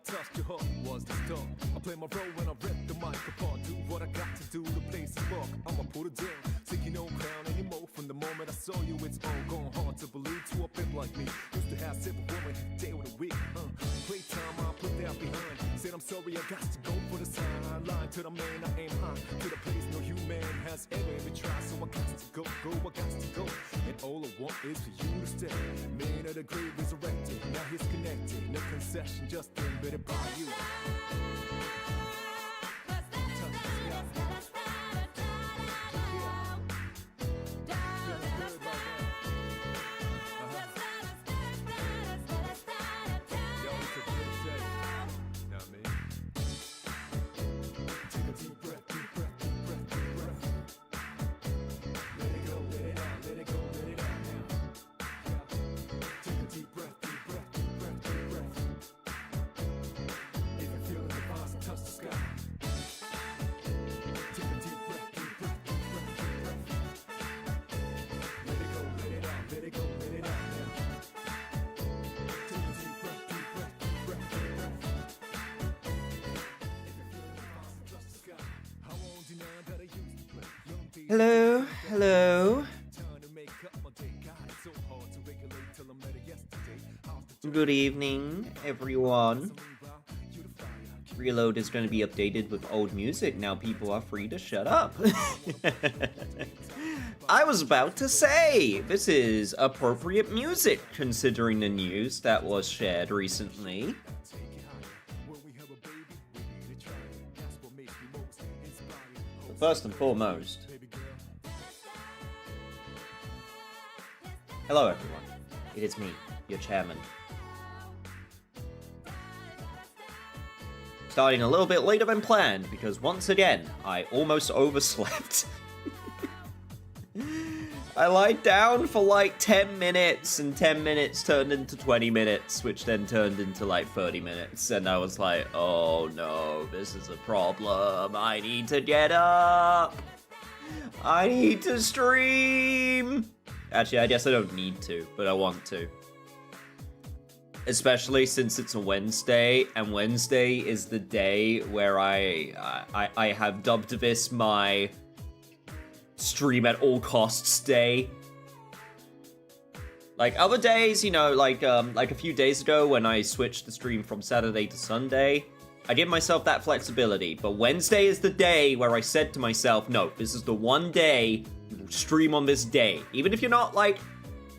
touched your heart was the start. I play my role when I rip the mic apart. Do what I got to do to place a spark. I'ma put it down, taking no crown anymore. From the moment I saw you, it's all gone hard to believe to a pimp like me. Used to have simple woman, day with a week. Playtime, I put that behind. Said I'm sorry, I got to go for the sign. I lied to the man, I aim high. To the place no human has ever tried. So I got to go, I got to go. And all I want is for you to stay. Man of the grave resurrected, now he's connected. No concession, just invented by you. Hello, hello. Good evening, everyone. Reload is going to be updated with old music. Now people are free to shut up. I was about to say, this is appropriate music considering the news that was shared recently. First and foremost, hello everyone, it is me, your chairman. Starting a little bit later than planned, because once again, I almost overslept. I lied down for like 10 minutes, and 10 minutes turned into 20 minutes, which then turned into like 30 minutes, and I was like, oh no, this is a problem, I need to get up! I need to stream! Actually, I guess I don't need to, but I want to. Especially since it's a Wednesday, and Wednesday is the day where I have dubbed this my stream at all costs day. Like other days, you know, like a few days ago when I switched the stream from Saturday to Sunday, I give myself that flexibility. But Wednesday is the day where I said to myself, no, this is the one day you will stream on this day, even if you're not like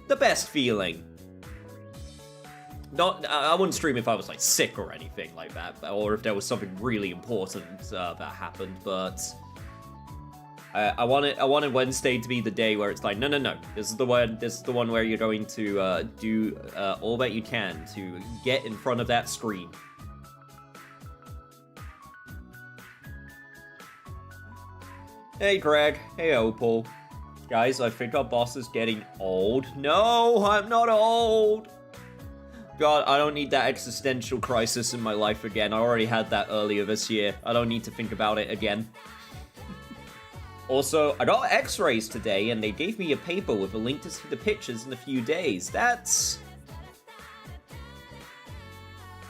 the best feeling. I wouldn't stream if I was like sick or anything like that, or if there was something really important that happened. But I wanted Wednesday to be the day where it's like, no, this is the one where you're going to do all that you can to get in front of that screen. Hey Greg, hey Opal. Guys, I think our boss is getting old. No, I'm not old. God, I don't need that existential crisis in my life again. I already had that earlier this year. I don't need to think about it again. Also, I got x-rays today, and they gave me a paper with a link to see the pictures in a few days. That's...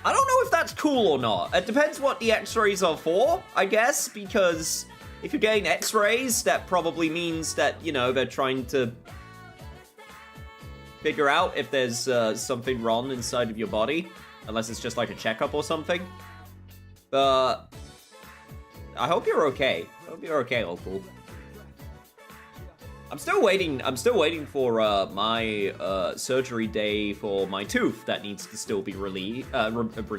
I don't know if that's cool or not. It depends what the x-rays are for, I guess, because if you're getting x-rays, that probably means that, you know, they're trying to figure out if there's something wrong inside of your body, unless it's just like a checkup or something. But I hope you're okay. I hope you're okay, Opal. I'm still waiting for my surgery day for my tooth that needs to still be removed, not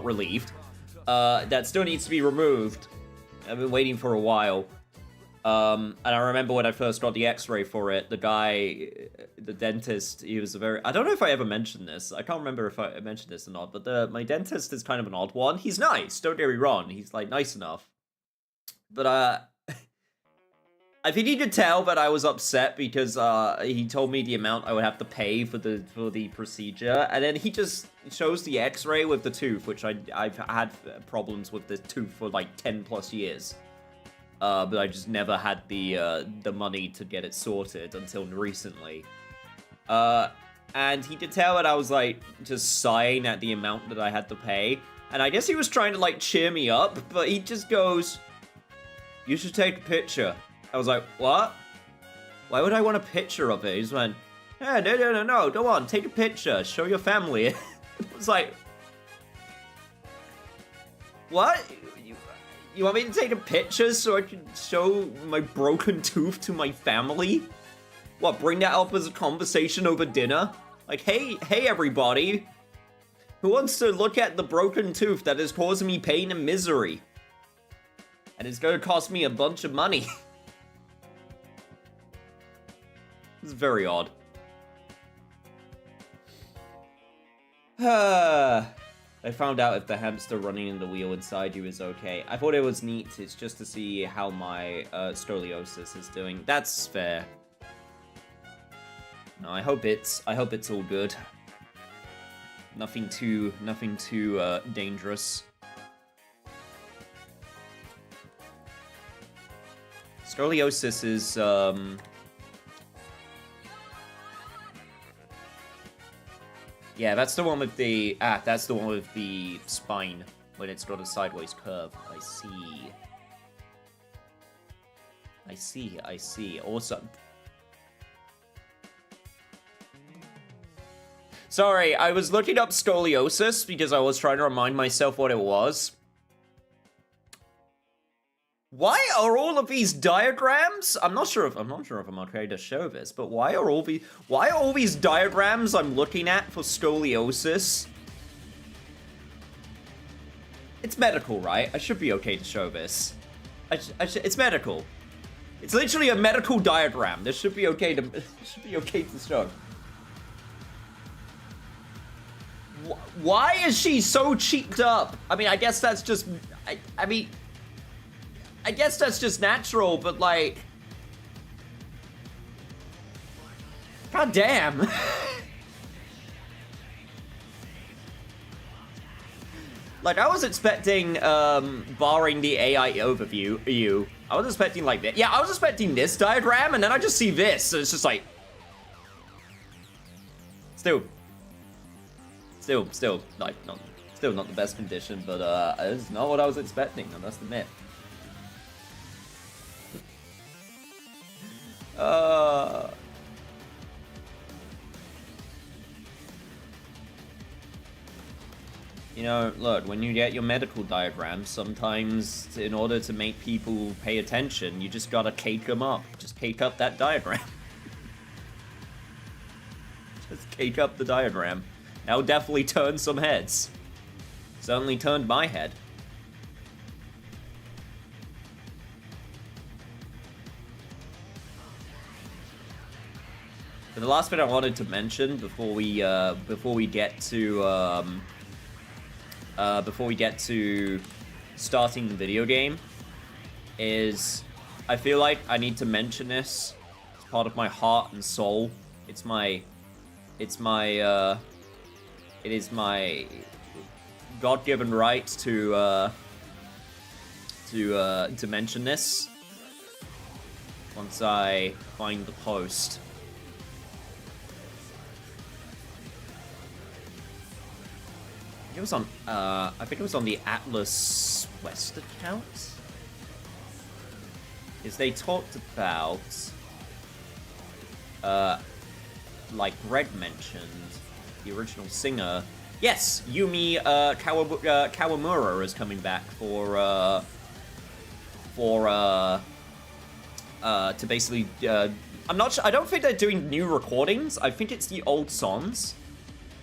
relieved. That still needs to be removed. I've been waiting for a while. And I remember when I first got the x-ray for it, the guy, the dentist, he was I don't know if I ever mentioned this. I can't remember if I mentioned this or not, but my dentist is kind of an odd one. He's nice, don't get me wrong. He's like nice enough. But I think he could tell that I was upset because he told me the amount I would have to pay for the procedure, and then he just shows the x-ray with the tooth, which I've had problems with the tooth for like 10 plus years. But I just never had the money to get it sorted until recently. And he could tell that I was, like, just sighing at the amount that I had to pay. And I guess he was trying to, like, cheer me up, but he just goes, "You should take a picture." I was like, "What? Why would I want a picture of it?" He just went, "Yeah, no, go on, take a picture, show your family." It was like, what? You want me to take a picture so I can show my broken tooth to my family? What, bring that up as a conversation over dinner? Like, hey everybody, who wants to look at the broken tooth that is causing me pain and misery? And it's gonna cost me a bunch of money. It's very odd. I found out if the hamster running in the wheel inside you is okay. I thought it was neat. It's just to see how my scoliosis is doing. That's fair. No, I hope it's all good. Nothing too dangerous. Scoliosis is yeah, that's the one with the spine when it's got a sideways curve. I see. Awesome. Sorry, I was looking up scoliosis because I was trying to remind myself what it was. Why are all of these diagrams? I'm not sure if I'm okay to show this, but why are all these diagrams I'm looking at for scoliosis? It's medical, right? I should be okay to show this. It's medical. It's literally a medical diagram. This should be okay to show. Why is she so cheeked up? I mean, I guess that's just I guess that's just natural, but like, god damn. Like, I was expecting, barring the AI overview, I was expecting like this. Yeah, I was expecting this diagram, and then I just see this, so it's just like, still like not the best condition, but it's not what I was expecting. I must admit. You know, look, when you get your medical diagrams, sometimes in order to make people pay attention, you just gotta cake them up. Just cake up that diagram. Just cake up the diagram. That'll definitely turn some heads. Certainly turned my head. But the last bit I wanted to mention before we get to starting the video game is I feel like I need to mention this. It's part of my heart and soul. It is my God-given right to mention this once I find the post. It was on, I think it was on the Atlas West account. Is they talked about, like Greg mentioned, the original singer. Yes, Yumi Kawamura is coming back to basically. I'm not sure. I don't think they're doing new recordings. I think it's the old songs.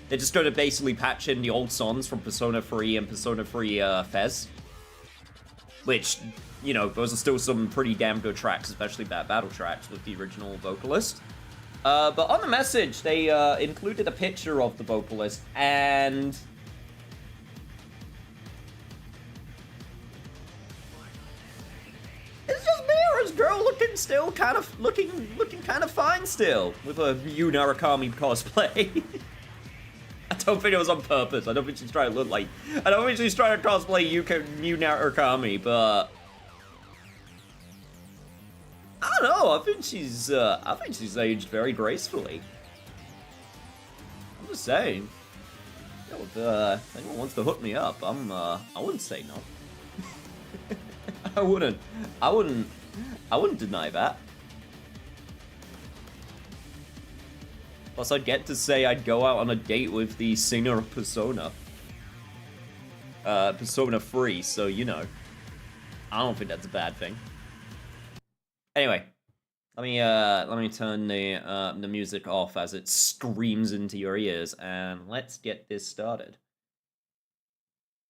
They're just going to basically patch in the old songs from Persona 3 and Persona 3 Fez. Which, you know, those are still some pretty damn good tracks, especially battle tracks with the original vocalist. But on the message, they included a picture of the vocalist, and it's just Mira's girl looking kind of fine still with a Yu Narukami cosplay. I don't think it was on purpose. I don't think she's trying to look like. I don't think she's trying to cosplay Yu Narukami, but I don't know. I think she's aged very gracefully. I'm just saying. If anyone wants to hook me up, I wouldn't say no. I wouldn't deny that. Plus, I'd get to say I'd go out on a date with the singer of Persona. Persona 3, so you know. I don't think that's a bad thing. Anyway, let me turn the music off as it screams into your ears, and let's get this started.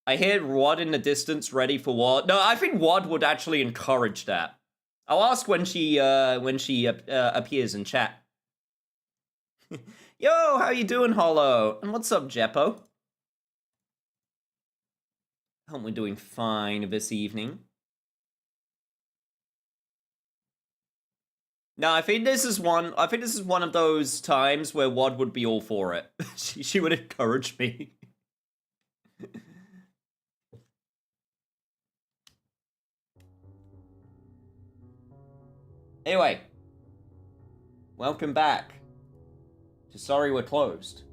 I hear Wad in the distance, ready for Wad. No, I think Wad would actually encourage that. I'll ask when she appears in chat. Yo, how you doing, Hollow? And what's up, Jeppo? Hope we're doing fine this evening. No, I think this is one of those times where Wad would be all for it. she would encourage me. Anyway, welcome back to Sorry We're Closed.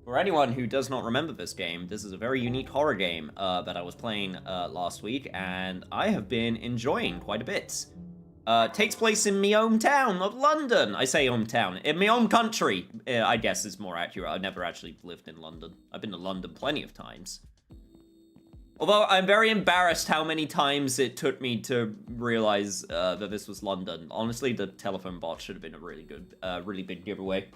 For anyone who does not remember this game, this is a very unique horror game that I was playing last week, and I have been enjoying quite a bit. Takes place in my hometown of London. I say hometown. In my home country, I guess is more accurate. I've never actually lived in London. I've been to London plenty of times. Although I'm very embarrassed how many times it took me to realize that this was London. Honestly, the telephone box should have been a really good, really big giveaway.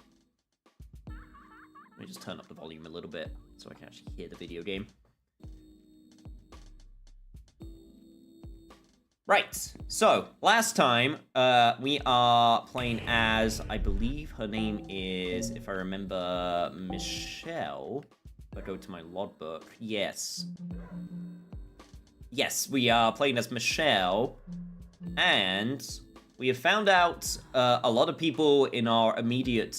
Let me just turn up the volume a little bit so I can actually hear the video game. Right, so last time we are playing as, I believe her name is, if I remember, Michelle. If I go to my logbook, yes. Yes, we are playing as Michelle, and we have found out a lot of people in our immediate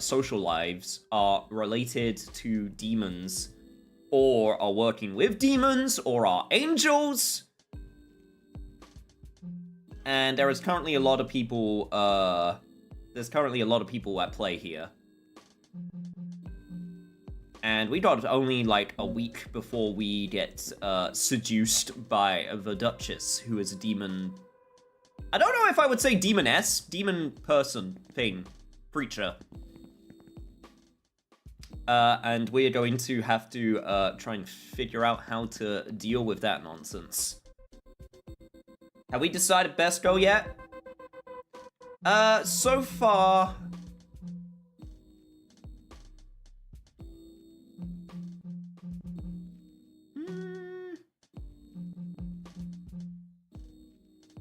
social lives are related to demons, or are working with demons, or are angels. And there is currently a lot of people, at play here. And we got only like a week before we get seduced by the Duchess, who is a demon. I don't know if I would say demoness, demon person thing, creature. And we are going to have to try and figure out how to deal with that nonsense. Have we decided best go yet? So far...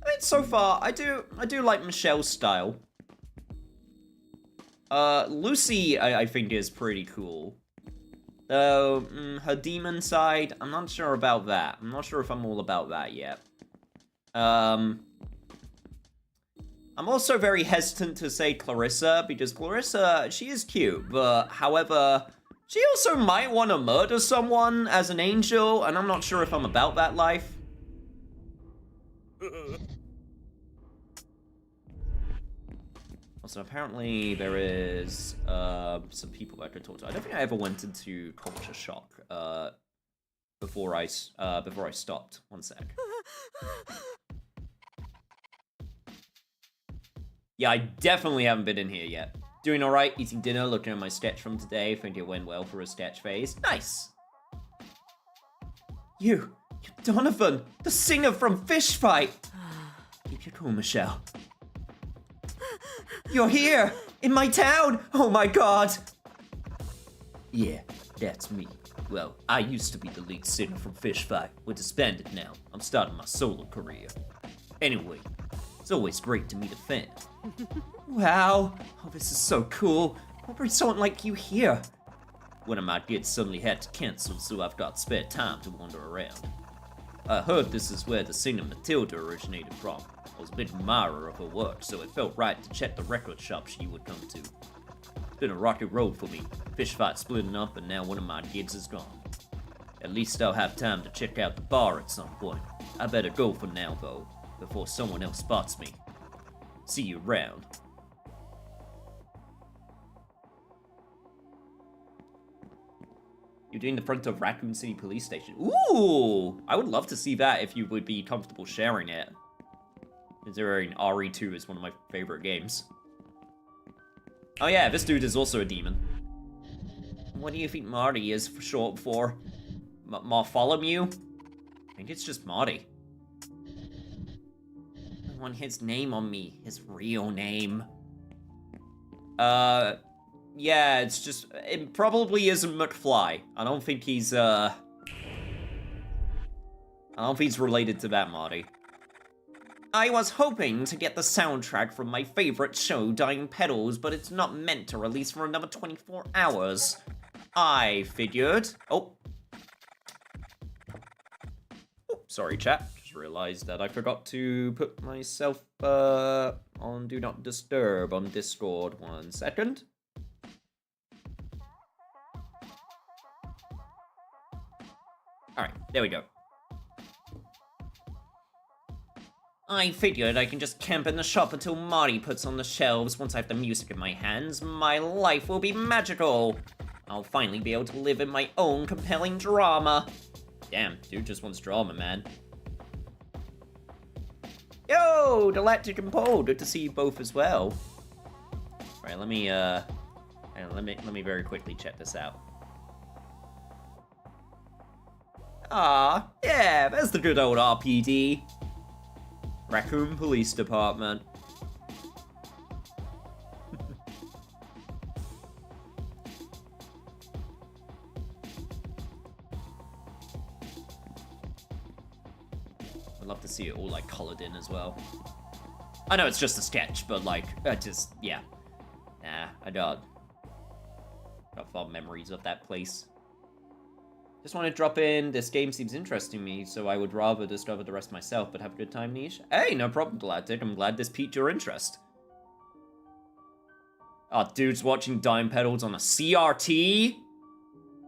I mean, so far, I do like Michelle's style. Lucy, I think, is pretty cool. Though, her demon side, I'm not sure about that. I'm not sure if I'm all about that yet. I'm also very hesitant to say Clarissa, because Clarissa, she is cute, but however, she also might want to murder someone as an angel, and I'm not sure if I'm about that life. Also, apparently there is some people I could talk to. I don't think I ever went into culture shock before I stopped. One sec. Yeah, I definitely haven't been in here yet. Doing alright, eating dinner, looking at my sketch from today. Think it went well for a sketch phase. Nice! You're Donovan, the singer from Fish Fight! Keep your cool, Michelle. You're here! In my town! Oh my god! Yeah, that's me. Well, I used to be the lead singer from Fish Fight. We're disbanded now. I'm starting my solo career. Anyway, it's always great to meet a fan. Wow! Oh, this is so cool. What brings someone like you here? One of my gigs suddenly had to cancel, so I've got spare time to wander around. I heard this is where the singer Matilda originated from. I was a big admirer of her work, so it felt right to check the record shop she would come to. It's been a rocky road for me. Fish Fight splitting up, and now one of my gigs is gone. At least I'll have time to check out the bar at some point. I better go for now, though, before someone else spots me. See you around. You're doing the front of Raccoon City Police Station. Ooh! I would love to see that if you would be comfortable sharing it. Considering RE2 is one of my favorite games. Oh yeah, this dude is also a demon. What do you think Marty is for short for? Bartholomew? I think it's just Marty. I want his name on me. His real name. Yeah, it's just... It probably isn't McFly. I don't think he's, I don't think he's related to that Marty. I was hoping to get the soundtrack from my favorite show, Dying Petals, but it's not meant to release for another 24 hours. I figured... Oh, sorry, chat. Just realized that I forgot to put myself, on Do Not Disturb on Discord. 1 second. Alright, there we go. I figured I can just camp in the shop until Marty puts on the shelves. Once I have the music in my hands, my life will be magical. I'll finally be able to live in my own compelling drama. Damn, dude just wants drama, man. Yo, Galactic and Paul, good to see you both as well. Alright, let me very quickly check this out. Ah, yeah, there's the good old RPD. Raccoon Police Department. I'd love to see it all, like, colored in as well. I know it's just a sketch, but, like, yeah. Nah, I got fond memories of that place. Just want to drop in, this game seems interesting to me, so I would rather discover the rest myself, but have a good time, Niche. Hey, no problem, Galactic. I'm glad this piqued your interest. Oh, dude's watching Dying Petals on a CRT?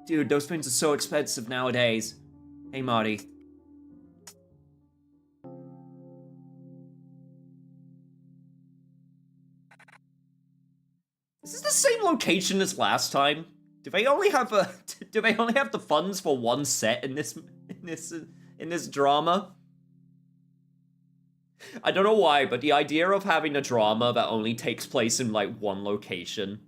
Dude, those things are so expensive nowadays. Hey, Marty. Is this the same location as last time? Do they only have the funds for one set in this drama? I don't know why, but the idea of having a drama that only takes place in like one location,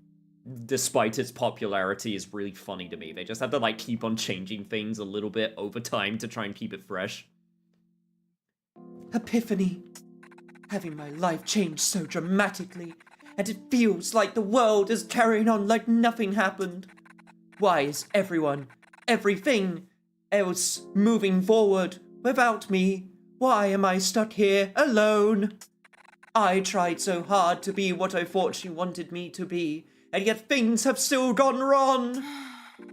despite its popularity, is really funny to me. They just have to like keep on changing things a little bit over time to try and keep it fresh. Epiphany. Having my life change so dramatically, and it feels like the world is carrying on like nothing happened. Why is everything else moving forward without me? Why am I stuck here alone? I tried so hard to be what I thought she wanted me to be, and yet things have still gone wrong.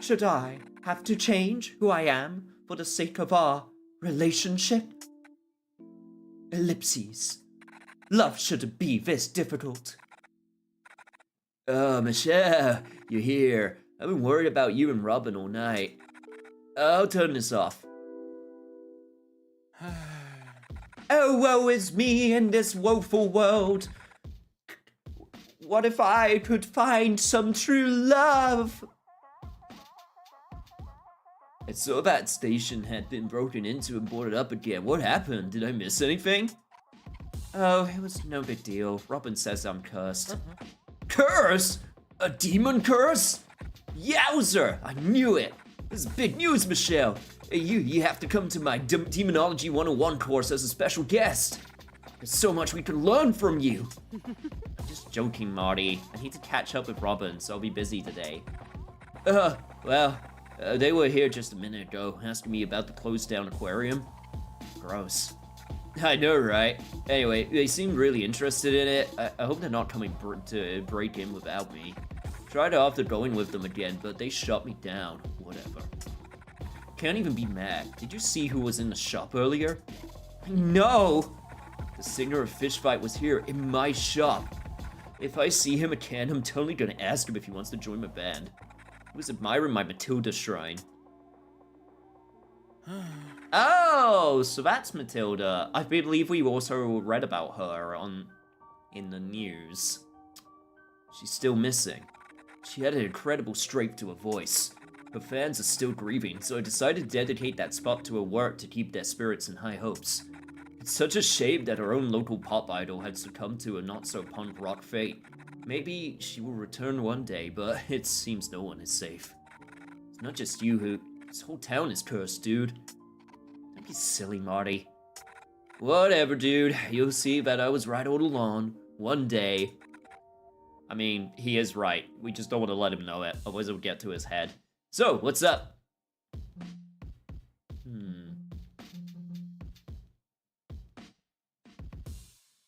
Should I have to change who I am for the sake of our relationship? Ellipses. Love shouldn't be this difficult. Oh, Michelle, you're here. I've been worried about you and Robin all night. I'll turn this off. Oh, woe is me in this woeful world. What if I could find some true love? I saw that station had been broken into and boarded up again. What happened? Did I miss anything? Oh, it was no big deal. Robin says I'm cursed. Curse? A demon curse? Yowzer! I knew it! This is big news, Michelle! Hey, you have to come to my Demonology 101 course as a special guest! There's so much we can learn from you! I'm just joking, Marty. I need to catch up with Robin, so I'll be busy today. They were here just a minute ago, asking me about the closed down aquarium. Gross. I know, right? Anyway, they seem really interested in it. I hope they're not coming to break in without me. Tried after going with them again, but they shut me down. Whatever. Can't even be mad. Did you see who was in the shop earlier? No! The singer of Fish Fight was here in my shop. If I see him again, I'm totally gonna ask him if he wants to join my band. He was admiring my Matilda shrine. Oh, so that's Matilda. I believe we also read about her in the news. She's still missing. She had an incredible strength to her voice. Her fans are still grieving, so I decided to dedicate that spot to her work to keep their spirits in high hopes. It's such a shame that her own local pop idol had succumbed to a not-so-punk rock fate. Maybe she will return one day, but it seems no one is safe. It's not just you, Hoot. This whole town is cursed, dude. Don't be silly, Marty. Whatever, dude. You'll see that I was right all along. One day. I mean, he is right. We just don't want to let him know it, otherwise it'll get to his head. So, what's up?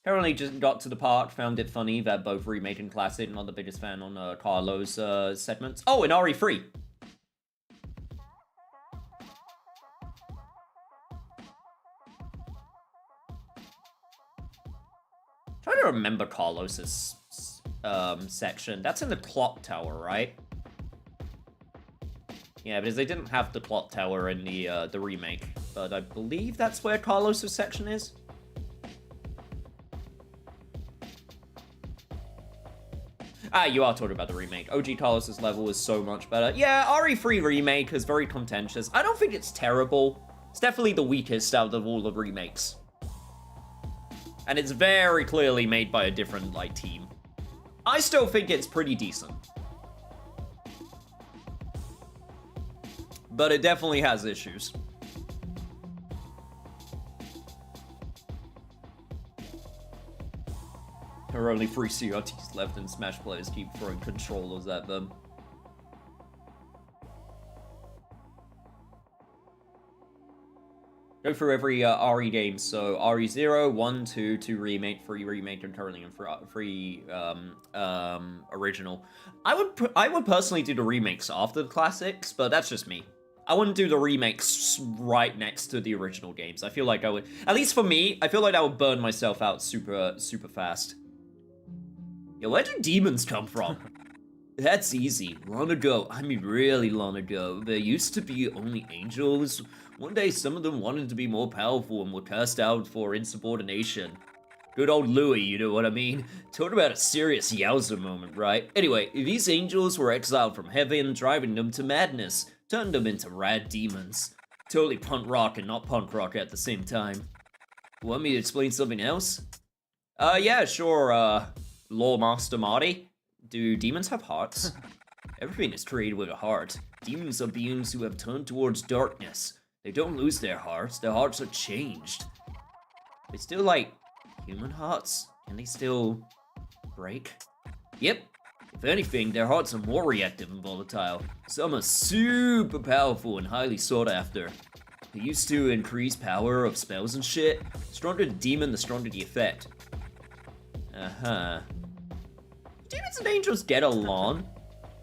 Apparently just got to the part, found it funny that both Remake and Classic, not the biggest fan on Carlos' segments. Oh, and RE3! Trying to remember Carlos's section. That's in the clock tower, right? Yeah, because they didn't have the clock tower in the remake, but I believe that's where Carlos's section is. Ah, you are talking about the remake. OG Carlos's level is so much better. Yeah, RE3 remake is very contentious. I don't think it's terrible. It's definitely the weakest out of all the remakes. And it's very clearly made by a different, like, team. I still think it's pretty decent. But it definitely has issues. There are only 3 CRTs left and Smash players keep throwing controllers at them. Go through every RE game, so RE0, 1, 2, 2 remake, 3 remake, and currently in 3 original. I would personally do the remakes after the classics, but that's just me. I wouldn't do the remakes right next to the original games. I feel like I would, at least for me, I feel like I would burn myself out super fast. Yeah, where do demons come from? That's easy. Long ago, I mean really long ago, there used to be only angels. One day, some of them wanted to be more powerful and were cast out for insubordination. Good old Louis, you know what I mean? Talk about a serious yowza moment, right? Anyway, these angels were exiled from heaven, driving them to madness. Turned them into rad demons. Totally punk rock and not punk rock at the same time. Want me to explain something else? Yeah, sure, Lore Master Marty. Do demons have hearts? Everything is created with a heart. Demons are beings who have turned towards darkness. They don't lose their hearts are changed. They still, like, human hearts? Can they still break? Yep. If anything, their hearts are more reactive and volatile. Some are super powerful and highly sought after. They used to increase power of spells and shit. Stronger the demon, the stronger the effect. Uh-huh. Demons and angels get along?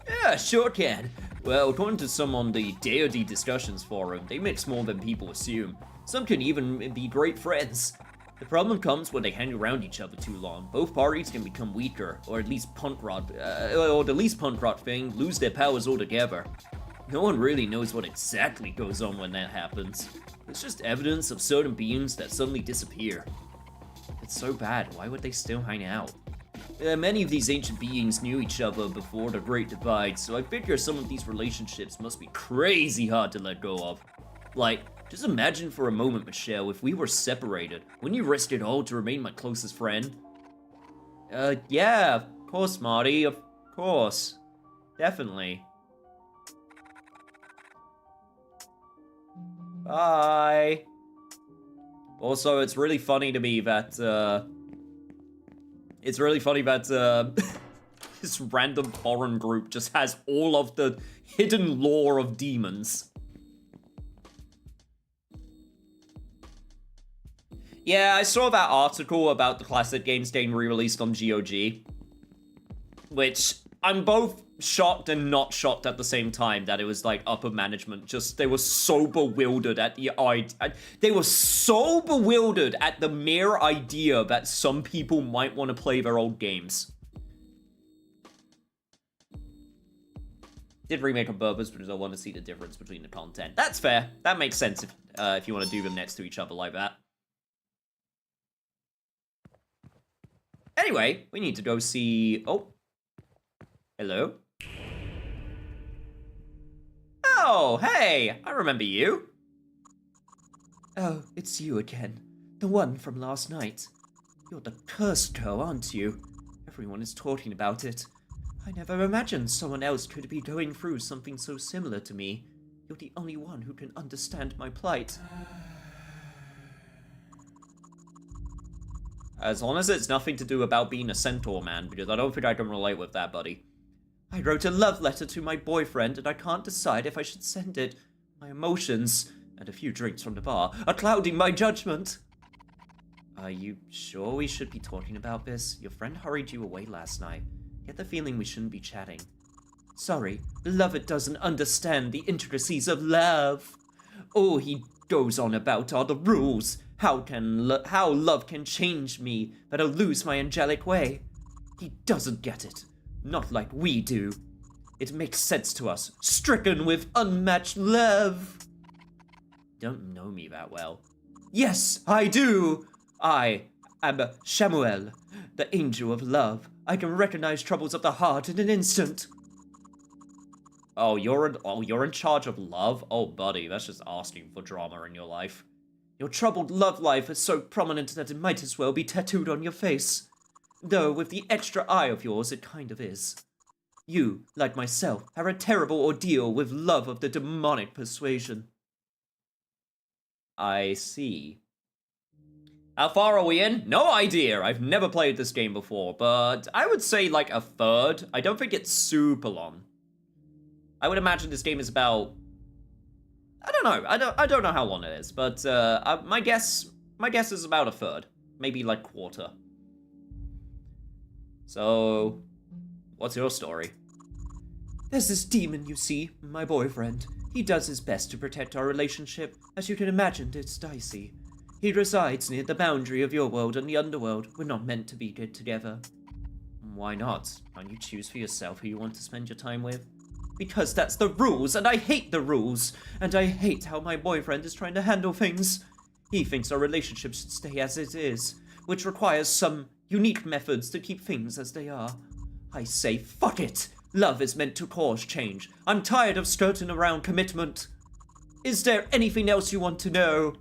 Yeah, sure can. Well, according to some on the Deity Discussions forum, they mix more than people assume. Some can even be great friends. The problem comes when they hang around each other too long. Both parties can become weaker, or at least or the least punk rock thing, lose their powers altogether. No one really knows what exactly goes on when that happens. It's just evidence of certain beings that suddenly disappear. It's so bad, why would they still hang out? Many of these ancient beings knew each other before the Great Divide, so I figure some of these relationships must be crazy hard to let go of. Like, just imagine for a moment, Michelle, if we were separated. Wouldn't you risk it all to remain my closest friend? Yeah, of course, Marty, of course. Definitely. Bye. Also, it's really funny to me that, this random foreign group just has all of the hidden lore of demons. Yeah, I saw that article about the classic games getting re-released on GOG. Which, I'm both shocked and not shocked at the same time that it was, like, upper management. Just, they were so bewildered at the they were so bewildered at the mere idea that some people might want to play their old games. Did remake on purpose because I want to see the difference between the content. That's fair. That makes sense if you want to do them next to each other like that. Anyway, we need to go see... Oh. Hello? Oh, hey, I remember you. Oh, it's you again. The one from last night. You're the cursed girl, aren't you? Everyone is talking about it. I never imagined someone else could be going through something so similar to me. You're the only one who can understand my plight. As long as it's nothing to do about being a centaur man, because I don't think I can relate with that, buddy. I wrote a love letter to my boyfriend and I can't decide if I should send it. My emotions, and a few drinks from the bar, are clouding my judgment. Are you sure we should be talking about this? Your friend hurried you away last night. Get the feeling we shouldn't be chatting. Sorry, beloved doesn't understand the intricacies of love. All he goes on about are the rules. How love can change me, but I'll lose my angelic way. He doesn't get it. Not like we do. It makes sense to us, stricken with unmatched love. You don't know me that well. Yes, I do. I am Shamuel, the angel of love. I can recognize troubles of the heart in an instant. Oh, you're in charge of love? Oh, buddy, that's just asking for drama in your life. Your troubled love life is so prominent that it might as well be tattooed on your face. Though, with the extra eye of yours, it kind of is. You, like myself, have a terrible ordeal with love of the demonic persuasion. I see. How far are we in? No idea. I've never played this game before, but I would say like a third. I don't think it's super long. I would imagine this game is about... I don't know. I don't know how long it is, but my guess is about a third, maybe like quarter. So, what's your story? There's this demon, you see, my boyfriend. He does his best to protect our relationship. As you can imagine, it's dicey. He resides near the boundary of your world and the underworld. We're not meant to be good together. Why not? Can't you choose for yourself who you want to spend your time with? Because that's the rules, and I hate the rules. And I hate how my boyfriend is trying to handle things. He thinks our relationship should stay as it is, which requires some unique methods to keep things as they are. I say, fuck it! Love is meant to cause change. I'm tired of skirting around commitment. Is there anything else you want to know?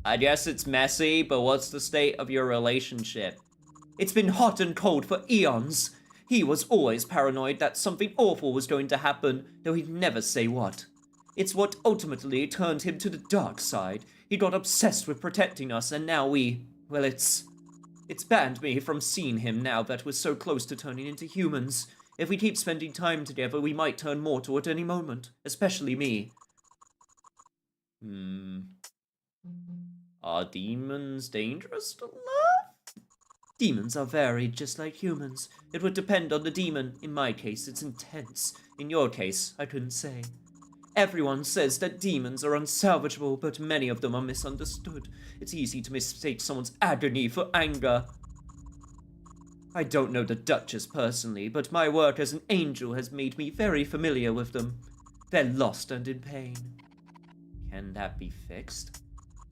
I guess it's messy, but what's the state of your relationship? It's been hot and cold for eons. He was always paranoid that something awful was going to happen, though he'd never say what. It's what ultimately turned him to the dark side. He got obsessed with protecting us, and now well, it's banned me from seeing him now that we're so close to turning into humans. If we keep spending time together, we might turn mortal at any moment, especially me. Are demons dangerous to love? Demons are varied, just like humans. It would depend on the demon. In my case, it's intense. In your case, I couldn't say. Everyone says that demons are unsalvageable, but many of them are misunderstood. It's easy to mistake someone's agony for anger. I don't know the Duchess personally, but my work as an angel has made me very familiar with them. They're lost and in pain. Can that be fixed?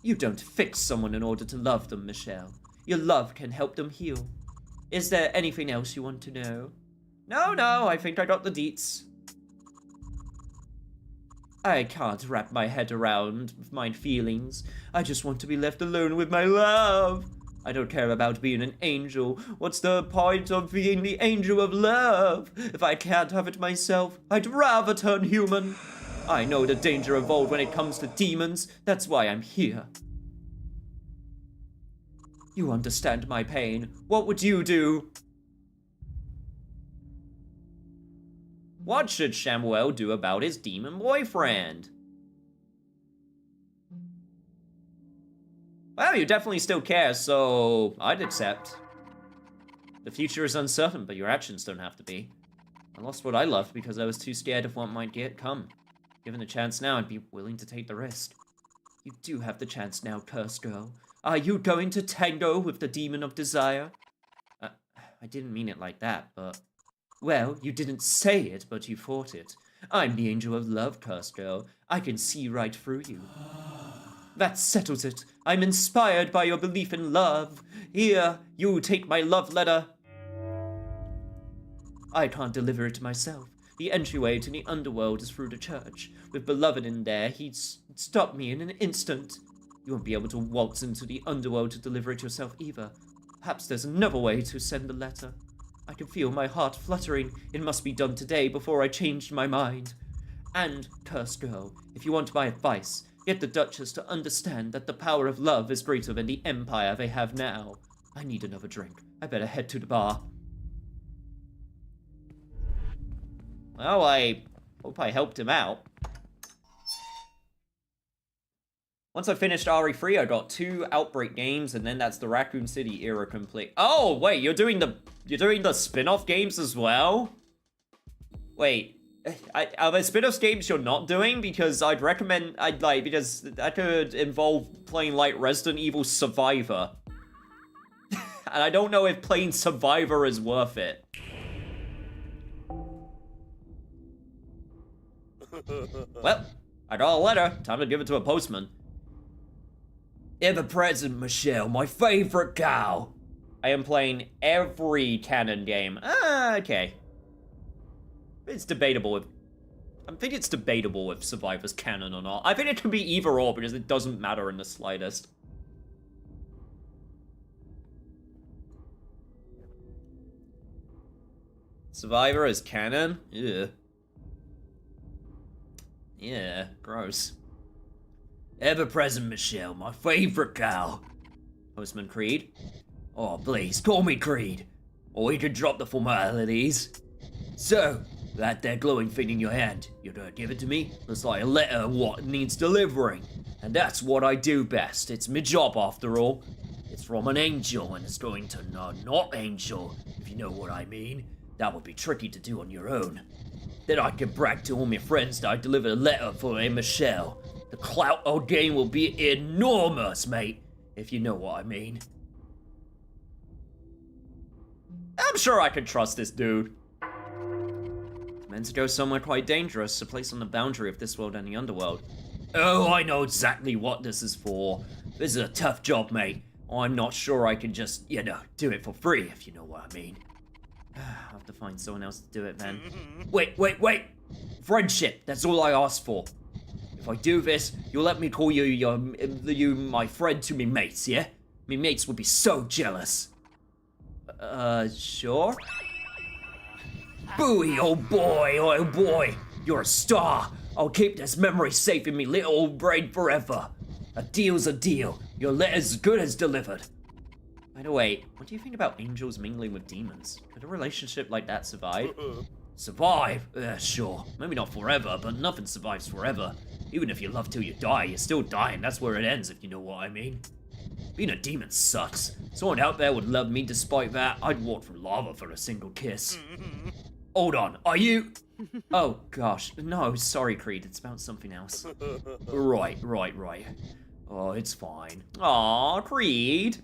You don't fix someone in order to love them, Michelle. Your love can help them heal. Is there anything else you want to know? No, I think I got the deets. I can't wrap my head around my feelings. I just want to be left alone with my love. I don't care about being an angel. What's the point of being the angel of love? If I can't have it myself, I'd rather turn human. I know the danger involved when it comes to demons. That's why I'm here. You understand my pain. What would you do? What should Shamuel do about his demon boyfriend? Well, you definitely still care, so I'd accept. The future is uncertain, but your actions don't have to be. I lost what I loved because I was too scared of what might come. Given a chance now, I'd be willing to take the risk. You do have the chance now, cursed girl. Are you going to tango with the demon of desire? I didn't mean it like that, but... Well, you didn't say it, but you thought it. I'm the angel of love, cursed girl. I can see right through you. That settles it. I'm inspired by your belief in love. Here, you take my love letter. I can't deliver it myself, The entryway to the underworld is through the church. With Beloved in there, he'd stop me in an instant. You won't be able to waltz into the underworld to deliver it yourself either. Perhaps there's another way to send the letter. I can feel my heart fluttering. It must be done today before I changed my mind. And, cursed girl, if you want my advice, get the Duchess to understand that the power of love is greater than the empire they have now. I need another drink. I better head to the bar. Well, I hope I helped him out. Once I finished RE3, I got 2 Outbreak games, and then that's the Raccoon City era complete. Oh, wait, you're doing the spin-off games as well? Wait, are there spin-off games you're not doing? Because because that could involve playing, like, Resident Evil Survivor. And I don't know if playing Survivor is worth it. Well, I got a letter. Time to give it to a postman. Ever-present Michelle, my favorite cow. I am playing every canon game. Okay. It's debatable I think it's debatable if Survivor's canon or not. I think it can be either or because it doesn't matter in the slightest. Survivor is canon? Ugh. Yeah, gross. Ever-present Michelle, my favorite cow. Postman Creed. Oh, please, call me Creed. Or we could drop the formalities. So, that there glowing thing in your hand, you're gonna give it to me? Looks like a letter what needs delivering. And that's what I do best. It's my job, after all. It's from an angel, and it's going to not angel, if you know what I mean. That would be tricky to do on your own. Then I can brag to all my friends that I delivered a letter for a Michelle. The clout I'll gain will be enormous, mate, if you know what I mean. I'm sure I can trust this dude. Meant to go somewhere quite dangerous, a place on the boundary of this world and the underworld. Oh, I know exactly what this is for. This is a tough job, mate. I'm not sure I can just, do it for free, if you know what I mean. I'll have to find someone else to do it then. Wait! Friendship, that's all I asked for. If I do this, you'll let me call you my friend to me mates, yeah? Me mates would be so jealous. Sure? Booey, oh boy, you're a star. I'll keep this memory safe in me little old brain forever. A deal's a deal. Your letter's as good as delivered. By the way, what do you think about angels mingling with demons? Could a relationship like that survive? Survive? Sure. Maybe not forever, but nothing survives forever. Even if you love till you die, you're still dying. That's where it ends, if you know what I mean. Being a demon sucks. Someone out there would love me despite that. I'd walk through lava for a single kiss. Hold on, are you... Oh, gosh. No, sorry, Creed. It's about something else. Right. Oh, it's fine. Aw, Creed.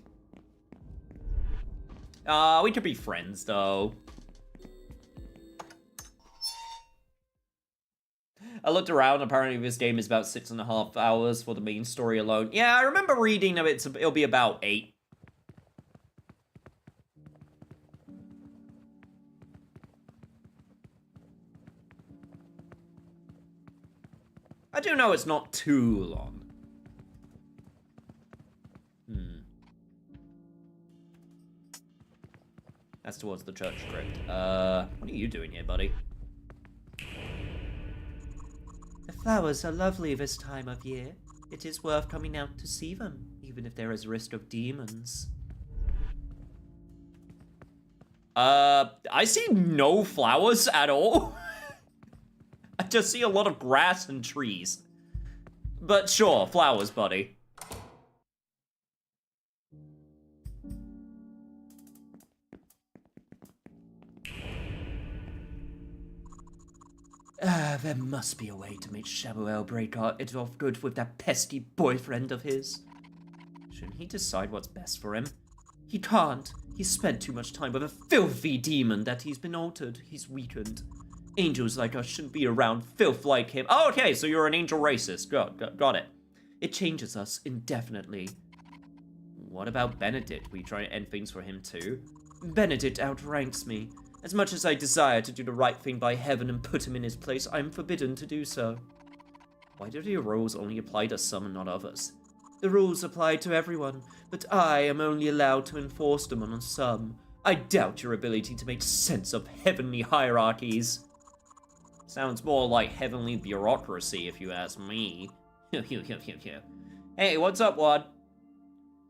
We could be friends, though. I looked around, apparently this game is about 6.5 hours for the main story alone. Yeah, I remember reading of it, it'll be about 8. I do know it's not too long. That's towards the church crypt. What are you doing here, buddy? The flowers are lovely this time of year. It is worth coming out to see them, even if there is risk of demons. I see no flowers at all. I just see a lot of grass and trees. But sure, flowers, buddy. There must be a way to make Shamuel break it off good with that pesky boyfriend of his. Shouldn't he decide what's best for him? He can't. He's spent too much time with a filthy demon that he's been altered. He's weakened. Angels like us shouldn't be around filth like him. Oh, okay, so you're an angel racist. Got it. It changes us indefinitely. What about Benedict? Will you try to end things for him too? Benedict outranks me. As much as I desire to do the right thing by heaven and put him in his place, I am forbidden to do so. Why do the rules only apply to some and not others? The rules apply to everyone, but I am only allowed to enforce them on some. I doubt your ability to make sense of heavenly hierarchies. Sounds more like heavenly bureaucracy, if you ask me. Hey, what's up, Wad?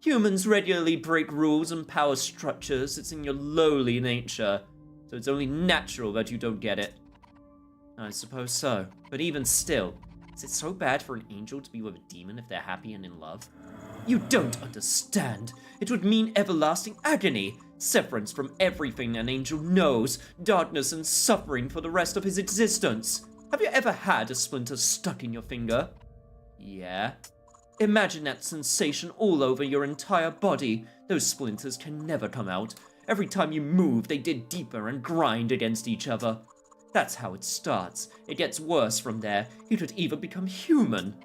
Humans regularly break rules and power structures. It's in your lowly nature, so it's only natural that you don't get it. I suppose so, but even still, is it so bad for an angel to be with a demon if they're happy and in love? You don't understand. It would mean everlasting agony, severance from everything an angel knows, darkness and suffering for the rest of his existence. Have you ever had a splinter stuck in your finger? Yeah. Imagine that sensation all over your entire body. Those splinters can never come out. Every time you move, they dig deeper and grind against each other. That's how it starts. It gets worse from there. You could even become human.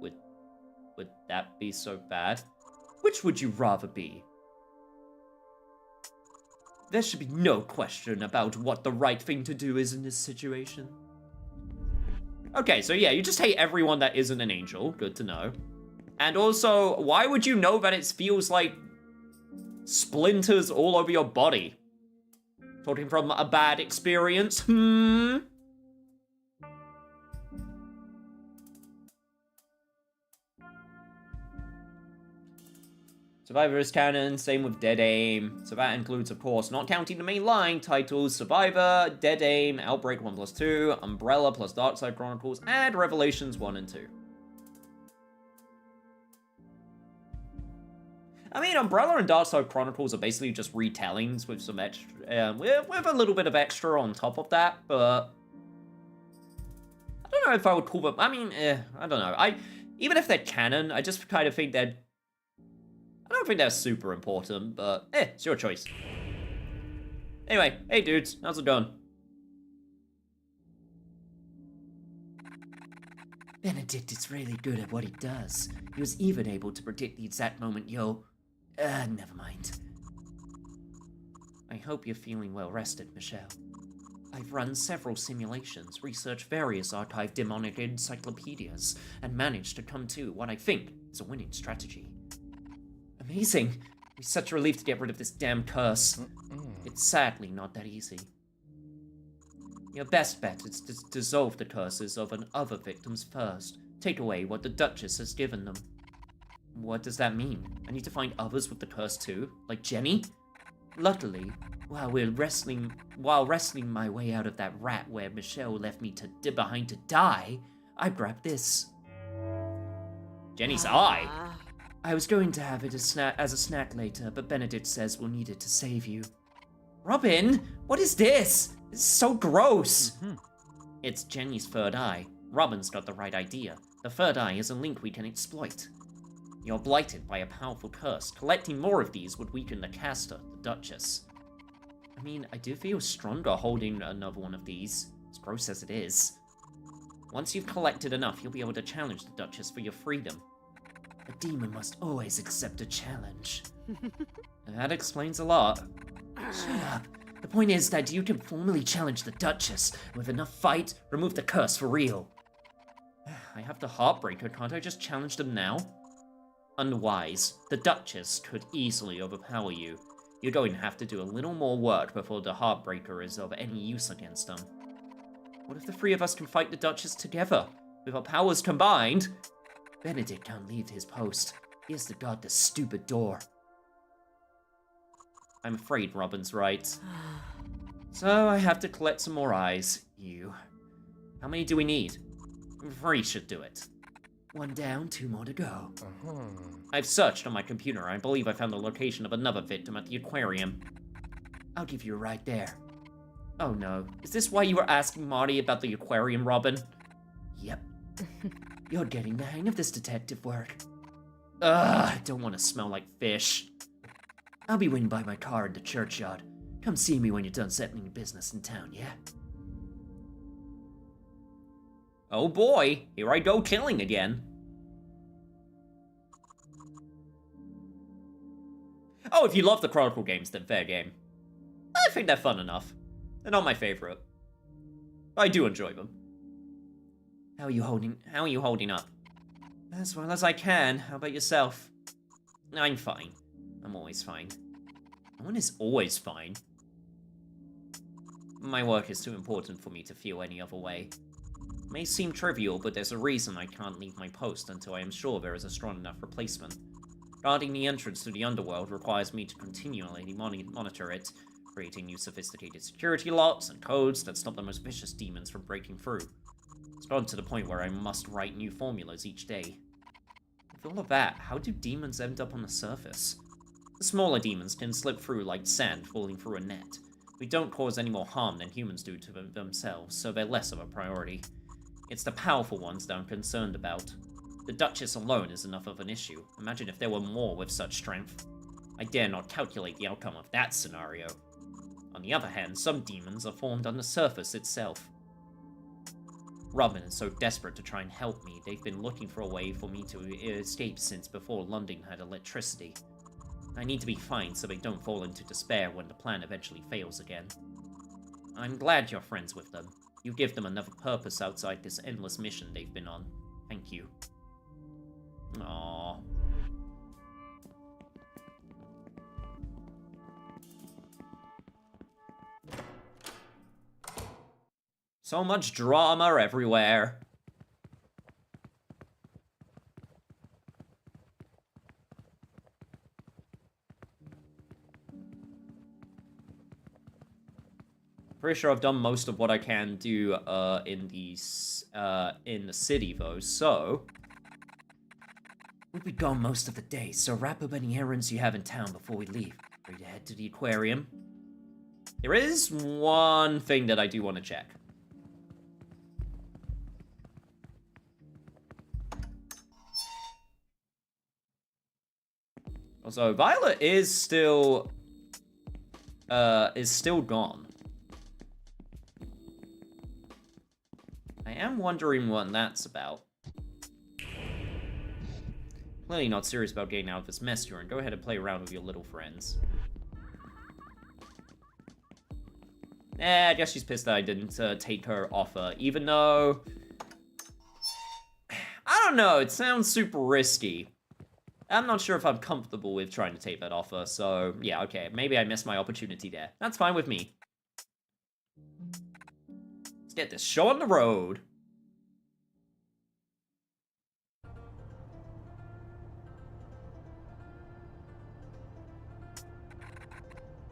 Would that be so bad? Which would you rather be? There should be no question about what the right thing to do is in this situation. Okay, so yeah, you just hate everyone that isn't an angel. Good to know. And also, why would you know that it feels like splinters all over your body? Talking from a bad experience? Survivor is canon, same with Dead Aim. So that includes, of course, not counting the mainline titles, Survivor, Dead Aim, Outbreak 1+2, Umbrella plus Darkside Chronicles, and Revelations 1 and 2. I mean, Umbrella and Darkside Chronicles are basically just retellings with some extra, with a little bit of extra on top of that, but I don't know if I would call them, I mean, I don't know. Even if they're canon, I just kind of think I don't think they're super important, but it's your choice. Anyway, hey dudes, how's it going? Benedict is really good at what he does. He was even able to predict the exact moment never mind. I hope you're feeling well rested, Michelle. I've run several simulations, researched various archived demonic encyclopedias, and managed to come to what I think is a winning strategy. Amazing! It's such a relief to get rid of this damn curse. It's sadly not that easy. Your best bet is to dissolve the curses of other victims first. Take away what the Duchess has given them. What does that mean? I need to find others with the curse too? Like Jenny? Luckily, while wrestling my way out of that rat where Michelle left me behind to die, I grabbed this. Jenny's eye? I was going to have it as a snack later, but Benedict says we'll need it to save you. Robin, what is this? It's so gross. It's Jenny's third eye. Robin's got the right idea. The third eye is a link we can exploit. You're blighted by a powerful curse. Collecting more of these would weaken the caster, the Duchess. I mean, I do feel stronger holding another one of these, as gross as it is. Once you've collected enough, you'll be able to challenge the Duchess for your freedom. A demon must always accept a challenge. That explains a lot. Shut up. The point is that you can formally challenge the Duchess. With enough fight, remove the curse for real. I have the Heartbreaker, can't I just challenge them now? Unwise. The Duchess could easily overpower you. You're going to have to do a little more work before the Heartbreaker is of any use against them. What if the three of us can fight the Duchess together? With our powers combined? Benedict can't leave his post. He has to guard this stupid door. I'm afraid Robin's right. So I have to collect some more eyes. How many do we need? 3 should do it. 1 down, 2 more to go. I've searched on my computer. I believe I found the location of another victim at the aquarium. I'll give you a ride there. Oh no. Is this why you were asking Marty about the aquarium, Robin? Yep. You're getting the hang of this detective work. Ugh, I don't want to smell like fish. I'll be waiting by my car in the churchyard. Come see me when you're done settling your business in town, yeah? Oh boy, here I go killing again. Oh, if you love the Chronicle games, then fair game. I think they're fun enough. They're not my favorite. But I do enjoy them. How are you holding up? As well as I can. How about yourself? I'm fine. I'm always fine. No one is always fine. My work is too important for me to feel any other way. It may seem trivial, but there's a reason I can't leave my post until I am sure there is a strong enough replacement. Guarding the entrance to the underworld requires me to continually monitor it, creating new sophisticated security locks and codes that stop the most vicious demons from breaking through. It's gotten to the point where I must write new formulas each day. With all of that, how do demons end up on the surface? The smaller demons can slip through like sand falling through a net. We don't cause any more harm than humans do to themselves, so they're less of a priority. It's the powerful ones that I'm concerned about. The Duchess alone is enough of an issue. Imagine if there were more with such strength. I dare not calculate the outcome of that scenario. On the other hand, some demons are formed on the surface itself. Robin is so desperate to try and help me, they've been looking for a way for me to escape since before London had electricity. I need to be fine so they don't fall into despair when the plan eventually fails again. I'm glad you're friends with them. You give them another purpose outside this endless mission they've been on. Thank you. Aww. So much drama everywhere. Pretty sure I've done most of what I can do in the city though, so we'll be gone most of the day, so wrap up any errands you have in town before we leave. Ready to head to the aquarium? There is one thing that I do want to check. Also, Violet is still gone. I am wondering what that's about. Clearly not serious about getting out of this mess you're in. Go ahead and play around with your little friends. I guess she's pissed that I didn't take her offer, even though I don't know, it sounds super risky. I'm not sure if I'm comfortable with trying to take that offer, so yeah, okay, maybe I missed my opportunity there. That's fine with me. Let's get this show on the road.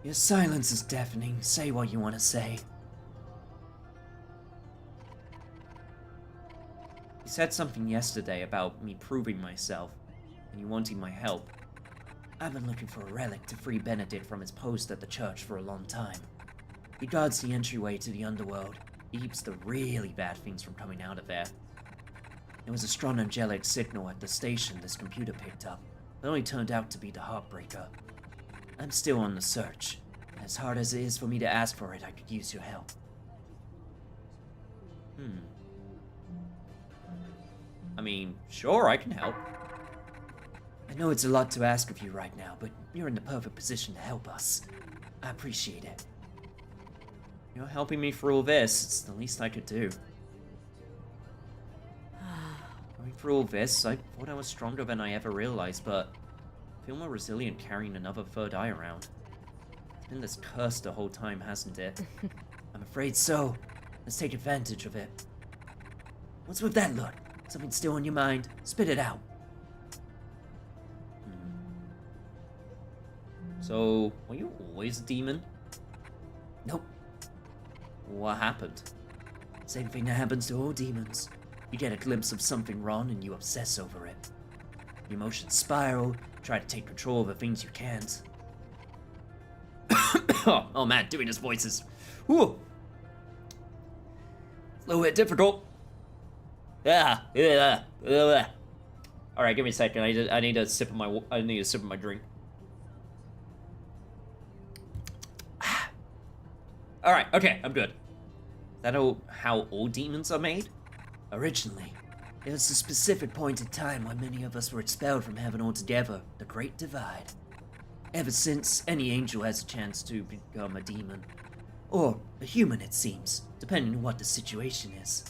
Your silence is deafening. Say what you want to say. You said something yesterday about me proving myself, and you wanting my help. I've been looking for a relic to free Benedict from his post at the church for a long time. He guards the entryway to the underworld. He keeps the really bad things from coming out of there. There was a strong angelic signal at the station this computer picked up. It only turned out to be the Heartbreaker. I'm still on the search. As hard as it is for me to ask for it, I could use your help. I mean, sure, I can help. I know it's a lot to ask of you right now, but you're in the perfect position to help us. I appreciate it. You're helping me through all this. It's the least I could do. Going through all this, I thought I was stronger than I ever realized, but I feel more resilient carrying another third eye around. It's been this curse the whole time, hasn't it? I'm afraid so. Let's take advantage of it. What's with that look? Something still on your mind? Spit it out. So, were you always a demon? Nope. What happened? Same thing that happens to all demons. You get a glimpse of something wrong and you obsess over it. Your emotions spiral, try to take control of the things you can't. Oh man, doing his voices. Whew. It's a little bit difficult. Alright, give me a second. I need a sip of my drink. Alright, okay, I'm good. Is that how all demons are made? Originally, there was a specific point in time when many of us were expelled from heaven altogether, the Great Divide. Ever since, any angel has a chance to become a demon. Or a human, it seems, depending on what the situation is.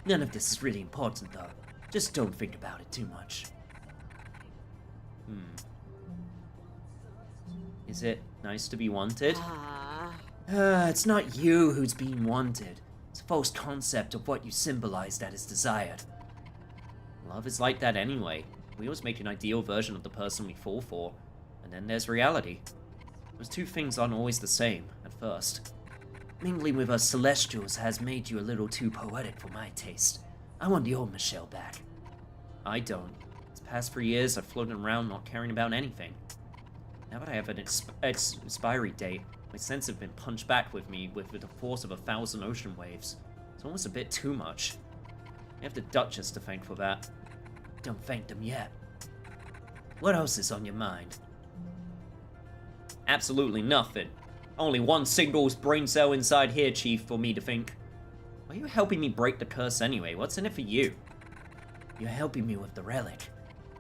None of this is really important, though. Just don't think about it too much. Is it nice to be wanted? It's not you who's being wanted. It's a false concept of what you symbolize that is desired. Love is like that anyway. We always make an ideal version of the person we fall for, and then there's reality. Those two things aren't always the same, at first. Mingling with us Celestials has made you a little too poetic for my taste. I want the old Michelle back. I don't. These past 3 years, I've floated around not caring about anything. Now that I have an expiry date, my senses have been punched back with me with the force of 1,000 ocean waves. It's almost a bit too much. I have the Duchess to thank for that. Don't thank them yet. What else is on your mind? Absolutely nothing. Only one single brain cell inside here, Chief, for me to think. Why are you helping me break the curse anyway? What's in it for you? You're helping me with the relic.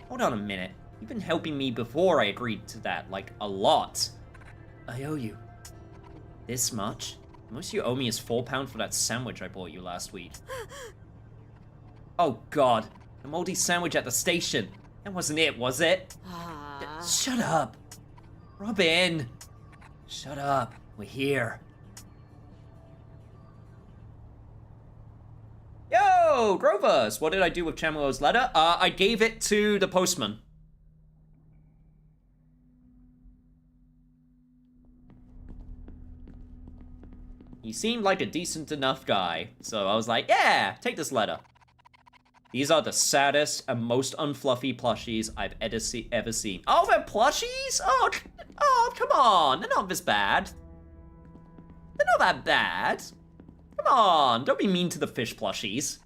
Hold on a minute. You've been helping me before I agreed to that, like, a lot. I owe you. This much? The most you owe me is £4 for that sandwich I bought you last week. Oh god, the moldy sandwich at the station. That wasn't it, was it? Shut up. Robin! Shut up. We're here. Yo, Grovers! What did I do with Chamelo's letter? I gave it to the postman. He seemed like a decent enough guy, so I was like, yeah, take this letter. These are the saddest and most unfluffy plushies I've ever seen. Oh, they're plushies? Oh, come on, they're not this bad. They're not that bad. Come on, don't be mean to the fish plushies.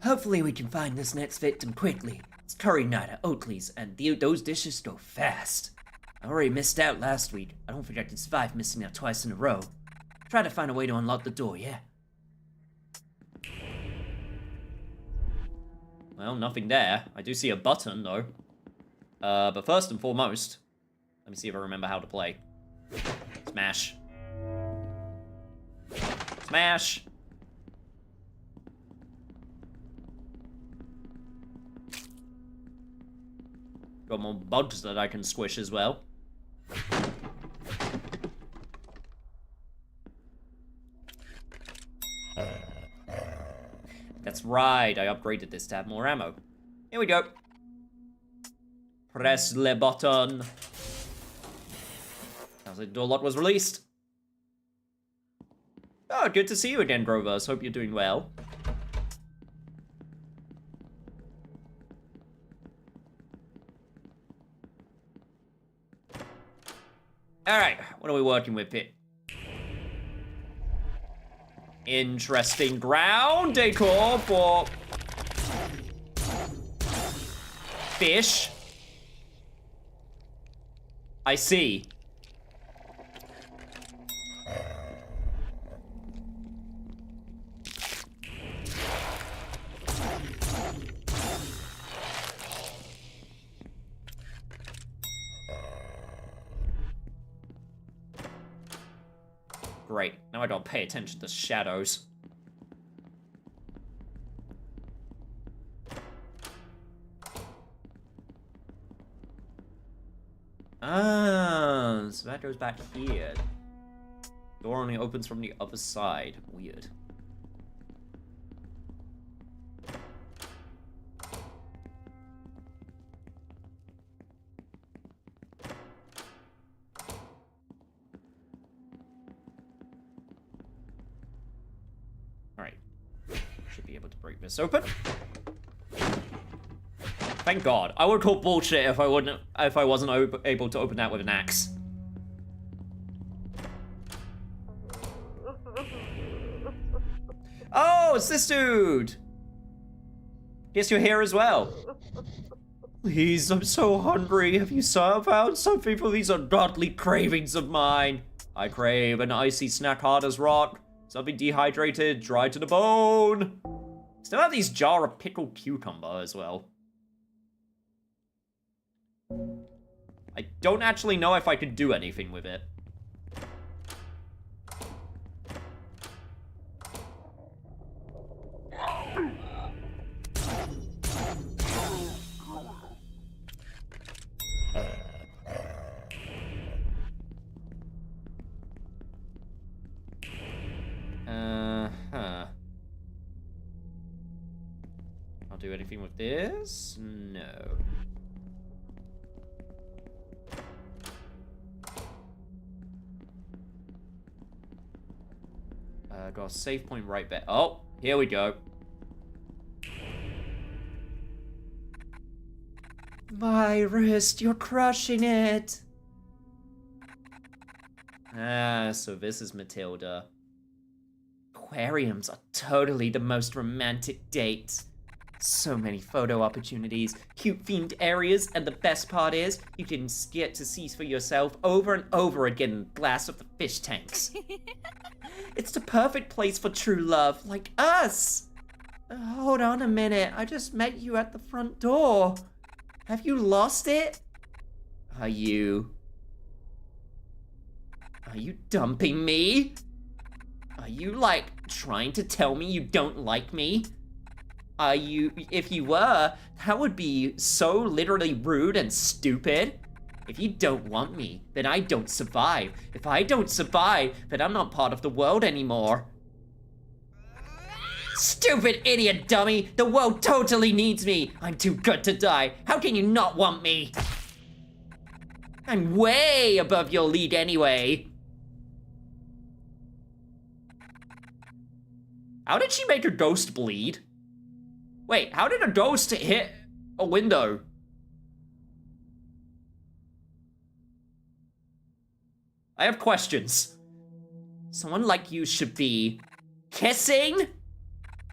Hopefully we can find this next victim quickly. It's curry night at Oakley's, and those dishes go fast. I already missed out last week. I don't think I can survive missing out twice in a row. Try to find a way to unlock the door, yeah? Well, nothing there. I do see a button, though. But first and foremost, let me see if I remember how to play. Smash. Smash! Got more bugs that I can squish as well. That's right, I upgraded this to have more ammo. Here we go. Press the button. Sounds like the door lock was released. Oh, good to see you again, Grovers. Hope you're doing well. Alright, what are we working with here? Interesting ground decor for fish. I see. Great, now I gotta pay attention to shadows. Ah, so that goes back here. Door only opens from the other side. Weird. This open. Thank God. I would call bullshit if I wasn't able to open that with an axe. Oh, it's this dude. Guess you're here as well. Please, I'm so hungry. Have you found something for these ungodly cravings of mine? I crave an icy snack hard as rock. Something dehydrated, dry to the bone. Still have these jar of pickled cucumber as well. I don't actually know if I could do anything with it. Huh. I'll do anything with this? No. Got a save point right there. Oh, here we go. My wrist, you're crushing it. Ah, so this is Matilda. Aquariums are totally the most romantic date. So many photo opportunities, cute themed areas, and the best part is, you can get to see for yourself over and over again in the glass of the fish tanks. It's the perfect place for true love, like us. Hold on a minute, I just met you at the front door. Have you lost it? Are you dumping me? Are you, like, trying to tell me you don't like me? If you were, that would be so literally rude and stupid. If you don't want me, then I don't survive. If I don't survive, then I'm not part of the world anymore. Stupid idiot dummy! The world totally needs me! I'm too good to die. How can you not want me? I'm way above your league anyway. How did she make her ghost bleed? Wait, how did a ghost hit a window? I have questions. Someone like you should be kissing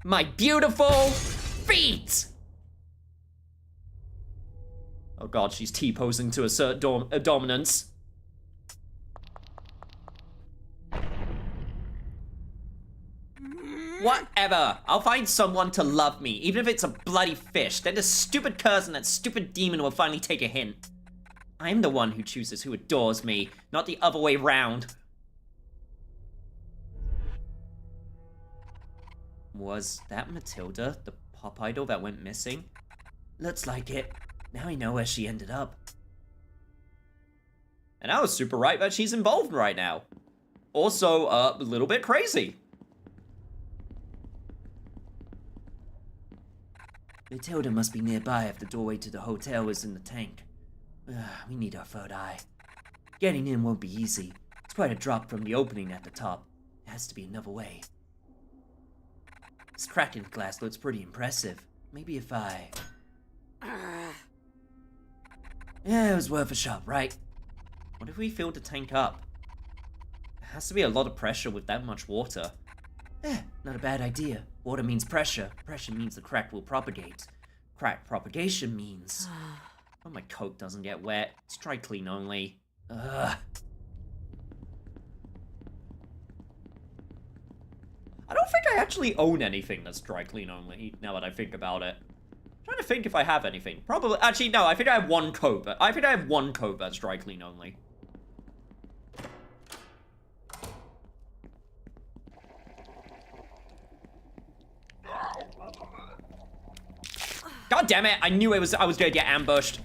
my beautiful feet! Oh god, she's T-posing to assert dominance. Whatever. I'll find someone to love me, even if it's a bloody fish. Then the stupid curse and that stupid demon will finally take a hint. I'm the one who chooses who adores me, not the other way round. Was that Matilda, the pop idol that went missing? Looks like it. Now I know where she ended up. And I was super right that she's involved right now. Also, a little bit crazy. Matilda must be nearby if the doorway to the hotel is in the tank. We need our third eye. Getting in won't be easy. It's quite a drop from the opening at the top. There has to be another way. This crack in the glass looks pretty impressive. Maybe if I... Yeah, it was worth a shot, right? What if we filled the tank up? There has to be a lot of pressure with that much water. Not a bad idea. Water means pressure. Pressure means the crack will propagate. Crack propagation means... Oh, my coat doesn't get wet. It's dry clean only. Ugh. I don't think I actually own anything that's dry clean only, now that I think about it. I'm trying to think if I have anything. Probably, actually, no, I think I have one coat, but I think I have one coat that's dry clean only. God damn it, I knew I was gonna get ambushed.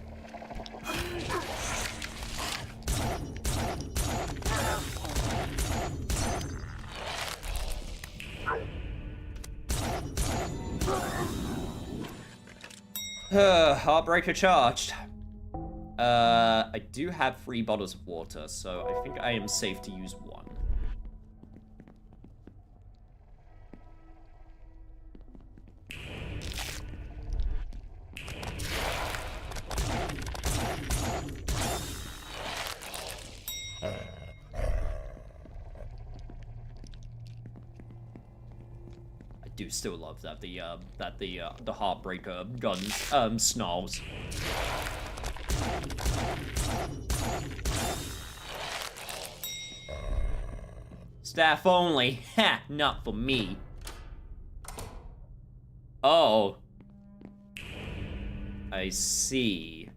Heartbreaker charged. I do have 3 bottles of water, so I think I am safe to use 1. I do still love that the Heartbreaker gun snarls. Staff only. Ha! Not for me. Oh. I see.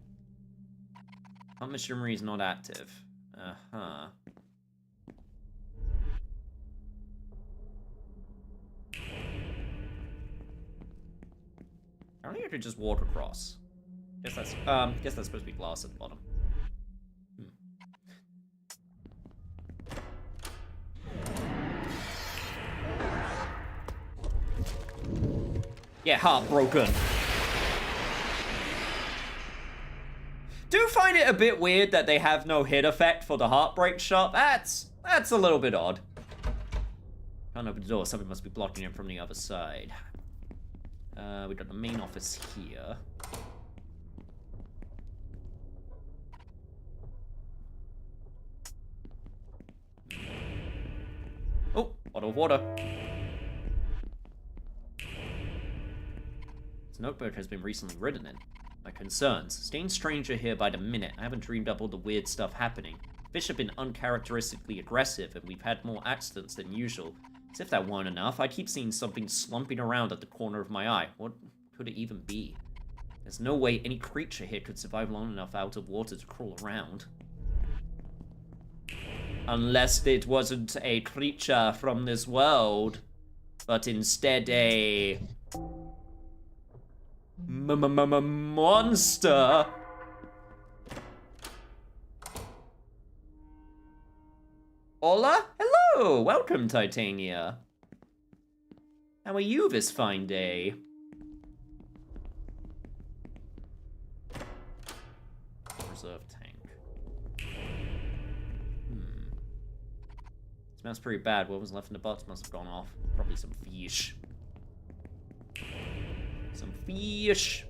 Pump machinery is not active. Uh-huh. Apparently I could just walk across. Guess that's supposed to be glass at the bottom. Yeah, heartbroken. Do find it a bit weird that they have no hit effect for the heartbreak shot. That's a little bit odd. Can't open the door. Something must be blocking it from the other side. We got the main office here. Oh, bottle of water. This notebook has been recently written in. My concerns. Staying stranger here by the minute. I haven't dreamed up all the weird stuff happening. Fish have been uncharacteristically aggressive, and we've had more accidents than usual. As if that weren't enough, I keep seeing something slumping around at the corner of my eye. What could it even be? There's no way any creature here could survive long enough out of water to crawl around. Unless it wasn't a creature from this world, but instead a... monster! Hola? Hello! Welcome, Titania. How are you this fine day? Reserve tank. Smells pretty bad. What was left in the box must have gone off. Probably some fish. Some fish.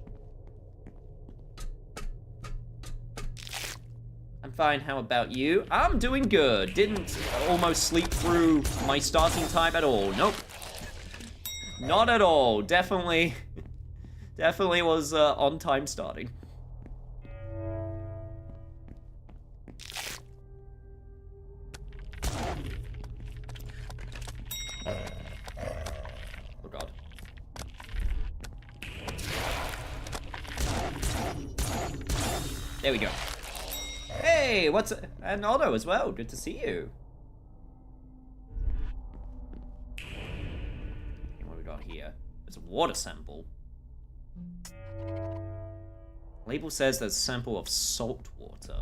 I'm fine, how about you? I'm doing good. Didn't almost sleep through my starting time at all. Nope. Not at all. Definitely was on time starting. Oh god. There we go. Hey, what's and Otto as well. Good to see you. Okay, what we got here? There's a water sample. Label says there's a sample of salt water.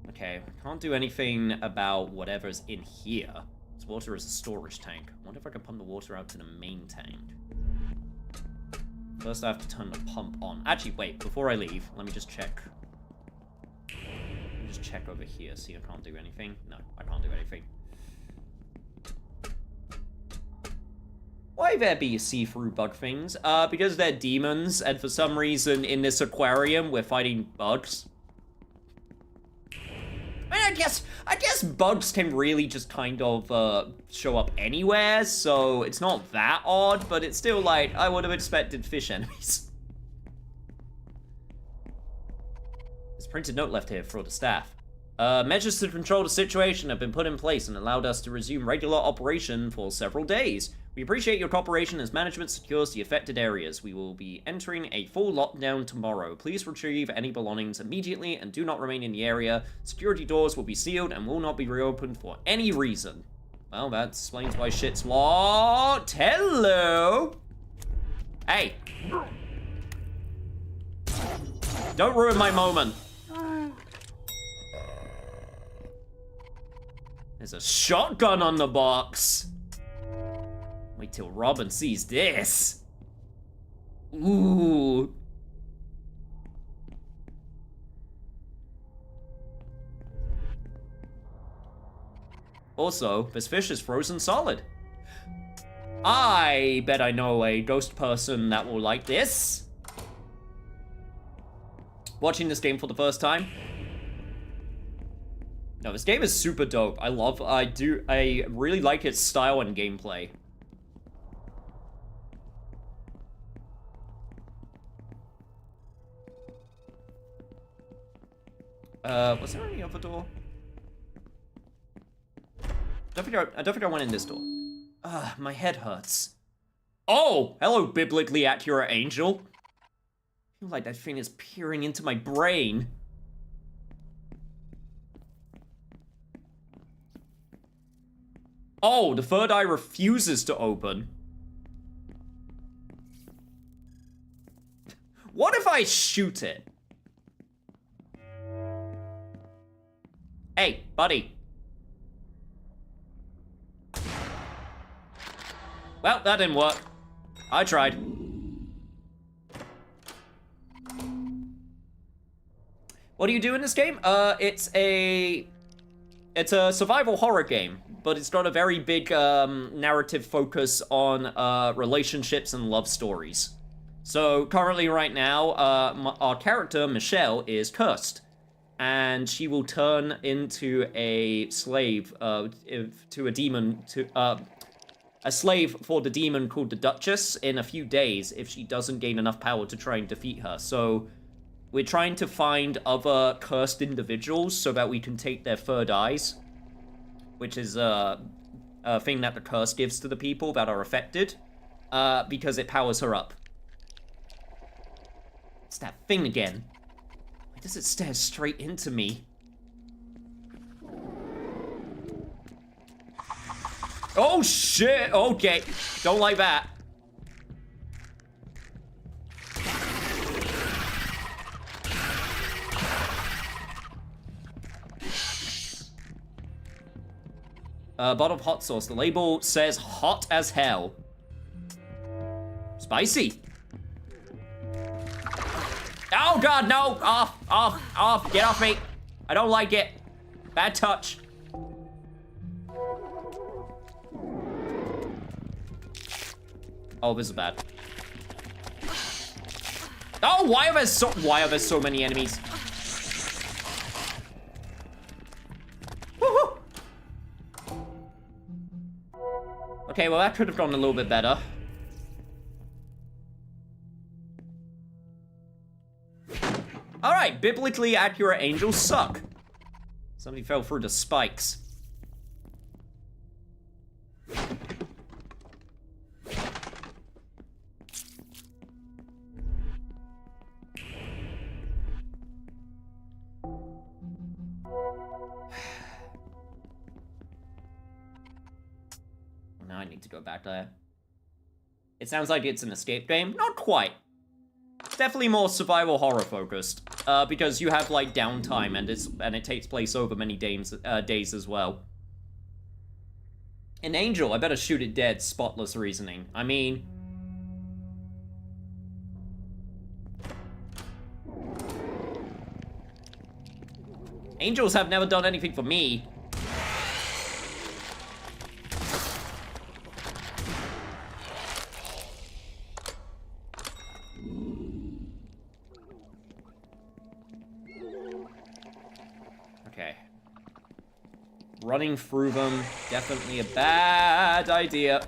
Okay, can't do anything about whatever's in here. This water is a storage tank. I wonder if I can pump the water out to the main tank. First, I have to turn the pump on. Actually, wait, before I leave, let me just check. Let me just check over here, see if I can't do anything. No, I can't do anything. Why there be see-through bug things? Because they're demons, and for some reason in this aquarium, we're fighting bugs. I mean, I guess bugs can really just kind of show up anywhere, so it's not that odd, but it's still like, I would have expected fish enemies. There's a printed note left here for the staff. Measures to control the situation have been put in place and allowed us to resume regular operation for several days. We appreciate your cooperation as management secures the affected areas. We will be entering a full lockdown tomorrow. Please retrieve any belongings immediately and do not remain in the area. Security doors will be sealed and will not be reopened for any reason. Well, that explains why shit's locked. Hello! Hey! Don't ruin my moment. There's a shotgun on the box. Wait till Robin sees this. Ooh. Also, this fish is frozen solid. I bet I know a ghost person that will like this. Watching this game for the first time. No, this game is super dope. I really like its style and gameplay. Was there any other door? I don't think I went in this door. My head hurts. Oh, hello, biblically accurate angel. feel like that thing is peering into my brain. Oh, the third eye refuses to open. What if I shoot it? Hey, buddy. Well, that didn't work. I tried. What do you do in this game? It's a survival horror game, but it's got a very big narrative focus on relationships and love stories. So currently, right now, our character Michelle is cursed, and she will turn into a slave to a demon a slave for the demon called the Duchess in a few days if she doesn't gain enough power to try and defeat her. So we're trying to find other cursed individuals so that we can take their third eyes, which is a thing that the curse gives to the people that are affected, because it powers her up. It's that thing again. Why does it stare straight into me? Oh shit! Okay, don't like that. Bottle of hot sauce. The label says hot as hell. Spicy. Oh god, no! Off, off, off. Get off me. I don't like it. Bad touch. Oh, this is bad. Oh, why are there so many enemies? Woohoo! Okay, well that could have gone a little bit better. Alright, biblically accurate angels suck. Somebody fell through the spikes. Now I need to go back there. It sounds like it's an escape game. Not quite. It's definitely more survival horror focused, because you have like downtime and it takes place over many days as well. An angel, I better shoot it dead. Spotless reasoning. I mean, angels have never done anything for me. Running through them, definitely a bad idea.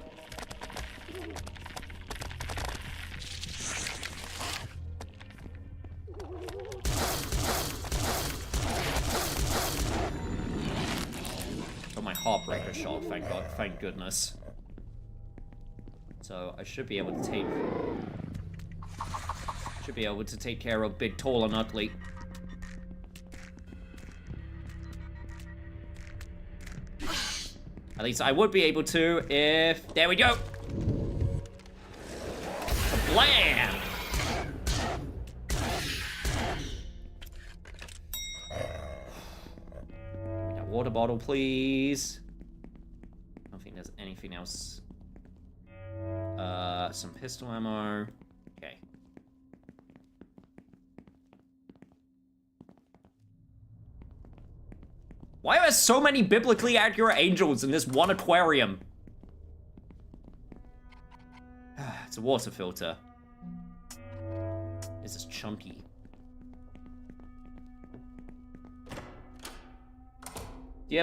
Got my heartbreaker shot, thank God, thank goodness. So I should be able to take care of Big, Tall, and Ugly. At least I would be able to if... There we go! Blam! A water bottle, please. I don't think there's anything else. Some pistol ammo. Okay. Why are there so many biblically accurate angels in this one aquarium? It's a water filter. This is chunky. Do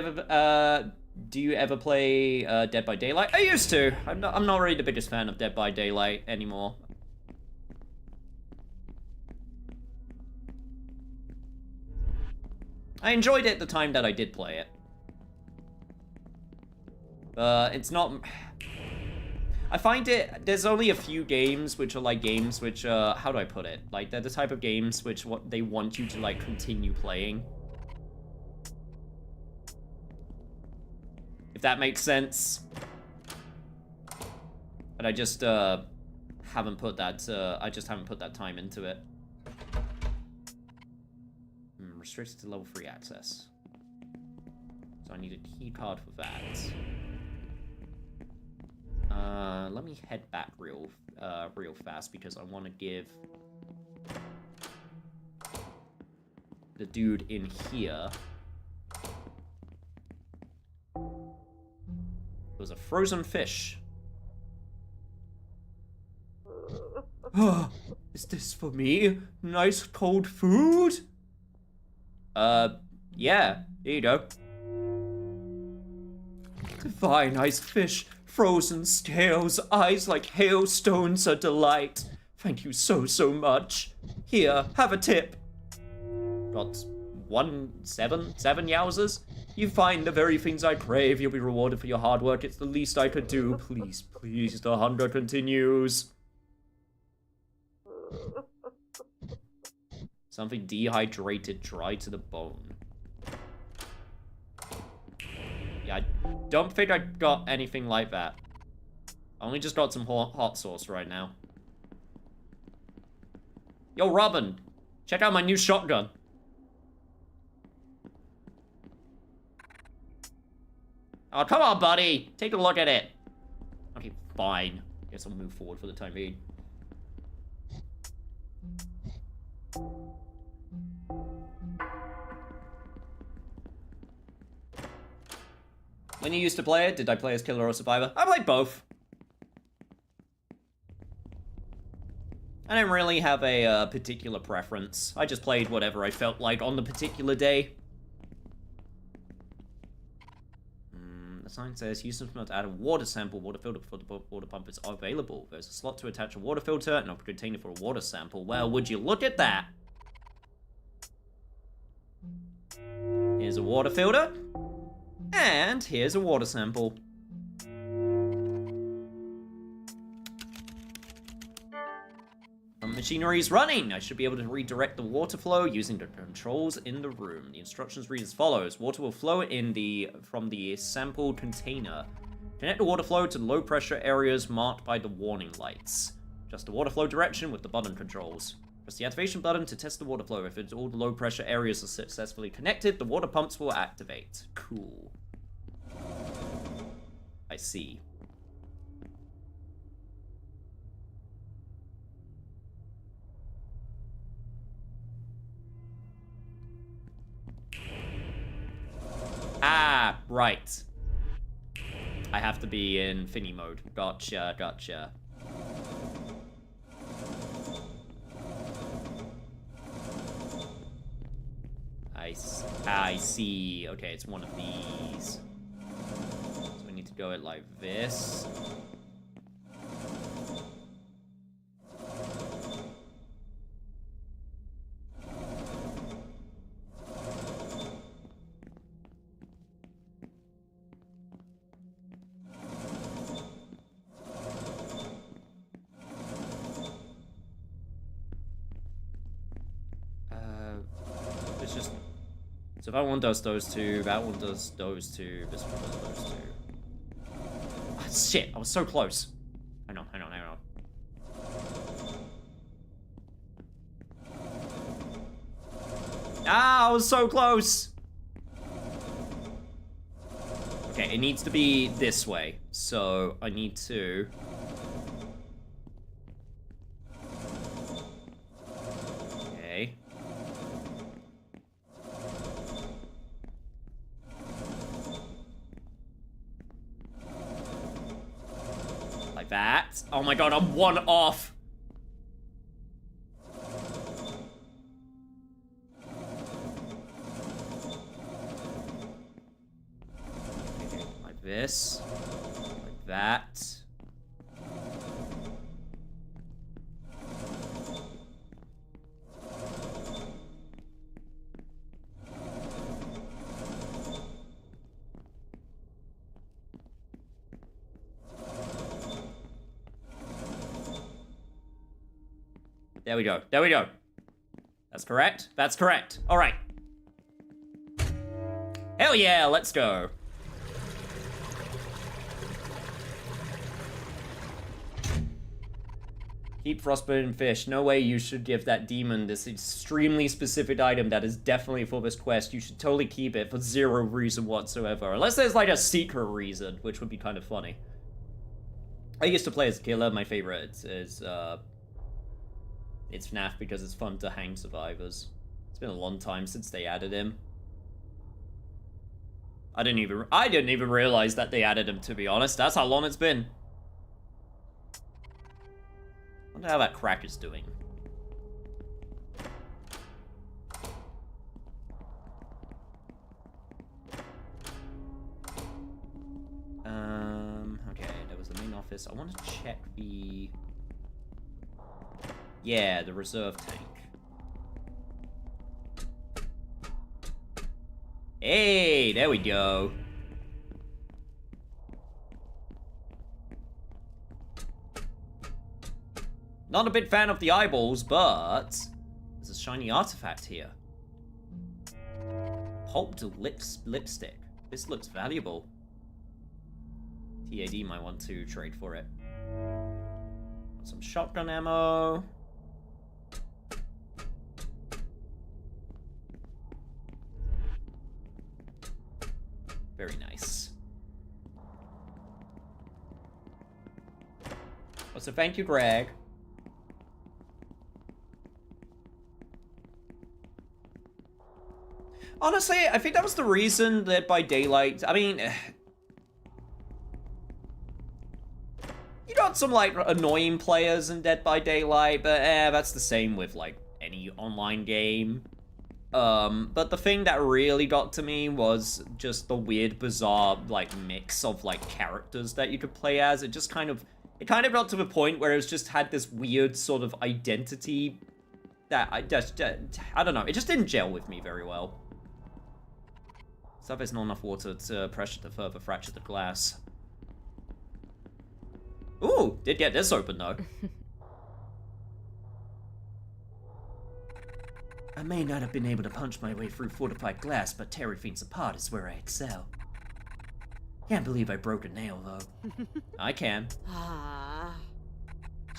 you ever play Dead by Daylight? I used to. I'm not really the biggest fan of Dead by Daylight anymore. I enjoyed it the time that I did play it. It's not... I find there's only a few games which are like games which, how do I put it? Like, they're the type of games which they want you to, like, continue playing. If that makes sense. But I just, haven't put that, I just haven't put that time into it. Restricted to level 3 access. So I need a key card for that. Let me head back real fast because I want to give the dude in here. It was a frozen fish. Is this for me? Nice cold food? Yeah, here you go. Divine iced fish, frozen scales, eyes like hailstones, a delight. Thank you so much. Here, have a tip. Got 7 yowzers? You find the very things I crave, you'll be rewarded for your hard work, it's the least I could do. Please, please, the hunger continues. Something dehydrated, dry to the bone. Yeah, I don't think I got anything like that. I only just got some hot sauce right now. Yo, Robin, check out my new shotgun. Oh, come on, buddy. Take a look at it. Okay, fine. Guess I'll move forward for the time being. When you used to play it, did I play as Killer or Survivor? I played both. I didn't really have a particular preference. I just played whatever I felt like on the particular day. The sign says, Houston must add a water sample water filter before the water pump is available. There's a slot to attach a water filter and a container for a water sample. Well, would you look at that? Here's a water filter. And here's a water sample. The machinery is running. I should be able to redirect the water flow using the controls in the room. The instructions read as follows. Water will flow from the sampled container. Connect the water flow to the low pressure areas marked by the warning lights. Adjust the water flow direction with the button controls. Press the activation button to test the water flow. If all the low pressure areas are successfully connected, the water pumps will activate. Cool. I see. Ah, right. I have to be in Finny mode. Gotcha, gotcha. I see. Okay, it's one of these. So we need to go it like this. It's just... So if that one does those two, that one does those two, this one does those two. Ah, shit, I was so close. Hang on. Ah, I was so close! Okay, it needs to be this way. So I need to... Okay. Like that. Oh my god, I'm one off! Like this. Like that. There we go. There we go. That's correct. That's correct. All right. Hell yeah, let's go. Keep frostbitten fish. No way you should give that demon this extremely specific item that is definitely for this quest. You should totally keep it for zero reason whatsoever. Unless there's like a secret reason, which would be kind of funny. I used to play as a killer. My favorite is it's FNAF because it's fun to hang survivors. It's been a long time since they added him. I didn't even realize that they added him, to be honest. That's how long it's been. Wonder how that crack is doing. Okay, that was the main office. I want to check the... Yeah, the reserve tank. Hey, there we go. Not a big fan of the eyeballs, but there's a shiny artifact here. Pulped lipstick. This looks valuable. TAD might want to trade for it. Got some shotgun ammo. Very nice. Well, so thank you, Greg. Honestly, I think that was the reason that by Daylight, I mean, you got some, like, annoying players in Dead by Daylight, but that's the same with, like, any online game. But the thing that really got to me was just the weird, bizarre, like, mix of, like, characters that you could play as. It kind of got to the point where it was just had this weird sort of identity that I don't know, it just didn't gel with me very well. So there's not enough water to pressure to further fracture the glass. Ooh, did get this open though. I may not have been able to punch my way through fortified glass, but tearing things apart is where I excel. Can't believe I broke a nail though. I can.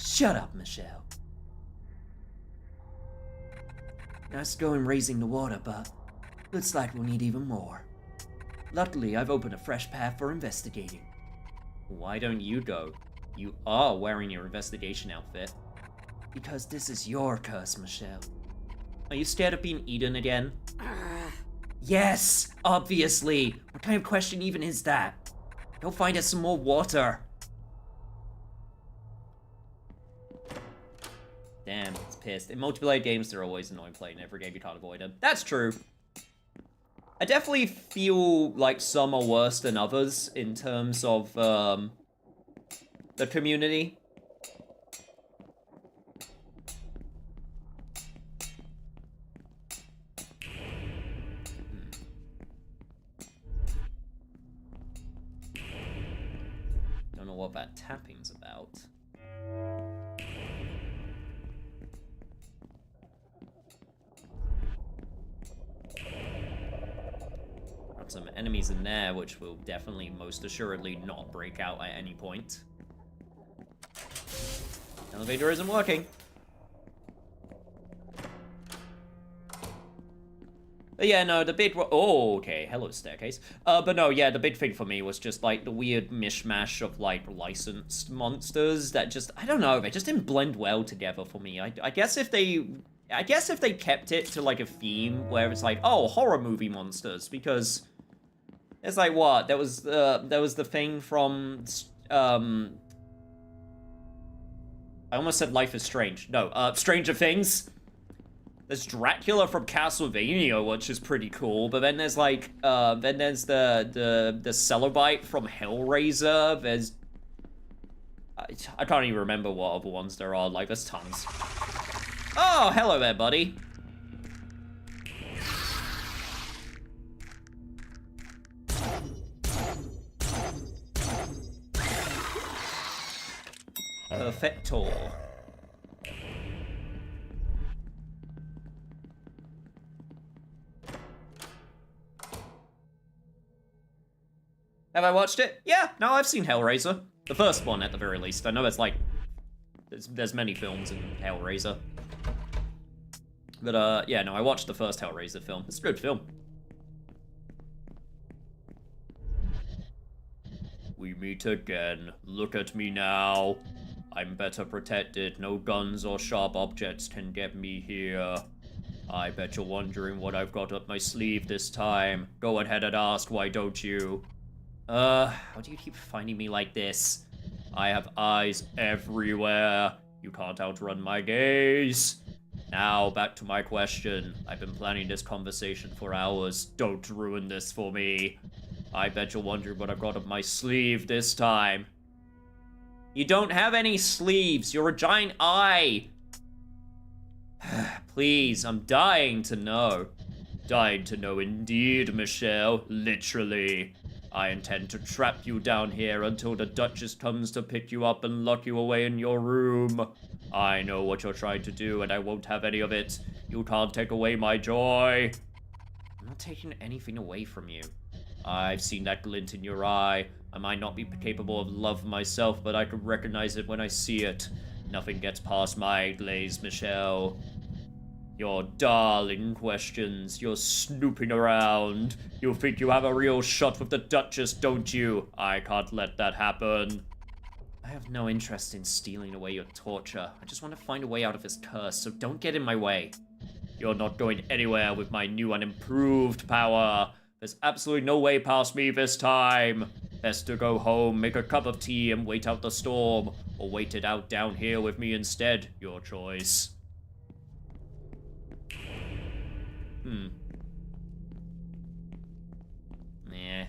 Shut up, Michelle. Nice going raising the water, but looks like we'll need even more. Luckily, I've opened a fresh path for investigating. Why don't you go? You are wearing your investigation outfit. Because this is your curse, Michelle. Are you scared of being eaten again? Yes, obviously. What kind of question even is that? Go find us some more water. Damn, it's pissed. In multiplayer games, they're always annoying playing. Every game you can't avoid them. That's true. I definitely feel like some are worse than others in terms of the community. Don't know what that tapping's about. Some enemies in there, which will definitely, most assuredly, not break out at any point. Elevator isn't working. But yeah, no, the big... Oh, okay, hello, staircase. But no, yeah, the big thing for me was just, like, the weird mishmash of, like, licensed monsters that just... I don't know, they just didn't blend well together for me. I guess if they... kept it to, like, a theme where it's like, oh, horror movie monsters, because... It's like, what? There was the thing from, I almost said Life is Strange. No, Stranger Things. There's Dracula from Castlevania, which is pretty cool, but then there's, like, then there's the Celobite from Hellraiser. There's... I can't even remember what other ones there are. Like, there's tons. Oh, hello there, buddy. Perfecto. Have I watched it? Yeah, no, I've seen Hellraiser. The first one, at the very least. I know it's like... There's many films in Hellraiser. But, yeah, no, I watched the first Hellraiser film. It's a good film. We meet again. Look at me now. I'm better protected. No guns or sharp objects can get me here. I bet you're wondering what I've got up my sleeve this time. Go ahead and ask, why don't you? How do you keep finding me like this? I have eyes everywhere. You can't outrun my gaze. Now, back to my question. I've been planning this conversation for hours. Don't ruin this for me. I bet you're wondering what I've got up my sleeve this time. You don't have any sleeves. You're a giant eye. Please, I'm dying to know. Dying to know indeed, Michelle. Literally. I intend to trap you down here until the Duchess comes to pick you up and lock you away in your room. I know what you're trying to do, and I won't have any of it. You can't take away my joy. I'm not taking anything away from you. I've seen that glint in your eye. I might not be capable of love myself, but I can recognize it when I see it. Nothing gets past my glaze, Michelle. Your darling questions. You're snooping around. You think you have a real shot with the Duchess, don't you? I can't let that happen. I have no interest in stealing away your torture. I just want to find a way out of this curse, so don't get in my way. You're not going anywhere with my new and improved power. There's absolutely no way past me this time. Best to go home, make a cup of tea, and wait out the storm. Or wait it out down here with me instead. Your choice. Nah.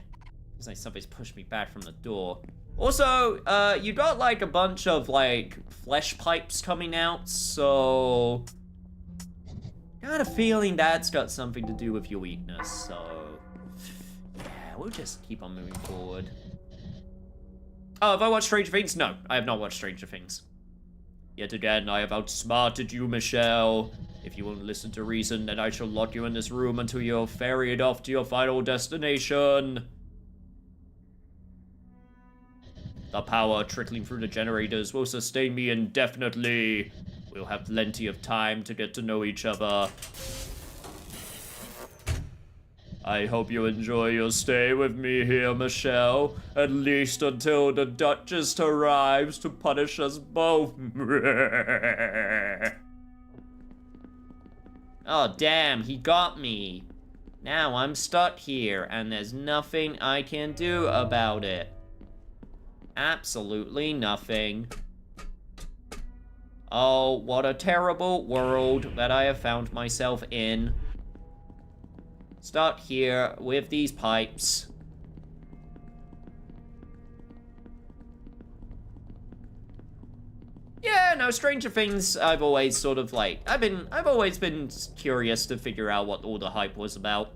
Seems like somebody's pushed me back from the door. Also, you got like a bunch of like flesh pipes coming out, so... Got a feeling that's got something to do with your weakness, so... Yeah, we'll just keep on moving forward. Oh, have I watched Stranger Things? No, I have not watched Stranger Things. Yet again, I have outsmarted you, Michelle. If you won't listen to reason, then I shall lock you in this room until you're ferried off to your final destination. The power trickling through the generators will sustain me indefinitely. We'll have plenty of time to get to know each other. I hope you enjoy your stay with me here, Michelle. At least until the Duchess arrives to punish us both. Oh, damn, he got me. Now I'm stuck here, and there's nothing I can do about it. Absolutely nothing. Oh, what a terrible world that I have found myself in. Stuck here with these pipes. Yeah, no, Stranger Things, I've always sort of like, I've always been curious to figure out what all the hype was about.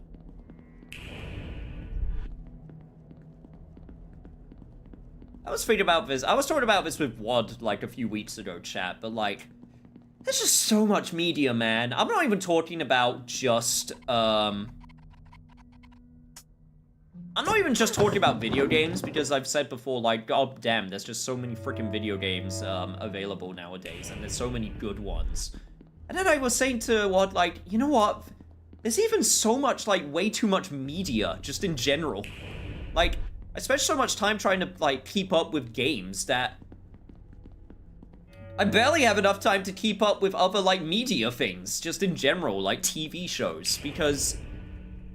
I was thinking about this, I was talking about this with Wad like a few weeks ago, chat, but like, there's just so much media, man. I'm not even talking about just, I'm not even just talking about video games, because I've said before, like, god damn, there's just so many freaking video games available nowadays, and there's so many good ones. And then I was saying to Wad, like, you know what? There's even so much, like, way too much media, just in general. Like, I spent so much time trying to, like, keep up with games that I barely have enough time to keep up with other, like, media things, just in general, like TV shows, because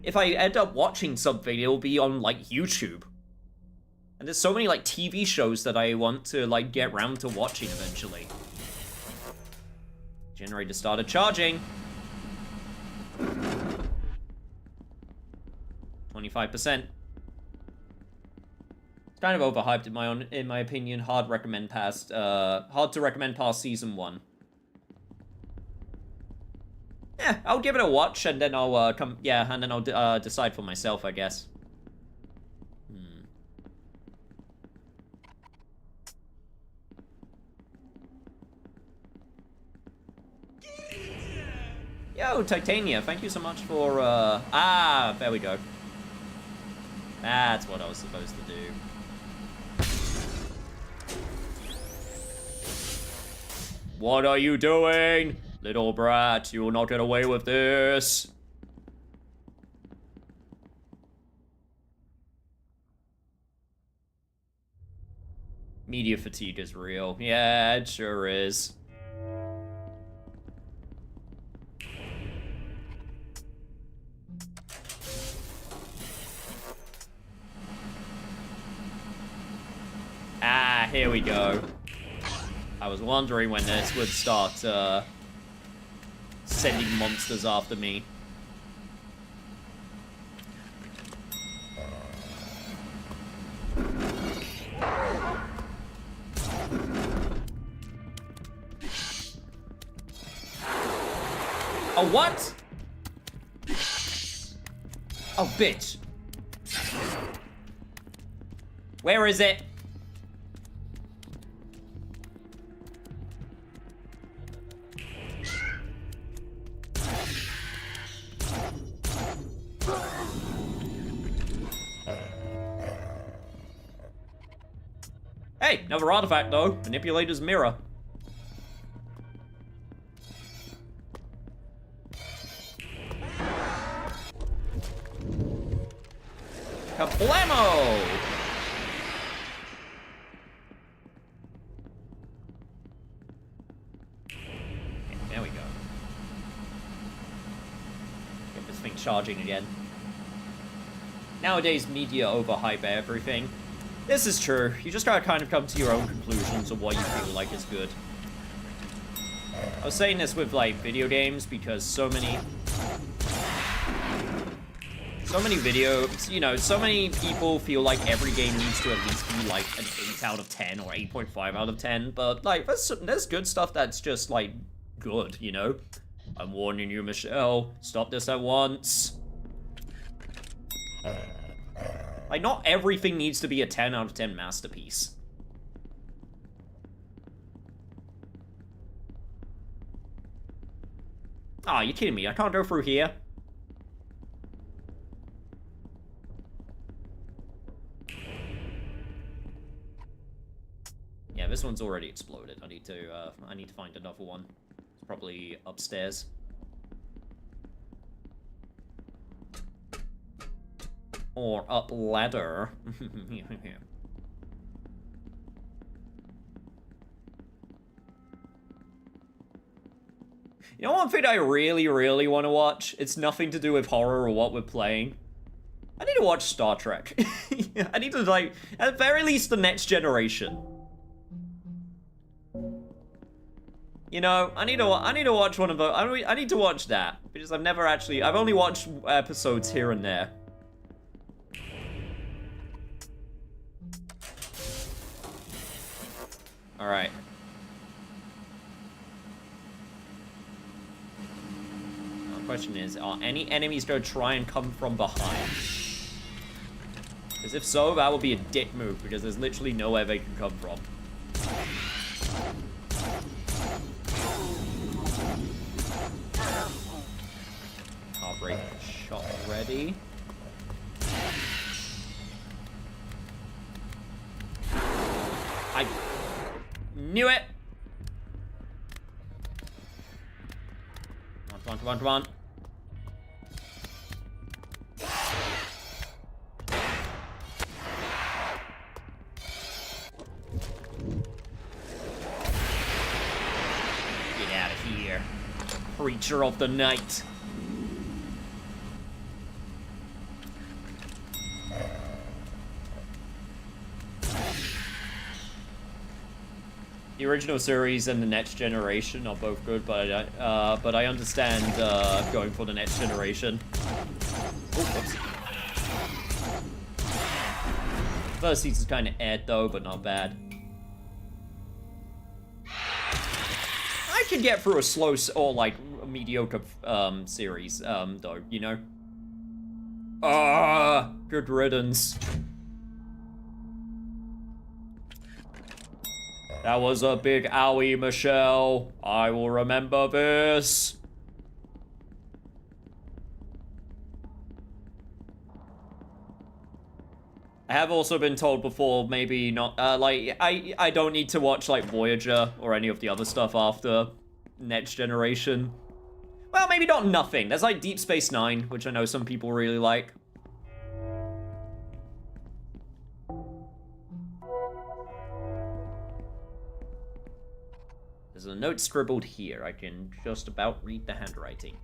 if I end up watching something, it'll be on, like, YouTube. And there's so many, like, TV shows that I want to, like, get round to watching eventually. Generator started charging. 25%. It's kind of overhyped in my opinion. Hard to recommend past season 1. Yeah, I'll give it a watch and then I'll decide for myself, I guess. Yo, Titania, thank you so much for there we go. That's what I was supposed to do. What are you doing? Little brat, you will not get away with this. Media fatigue is real. Yeah, it sure is. Ah, here we go. I was wondering when this would start, sending monsters after me. Oh, what? Oh, bitch. Where is it? Hey, another artifact though. Manipulator's mirror. Kablamo! Okay, there we go. Get this thing charging again. Nowadays, media overhype everything. This is true. You just gotta kind of come to your own conclusions of what you feel like is good. I was saying this with, like, video games because so many videos, you know, so many people feel like every game needs to at least be, like, an 8 out of 10 or 8.5 out of 10, but, like, there's good stuff that's just, like, good, you know? I'm warning you, Michelle. Stop this at once. Like, not everything needs to be a 10 out of 10 masterpiece. Aw, you kidding me? I can't go through here. Yeah, this one's already exploded. I need to find another one. It's probably upstairs. Or up ladder. You know one thing I really, really want to watch? It's nothing to do with horror or what we're playing. I need to watch Star Trek. I need to, like, at the very least, the Next Generation. You know, I need to watch one of those. I need to watch that because I've only watched episodes here and there. All right. Now, the question is, are any enemies going to try and come from behind? Because if so, that would be a dick move because there's literally nowhere they can come from. Heartbreak shot ready. I knew it! Come on, come on, come on. Get out of here, creature of the night. The original series and the Next Generation are both good, but I understand going for the Next Generation. Oh, whoops. First season's kind of ed though, but not bad. I can get through a slow or like a mediocre series though, you know. Good riddance. That was a big owie, Michelle. I will remember this. have also been told before, maybe not, like, I don't need to watch, like, Voyager or any of the other stuff after Next Generation. Well, maybe not nothing. There's, like, Deep Space Nine, which I know some people really like. There's a note scribbled here. I can just about read the handwriting.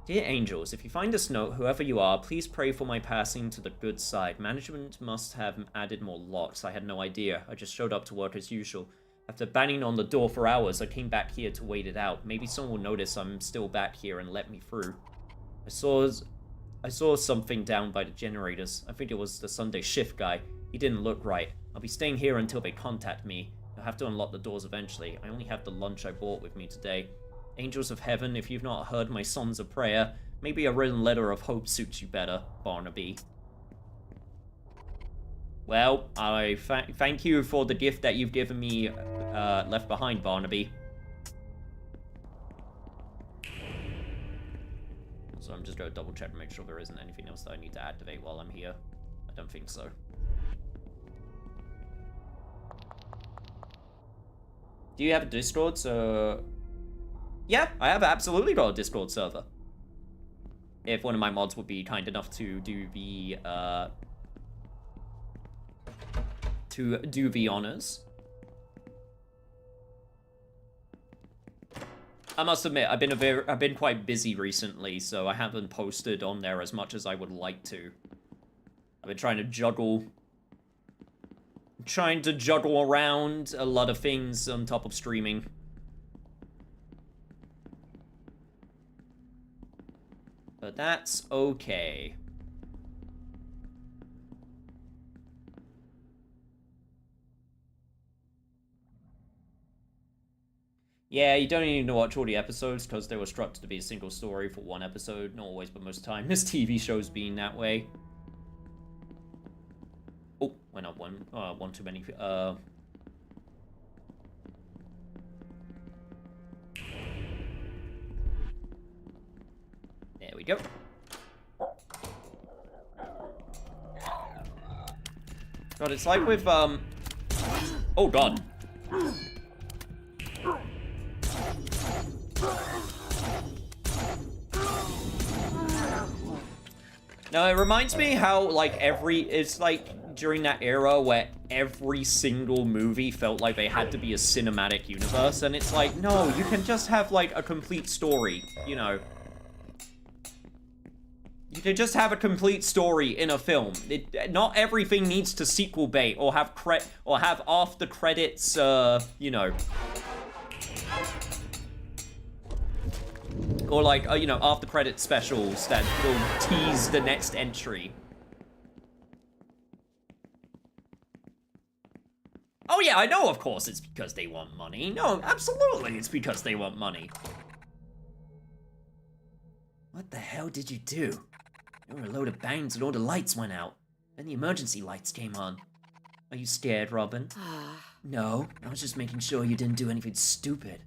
Dear angels, if you find this note, whoever you are, please pray for my passing to the good side. Management must have added more locks. I had no idea. I just showed up to work as usual. After banging on the door for hours, I came back here to wait it out. Maybe someone will notice I'm still back here and let me through. I saw something down by the generators. I think it was the Sunday shift guy. He didn't look right. I'll be staying here until they contact me. I'll have to unlock the doors eventually. I only have the lunch I bought with me today. Angels of heaven, if you've not heard my songs of prayer, maybe a written letter of hope suits you better, Barnaby. Well, I thank you for the gift that you've given me left behind, Barnaby. So I'm just going to double check to make sure there isn't anything else that I need to activate while I'm here. I don't think so. Do you have a Discord? So... yeah, I have absolutely got a Discord server. If one of my mods would be kind enough to do the, honors. I must admit, I've been quite busy recently, so I haven't posted on there as much as I would like to. I've been trying to juggle around a lot of things on top of streaming. But that's okay. Yeah, you don't need to watch all the episodes because they were structured to be a single story for one episode. Not always, but most of the time. This TV show's being that way. Oh, went up one too many. There we go. God, it's like with, oh god. No, it reminds me how, like, it's like during that era where every single movie felt like they had to be a cinematic universe, and it's like, no, you can just have, like, a complete story, you know. You can just have a complete story in a film. Not everything needs to sequel bait or have after credits, you know. Or like, you know, after credit specials that will tease the next entry. Oh yeah, I know, of course it's because they want money. No, absolutely, it's because they want money. What the hell did you do? There were a load of bangs and all the lights went out. Then the emergency lights came on. Are you scared, Robin? No, I was just making sure you didn't do anything stupid.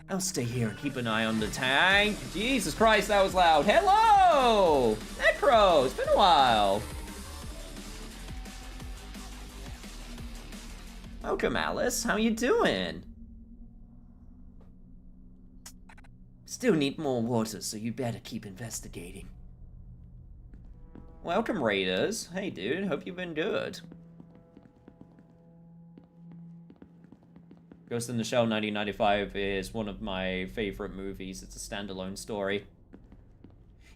I'll stay here and keep an eye on the tank. Jesus Christ, that was loud. Hello! Necro, it's been a while. Welcome, Alice. How you doing? Still need more water, so you better keep investigating. Welcome, Raiders. Hey, dude. Hope you've been good. Ghost in the Shell 1995 is one of my favorite movies. It's a standalone story.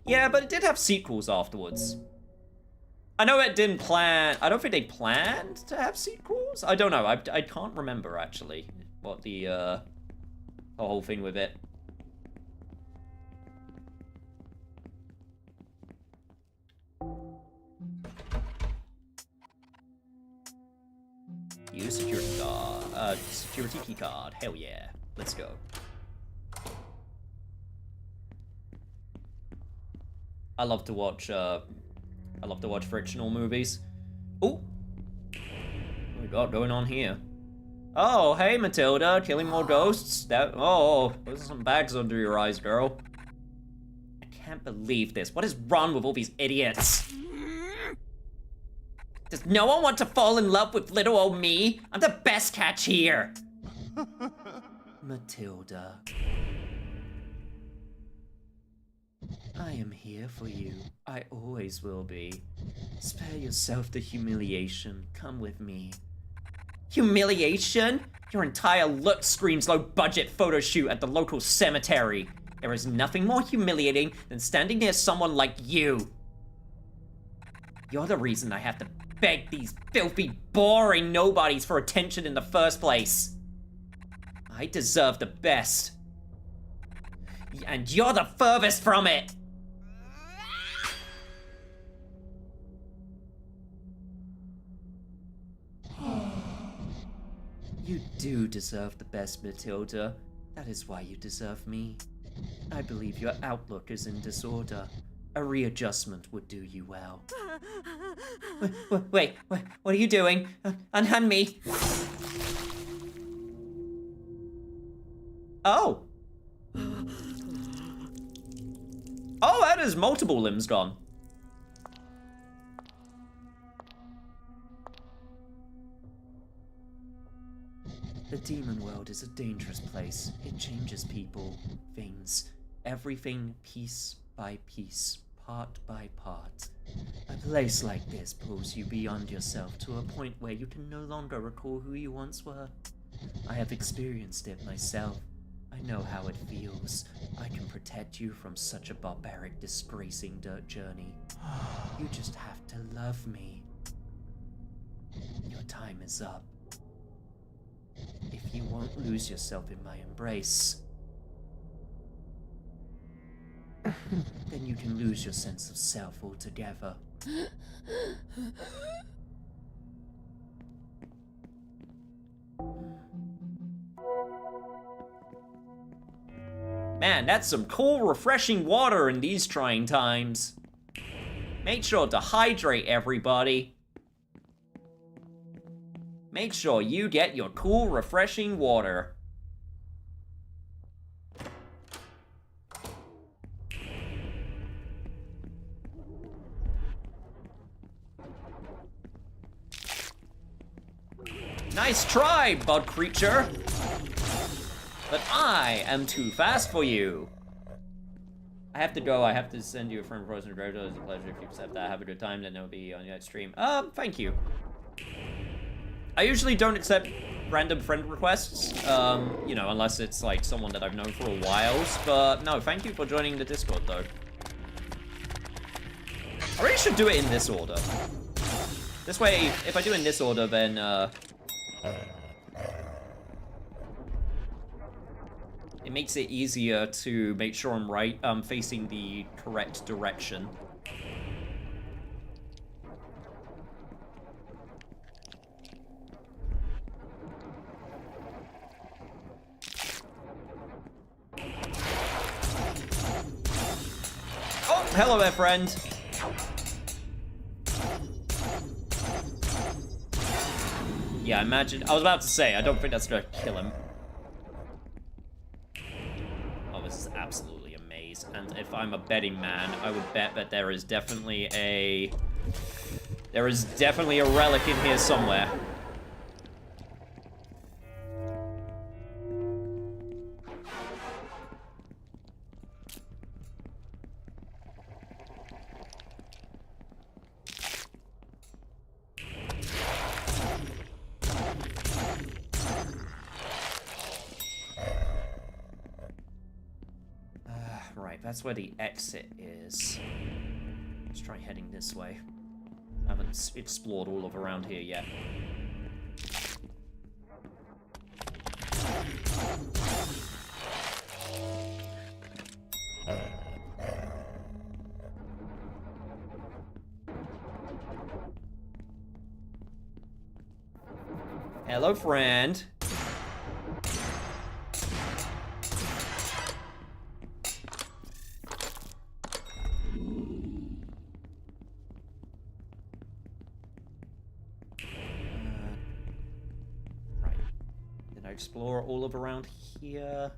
Yeah, but it did have sequels afterwards. I know it didn't plan... I don't think they planned to have sequels? I don't know. I can't remember, actually, what the whole thing with it. Use security key card. Hell yeah. Let's go. I love to watch frictional movies. Oh! What we got going on here? Oh, hey Matilda, killing more ghosts? Oh, those are some bags under your eyes, girl. I can't believe this. What is wrong with all these idiots? Does no one want to fall in love with little old me? I'm the best catch here. Matilda. I am here for you. I always will be. Spare yourself the humiliation. Come with me. Humiliation? Your entire look screams low-budget photo shoot at the local cemetery. There is nothing more humiliating than standing near someone like you. You're the reason I have to beg these filthy, boring nobodies for attention in the first place. I deserve the best. And you're the furthest from it. You do deserve the best, Matilda. That is why you deserve me. I believe your outlook is in disorder. A readjustment would do you well. Wait, what are you doing? Unhand me. Oh. Oh, that is multiple limbs gone. The demon world is a dangerous place. It changes people, things, everything piece by piece, part by part. A place like this pulls you beyond yourself to a point where you can no longer recall who you once were. I have experienced it myself. I know how it feels. I can protect you from such a barbaric, disgracing dirt journey. You just have to love me. Your time is up. If you won't lose yourself in my embrace, then you can lose your sense of self altogether. Man, that's some cool, refreshing water in these trying times. Make sure to hydrate, everybody. Make sure you get your cool, refreshing water. Nice try, bug creature. But I am too fast for you. I have to go. I have to send you a friend request and it's a pleasure if you accept that. Have a good time, then it'll be on your next stream. Thank you. I usually don't accept random friend requests, you know, unless it's like someone that I've known for a while. But no, thank you for joining the Discord, though. I really should do it in this order. This way, if I do in this order, then it makes it easier to make sure I'm facing the correct direction. Hello there, friend. Yeah, imagine. I was about to say, I don't think that's gonna kill him. Oh, this is absolutely a maze. And if I'm a betting man, I would bet that there is definitely a relic in here somewhere. That's where the exit is. Let's try heading this way. I haven't explored all of around here yet. Hello, friend. Explore all of around here,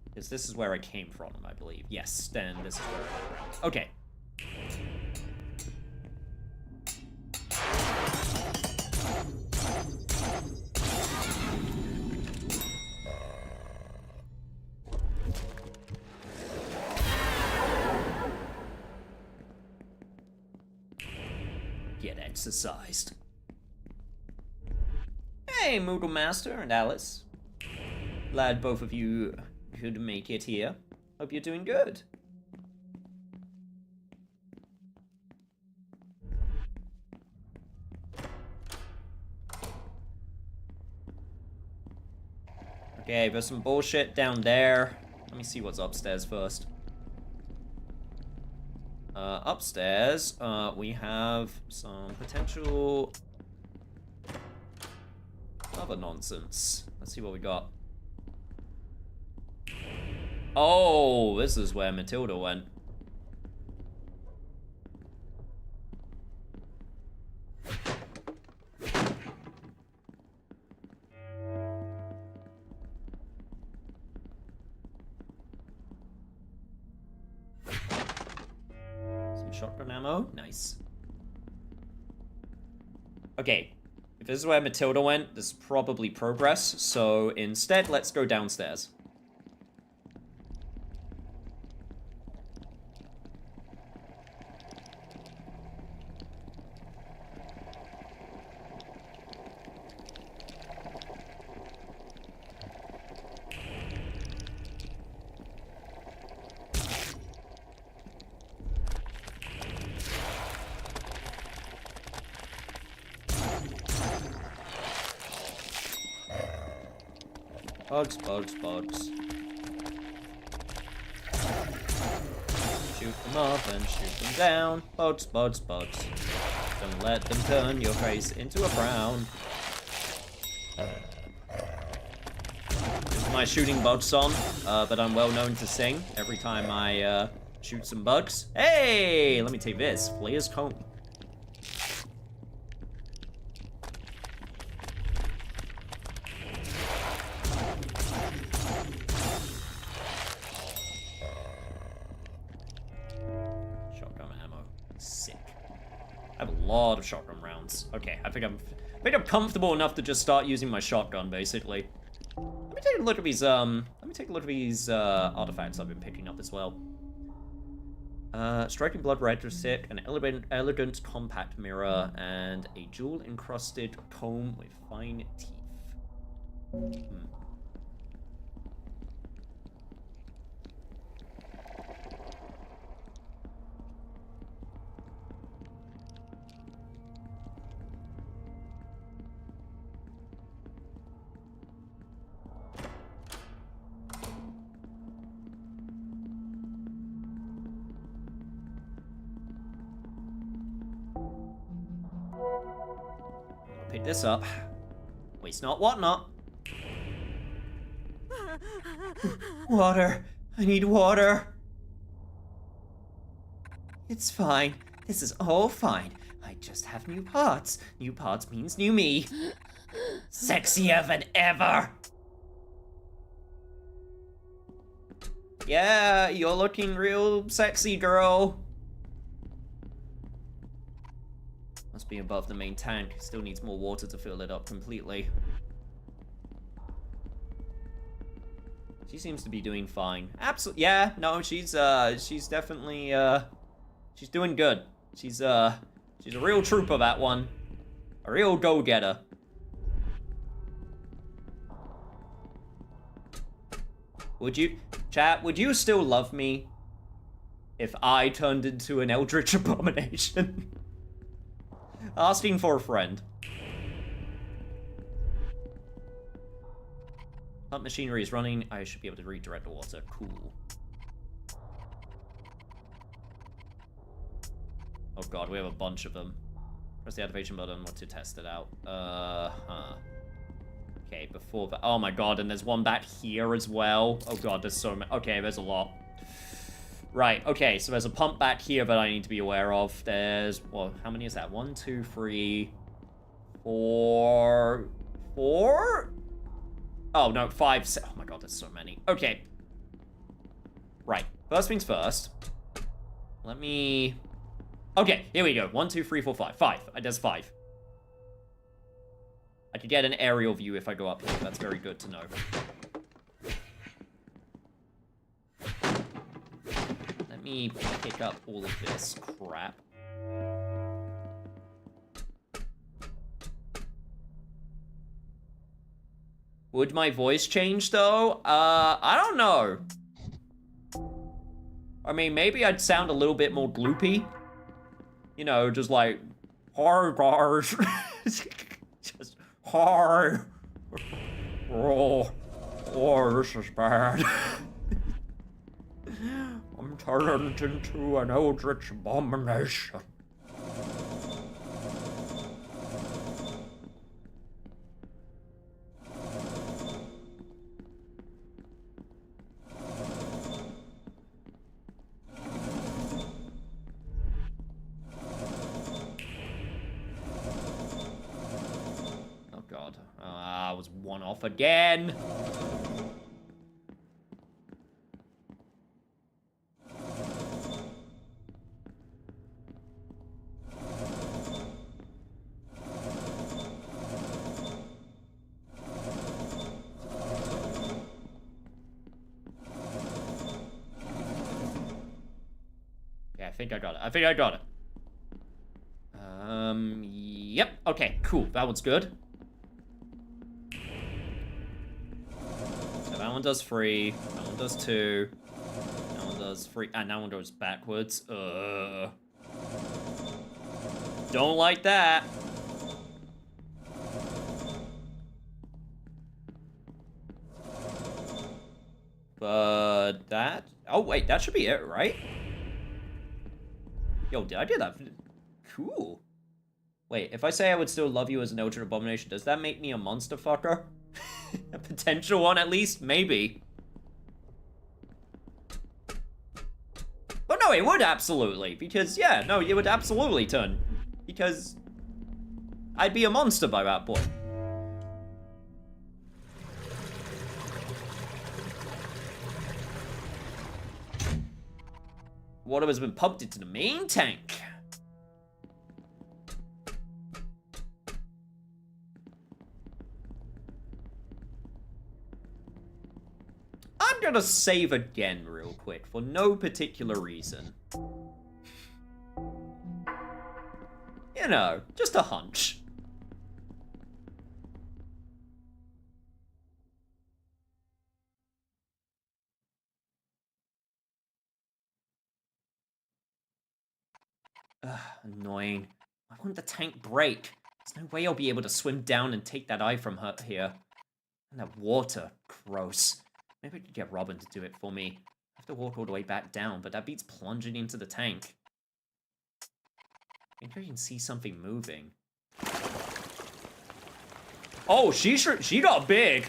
because this is where I came from, I believe. Yes, then this is where I went around. Okay. exercised. Hey, Moogle Master and Alice. Glad both of you could make it here. Hope you're doing good. Okay, there's some bullshit down there. Let me see what's upstairs first. Upstairs, we have some potential other nonsense. Let's see what we got. Oh, this is where Matilda went. Shotgun ammo, nice. Okay, if this is where Matilda went, this is probably progress, so instead, let's go downstairs. Bugs, bugs, bugs. Shoot them up and shoot them down. Bugs, bugs, bugs. Don't let them turn your face into a frown. This is my shooting bugs song that I'm well known to sing every time I shoot some bugs. Hey, let me take this. Flayer's comb. Lot of shotgun rounds. Okay, I think I'm comfortable enough to just start using my shotgun, basically. Let me take a look at these artifacts I've been picking up as well. Striking blood red stick, an elegant compact mirror, and a jewel-encrusted comb with fine teeth. Pick this up. Waste not, what not. Water. I need water. It's fine. This is all fine. I just have new parts. New parts means new me. Sexier than ever. Yeah, you're looking real sexy, girl. Must be above the main tank. Still needs more water to fill it up completely. She seems to be doing fine. Absolutely. Yeah, no, she's definitely, she's doing good. She's a real trooper, that one. A real go-getter. Chat, would you still love me if I turned into an eldritch abomination? Asking for a friend. Pump machinery is running. I should be able to redirect the water. Cool. Oh god, we have a bunch of them. Press the activation button to test it out. Okay, before that. Oh my god, and there's one back here as well. Oh god, there's so many. Okay, there's a lot. Right, okay, so there's a pump back here that I need to be aware of. There's, well, how many is that? 1, 2, 3, 4... 4? Oh, no, 5, 6. Oh my god, there's so many. Okay. Right, first things first. Let me... Okay, here we go. 1, 2, 3, 4, 5. 5. There's 5. I could get an aerial view if I go up here. That's very good to know. Let me pick up all of this crap. Would my voice change though? I don't know. I mean, maybe I'd sound a little bit more gloopy. You know, just like, hi guys. Just, hi. Oh, this is bad. I'm turned into an eldritch abomination. I was one off again. Yeah, I think I got it. I think I got it. Yep. Okay, cool. That one's good. That one does 3, that one does 2, that one does 3, and that one goes backwards. Don't like that. But that... Oh, wait, that should be it, right? Yo, did I do that? Cool. Wait, if I say I would still love you as an eldritch abomination, does that make me a monster fucker? A potential one, at least? Maybe. But no, it would absolutely. Because, yeah, no, it would absolutely turn. Because I'd be a monster by that point. Water has been pumped into the main tank. I'm gonna save again real quick for no particular reason. You know, just a hunch. Ugh, annoying. Why won't the tank break? There's no way I'll be able to swim down and take that eye from her here. And that water, gross. Maybe I could get Robin to do it for me. I have to walk all the way back down, but that beats plunging into the tank. I think I can see something moving. Oh, she got big.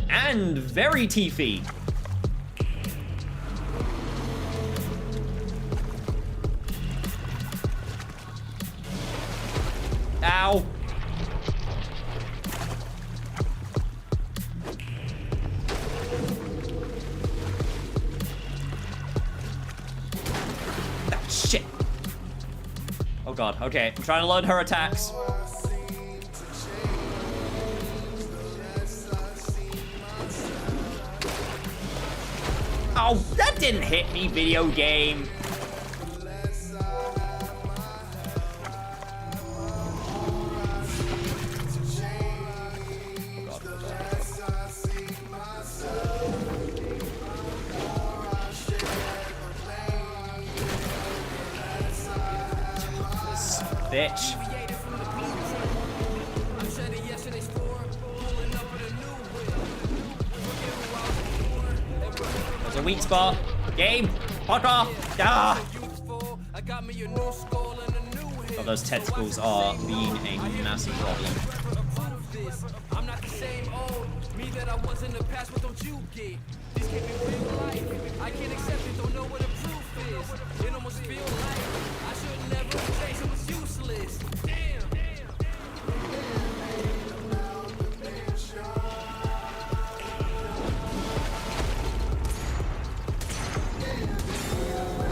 And very teethy. Ow. Ah, shit. Oh god, okay. I'm trying to learn her attacks. Oh, that didn't hit me, video game. Bitch. There's a weak spot. Game. Fuck off. Ah. Oh, those tentacles are being a massive problem. I'm not the same old me that I was in the past. What don't you get? This can't be real life. I can't accept it. Don't know what the proof is. It almost feel like I should never say it was useless. Damn.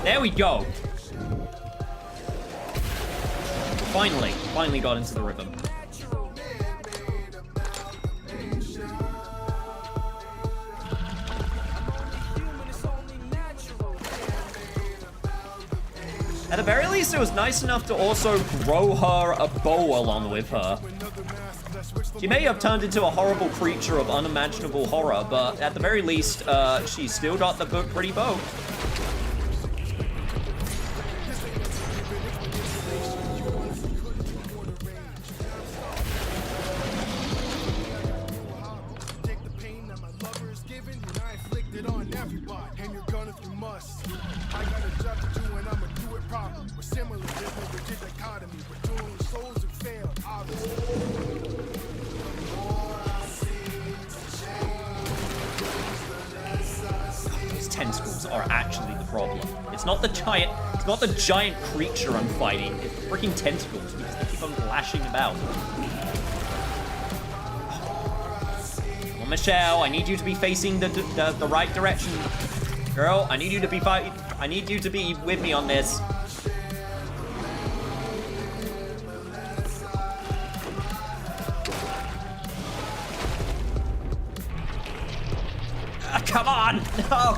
There we go. Finally got into the rhythm. At the very least, it was nice enough to also grow her a bow along with her. She may have turned into a horrible creature of unimaginable horror, but at the very least, she still got the pretty bow. Tentacles are actually the problem. It's not the giant creature I'm fighting. It's freaking tentacles because they keep on lashing about. Come on, Michelle, I need you to be facing the right direction. Girl, I need you to be with me on this. Come on! No!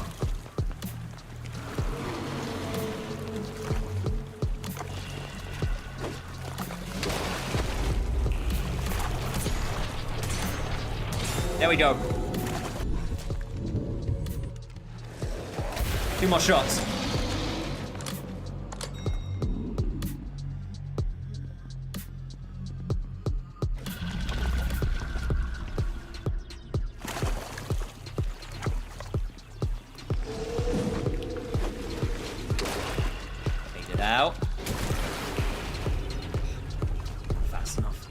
There we go. 2 more shots. Take it out. Fast enough.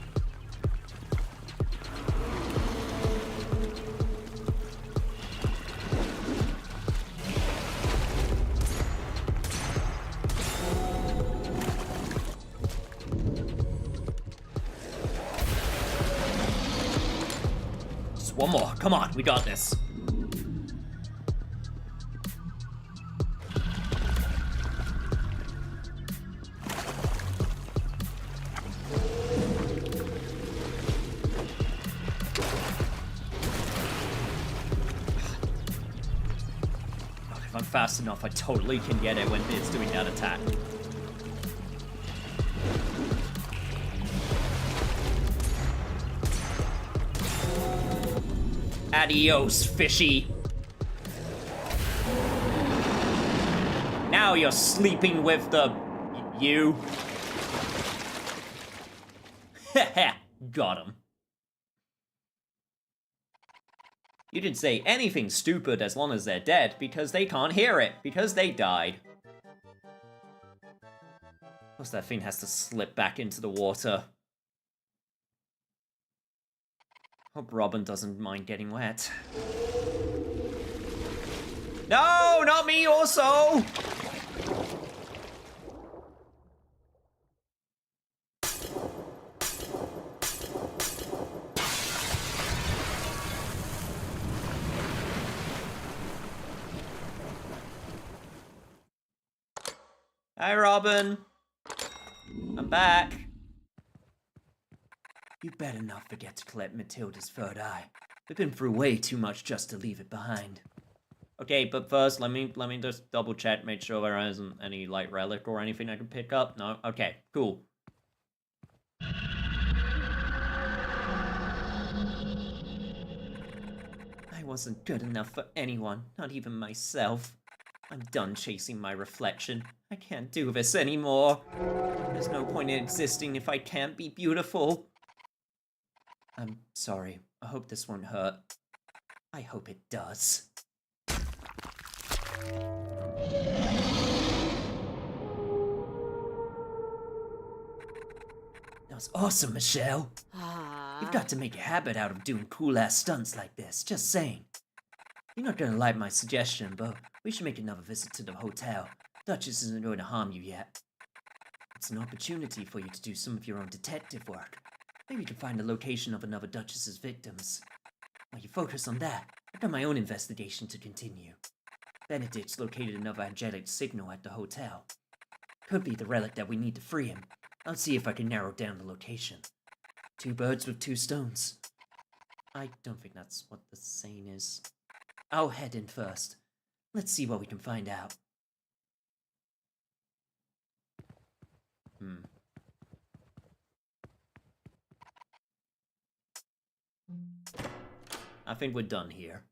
One more. Come on, we got this. If I'm fast enough, I totally can get it when it's doing that attack. Adios, fishy. Now you're sleeping with the... you. Got him. You didn't say anything stupid as long as they're dead, because they can't hear it, because they died. Plus that thing has to slip back into the water. Hope Robin doesn't mind getting wet. No, not me also! Hi, Robin. I'm back. You better not forget to collect Matilda's third eye. We've been through way too much just to leave it behind. Okay, but first, let me just double check, make sure there isn't any, like, relic or anything I can pick up. No? Okay, cool. I wasn't good enough for anyone, not even myself. I'm done chasing my reflection. I can't do this anymore. There's no point in existing if I can't be beautiful. I'm sorry. I hope this won't hurt. I hope it does. That was awesome, Michelle. You've got to make a habit out of doing cool-ass stunts like this. Just saying. You're not gonna like my suggestion, but we should make another visit to the hotel. Duchess isn't going to harm you yet. It's an opportunity for you to do some of your own detective work. Maybe you can find the location of another Duchess's victims. While you focus on that, I've got my own investigation to continue. Benedict's located another angelic signal at the hotel. Could be the relic that we need to free him. I'll see if I can narrow down the location. 2 birds with 2 stones. I don't think that's what the saying is. I'll head in first. Let's see what we can find out. I think we're done here.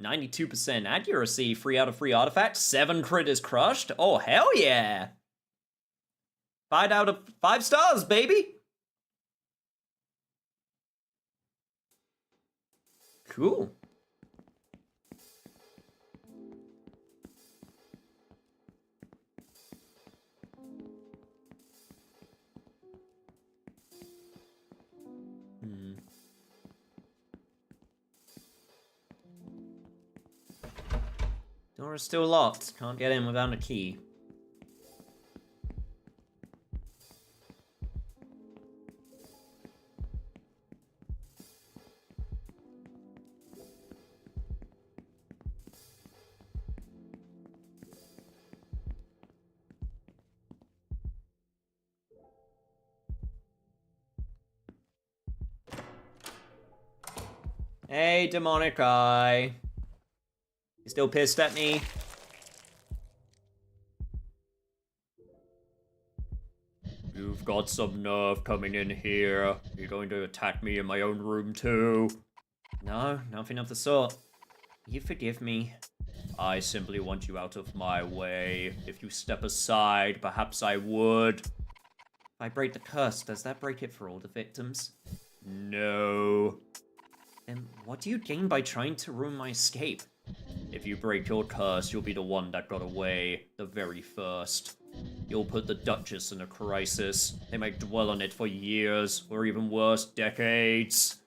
92% accuracy, 3 out of 3 artifacts, 7 critters crushed. Oh, hell yeah! 5 out of 5 stars, baby! Cool. Door is still locked. Can't get in without a key. Hey, demonic eye. You still pissed at me? You've got some nerve coming in here. You're going to attack me in my own room too. No, nothing of the sort. You forgive me. I simply want you out of my way. If you step aside, perhaps I would. If I break the curse, does that break it for all the victims? No. Then what do you gain by trying to ruin my escape? If you break your curse, you'll be the one that got away, the very first. You'll put the Duchess in a crisis. They might dwell on it for years, or even worse, decades.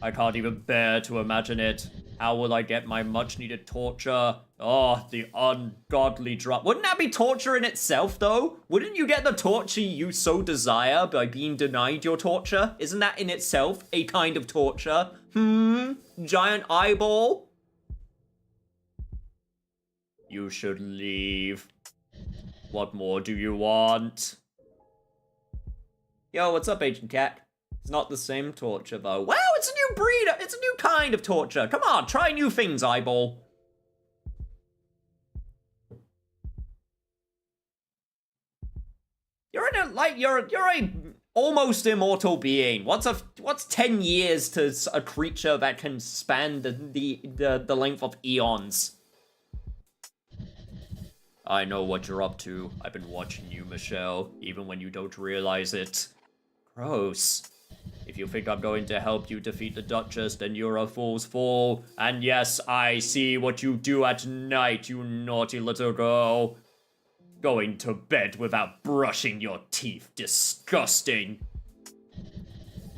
I can't even bear to imagine it. How will I get my much-needed torture? Oh, the ungodly drop. Wouldn't that be torture in itself, though? Wouldn't you get the torture you so desire by being denied your torture? Isn't that in itself a kind of torture? Giant eyeball? You should leave. What more do you want? Yo, what's up, Agent Cat? It's not the same torture, though. Wow, it's a new breed! It's a new kind of torture! Come on, try new things, eyeball! You're in a, like, you're a almost immortal being. What's 10 years to a creature that can span the length of eons? I know what you're up to. I've been watching you, Michelle, even when you don't realize it. Gross. If you think I'm going to help you defeat the Duchess, then you're a fool's fool. And yes, I see what you do at night, you naughty little girl. Going to bed without brushing your teeth. Disgusting.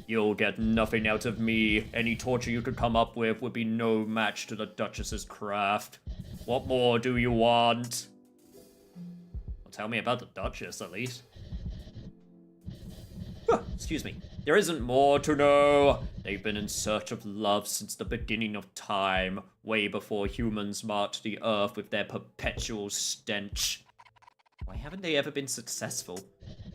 You'll get nothing out of me. Any torture you could come up with would be no match to the Duchess's craft. What more do you want? Well, tell me about the Duchess, at least. Excuse me. There isn't more to know. They've been in search of love since the beginning of time, way before humans marked the earth with their perpetual stench. Why haven't they ever been successful?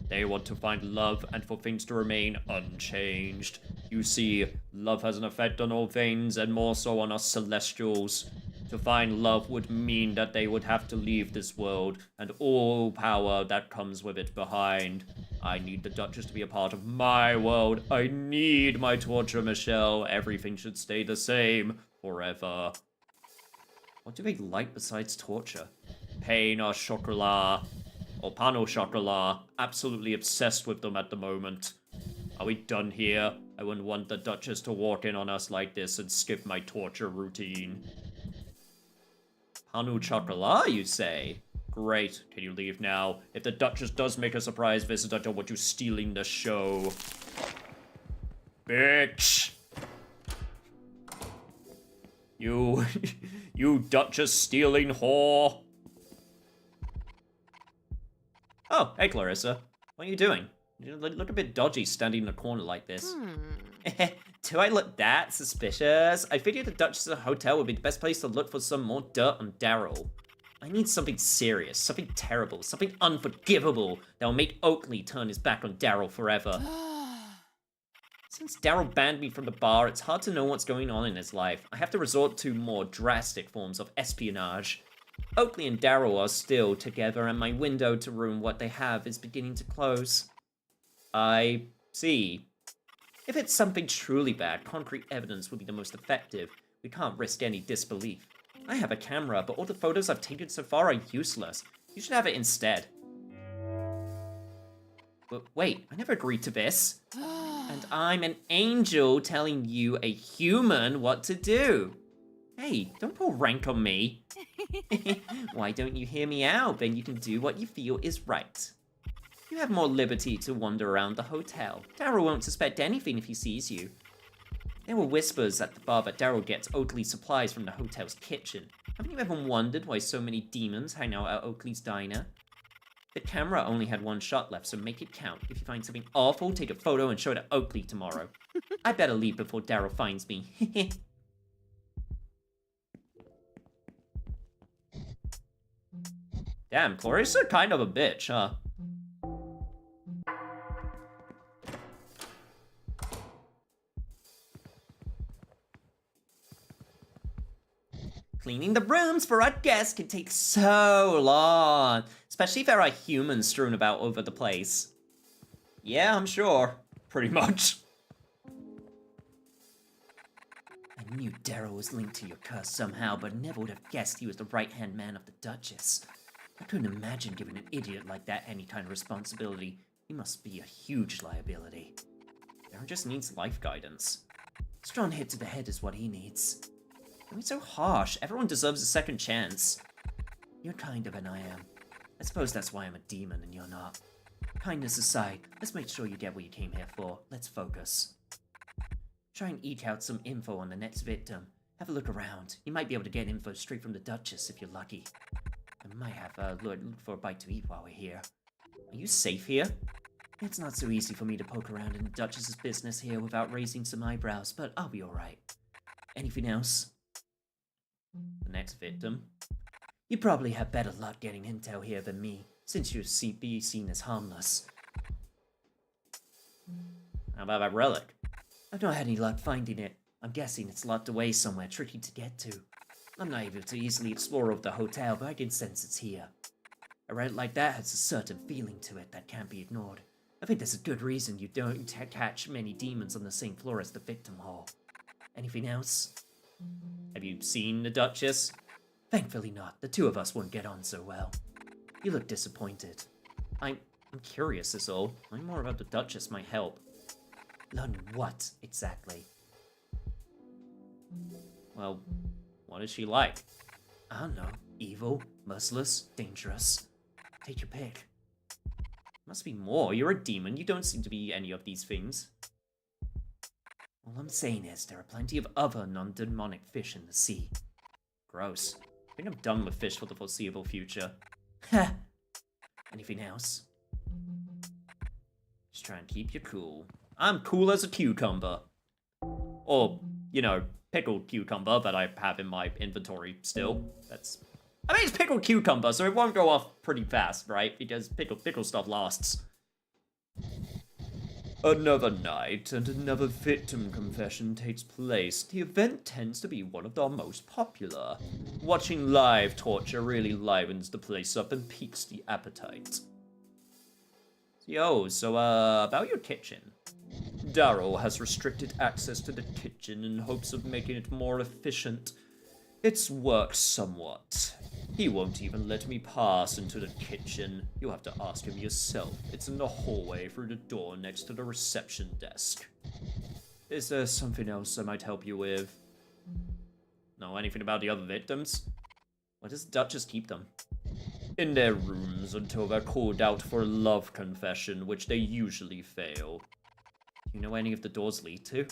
They want to find love and for things to remain unchanged. You see, love has an effect on all things, and more so on us Celestials. To find love would mean that they would have to leave this world, and all power that comes with it behind. I need the Duchess to be a part of my world. I need my torture, Michelle. Everything should stay the same forever. What do they like besides torture? Pain or chocolat? Or pan au chocolat? Absolutely obsessed with them at the moment. Are we done here? I wouldn't want the Duchess to walk in on us like this and skip my torture routine. Pan au chocolat, you say? Great. Can you leave now? If the Duchess does make a surprise visit, I don't want you stealing the show. Bitch! You... you Duchess stealing whore! Oh, hey Clarissa. What are you doing? You look a bit dodgy standing in a corner like this. Do I look that suspicious? I figured the Duchess's hotel would be the best place to look for some more dirt on Daryl. I need something serious, something terrible, something unforgivable that will make Oakley turn his back on Daryl forever. Since Daryl banned me from the bar, it's hard to know what's going on in his life. I have to resort to more drastic forms of espionage. Oakley and Daryl are still together, and my window to ruin what they have is beginning to close. I see. If it's something truly bad, concrete evidence would be the most effective. We can't risk any disbelief. I have a camera, but all the photos I've taken so far are useless. You should have it instead. But wait, I never agreed to this. And I'm an angel telling you, a human, what to do. Hey, don't pull rank on me. Why don't you hear me out? Then you can do what you feel is right. You have more liberty to wander around the hotel. Daryl won't suspect anything if he sees you. There were whispers at the bar that Daryl gets Oakley's supplies from the hotel's kitchen. Haven't you ever wondered why so many demons hang out at Oakley's diner? The camera only had one shot left, so make it count. If you find something awful, take a photo and show it to Oakley tomorrow. I better leave before Daryl finds me. Damn, Clarissa kind of a bitch, huh? Cleaning the rooms for our guests can take so long, especially if there are humans strewn about over the place. Yeah, I'm sure. Pretty much. I knew Daryl was linked to your curse somehow, but never would have guessed he was the right-hand man of the Duchess. I couldn't imagine giving an idiot like that any kind of responsibility. He must be a huge liability. Daryl just needs life guidance. Strong hit to the head is what he needs. Don't be so harsh. Everyone deserves a second chance. You're kinder than I am. I suppose that's why I'm a demon and you're not. Kindness aside, let's make sure you get what you came here for. Let's focus. Try and eke out some info on the next victim. Have a look around. You might be able to get info straight from the Duchess if you're lucky. I might have look for a bite to eat while we're here. Are you safe here? It's not so easy for me to poke around in the Duchess's business here without raising some eyebrows, but I'll be alright. Anything else? The next victim. You probably have better luck getting intel here than me, since you'll be seen as harmless. How about that relic? I've not had any luck finding it. I'm guessing it's locked away somewhere tricky to get to. I'm not able to easily explore over the hotel, but I can sense it's here. A relic like that has a certain feeling to it that can't be ignored. I think there's a good reason you don't catch many demons on the same floor as the victim hall. Anything else? Have you seen the Duchess? Thankfully not. The two of us won't get on so well. You look disappointed. I'm curious is all. Learning more about the Duchess might help. Learn what, exactly? Well, what is she like? I don't know. Evil, merciless, dangerous. Take your pick. Must be more. You're a demon. You don't seem to be any of these things. All I'm saying is, there are plenty of other non-demonic fish in the sea. Gross. I think I'm done with fish for the foreseeable future. Ha! Anything else? Just try and keep you cool. I'm cool as a cucumber. Or, you know, pickled cucumber that I have in my inventory still. I mean, it's pickled cucumber, so it won't go off pretty fast, right? Because pickle stuff lasts. Another night and another victim confession takes place. The event tends to be one of the most popular. Watching live torture really livens the place up and piques the appetite. Yo, so, about your kitchen. Daryl has restricted access to the kitchen in hopes of making it more efficient. It's worked somewhat. He won't even let me pass into the kitchen. You'll have to ask him yourself. It's in the hallway through the door next to the reception desk. Is there something else I might help you with? No, anything about the other victims? Why does Duchess keep them? In their rooms until they're called out for a love confession, which they usually fail. Do you know where any of the doors lead to?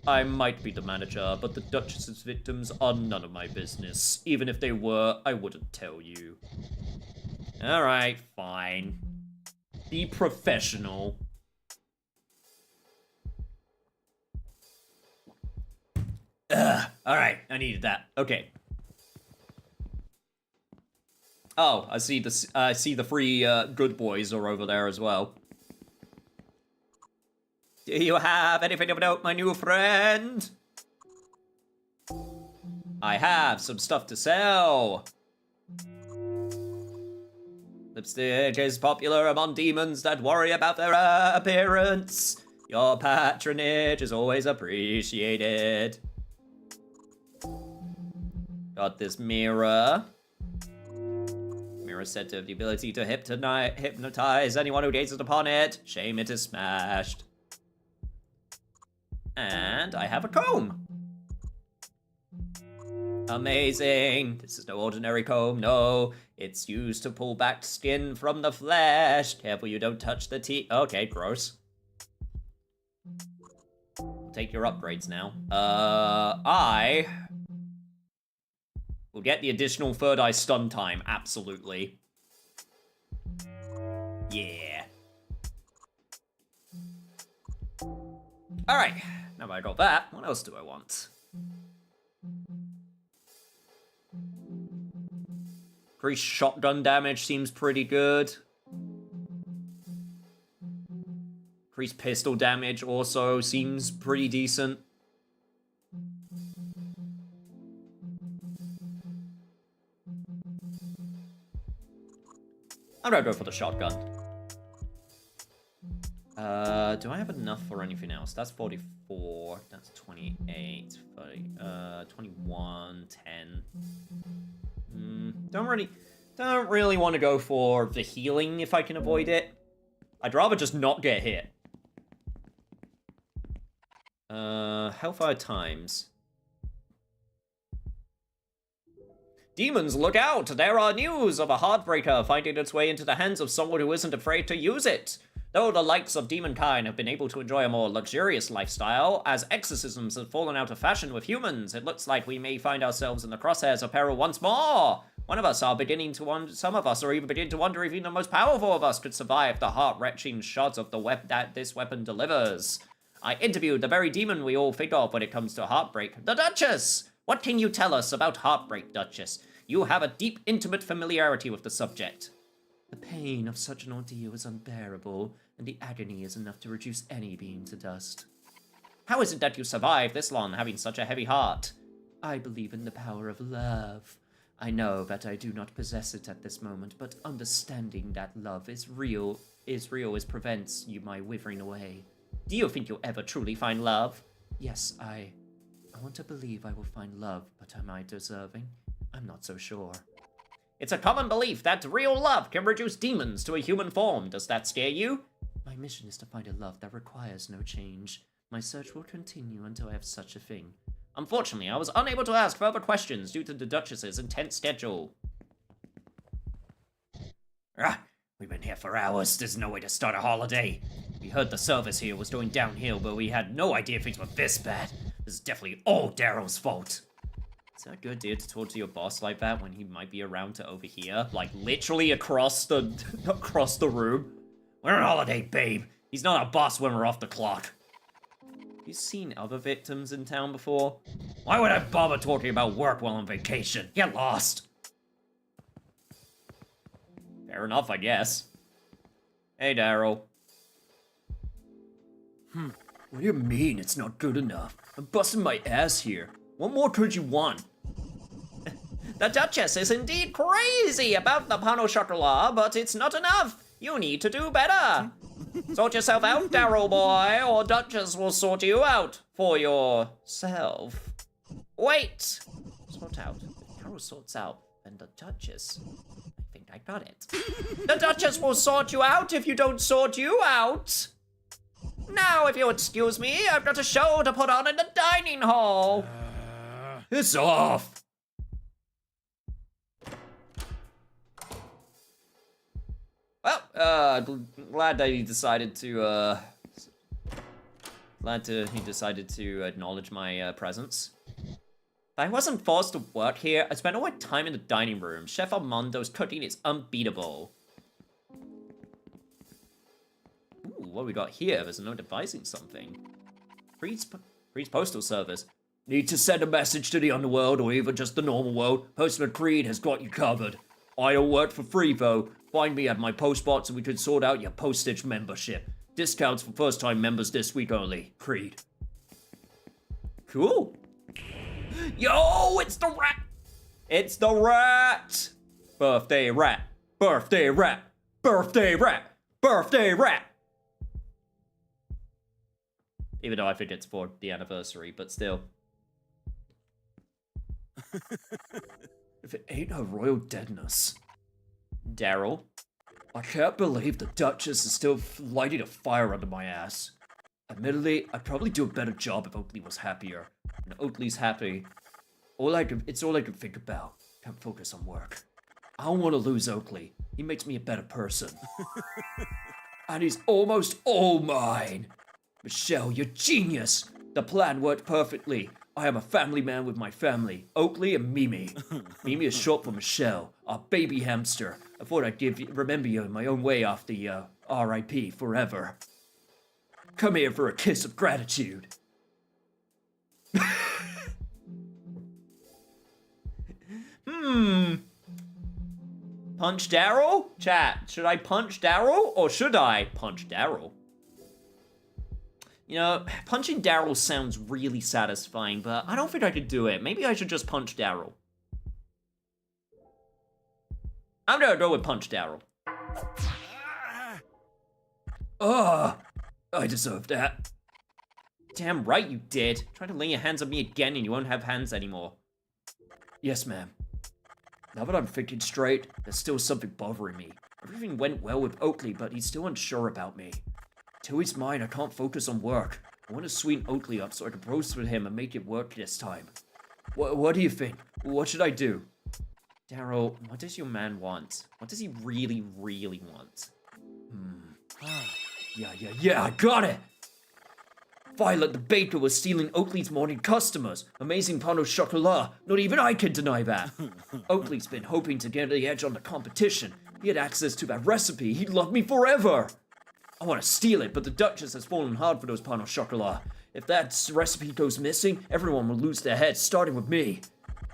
I might be the manager, but the Duchess's victims are none of my business. Even if they were, I wouldn't tell you. Alright, fine. Be professional. Alright, I needed that. Okay. Oh, I see the three good boys are over there as well. Do you have anything of note, my new friend? I have some stuff to sell. Lipstick is popular among demons that worry about their appearance. Your patronage is always appreciated. Got this mirror. Mirror is said to have the ability to hypnotize anyone who gazes upon it. Shame it is smashed. And I have a comb. Amazing. This is no ordinary comb, no. It's used to pull back skin from the flesh. Careful you don't touch the teeth. Okay, gross. Take your upgrades now. I will get the additional third eye stun time, absolutely. Yeah. Alright, now that I got that, what else do I want? Increased shotgun damage seems pretty good. Increased pistol damage also seems pretty decent. I'm gonna go for the shotgun. Do I have enough for anything else? That's 44, that's 28, 30, 21, 10. Don't really want to go for the healing if I can avoid it. I'd rather just not get hit. Hellfire times. Demons, look out! There are news of a Heartbreaker finding its way into the hands of someone who isn't afraid to use it. Though the likes of demonkind have been able to enjoy a more luxurious lifestyle, as exorcisms have fallen out of fashion with humans, it looks like we may find ourselves in the crosshairs of peril once more. Some of us are even beginning to wonder if even the most powerful of us could survive the heart-wrenching shots of the that this weapon delivers. I interviewed the very demon we all think of when it comes to heartbreak, the Duchess! What can you tell us about heartbreak, Duchess? You have a deep, intimate familiarity with the subject. The pain of such an ordeal is unbearable, and the agony is enough to reduce any being to dust. How is it that you survived this long, having such a heavy heart? I believe in the power of love. I know that I do not possess it at this moment, but understanding that love is real prevents my withering away. Do you think you'll ever truly find love? Yes, I want to believe I will find love, but am I deserving? I'm not so sure. It's a common belief that real love can reduce demons to a human form. Does that scare you? My mission is to find a love that requires no change. My search will continue until I have such a thing. Unfortunately, I was unable to ask further questions due to the Duchess's intense schedule. We've been here for hours. There's no way to start a holiday. We heard the service here was going downhill, but we had no idea things were this bad. This is definitely all Daryl's fault. Is that a good idea to talk to your boss like that when he might be around to overhear? Like, literally across the room? We're on holiday, babe. He's not our boss when we're off the clock. Have you seen other victims in town before? Why would I bother talking about work while on vacation? Get lost. Fair enough, I guess. Hey, Daryl. What do you mean it's not good enough? I'm busting my ass here. What more could you want? The Duchess is indeed crazy about the pain au chocolat, but it's not enough. You need to do better. Sort yourself out, Daryl boy, or Duchess will sort you out for yourself. Wait. Sort out. If Daryl sorts out, then the Duchess. I think I got it. The Duchess will sort you out if you don't sort you out. Now, if you'll excuse me, I've got a show to put on in the dining hall. It's off. Well, glad that he decided to, acknowledge my, presence. I wasn't forced to work here. I spent all my time in the dining room. Chef Armando's cooking is unbeatable. Ooh, what we got here? There's a note advising something. Freed's Postal Service. Need to send a message to the underworld or even just the normal world? Postman Creed has got you covered. I don't work for free, though. Find me at my post box and we can sort out your postage membership. Discounts for first-time members this week only. Creed. Cool. Yo, it's the rat! It's the rat! Birthday rat. Birthday rap! Birthday rap! Birthday rap! Even though I think it's for the anniversary, but still. If it ain't her royal deadness. Daryl, I can't believe the Duchess is still lighting a fire under my ass. Admittedly, I'd probably do a better job if Oakley was happier. And Oakley's happy. It's all I can think about. Can't focus on work. I don't want to lose Oakley. He makes me a better person. And he's almost all mine. Michelle, you're genius. The plan worked perfectly. I am a family man with my family, Oakley and Mimi. Mimi is short for Michelle, our baby hamster. I thought I'd remember you in my own way after R.I.P. forever. Come here for a kiss of gratitude. Punch Daryl? Chat, should I punch Daryl or should I punch Daryl? You know, punching Daryl sounds really satisfying, but I don't think I could do it. Maybe I should just punch Daryl. I'm gonna go with punch Daryl. Ugh, I deserve that. Damn right you did. Try to lay your hands on me again and you won't have hands anymore. Yes, ma'am. Now that I'm thinking straight, there's still something bothering me. Everything went well with Oakley, but he's still unsure about me. Till he's mine, I can't focus on work. I want to sweeten Oakley up so I can propose with him and make it work this time. What do you think? What should I do? Daryl, what does your man want? What does he really, really want? Yeah, I got it! Violet the baker was stealing Oakley's morning customers. Amazing pain au chocolat. Not even I can deny that. Oakley's been hoping to get the edge on the competition. He had access to that recipe. He'd love me forever. I want to steal it, but the Duchess has fallen hard for those pain au chocolat. If that recipe goes missing, everyone will lose their heads, starting with me.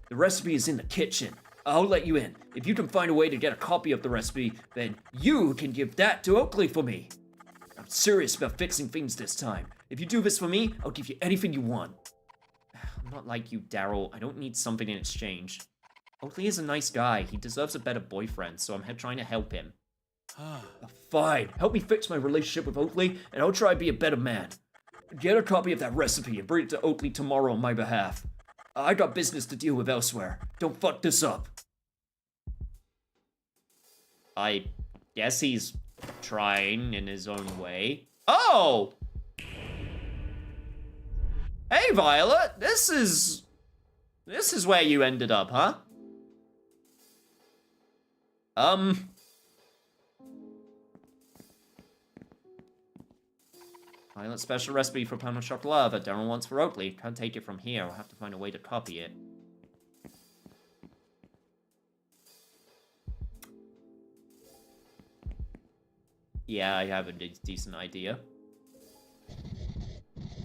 The recipe is in the kitchen. I'll let you in. If you can find a way to get a copy of the recipe, then you can give that to Oakley for me. I'm serious about fixing things this time. If you do this for me, I'll give you anything you want. I'm not like you, Daryl. I don't need something in exchange. Oakley is a nice guy. He deserves a better boyfriend, so I'm trying to help him. Fine. Help me fix my relationship with Oakley, and I'll try to be a better man. Get a copy of that recipe and bring it to Oakley tomorrow on my behalf. I got business to deal with elsewhere. Don't fuck this up. I guess he's trying in his own way. Oh! Hey, Violet, this is where you ended up, huh? Violet's special recipe for pain au chocolat that Daryl wants for Oakley. Can't take it from here. I'll have to find a way to copy it. Yeah, I have a decent idea.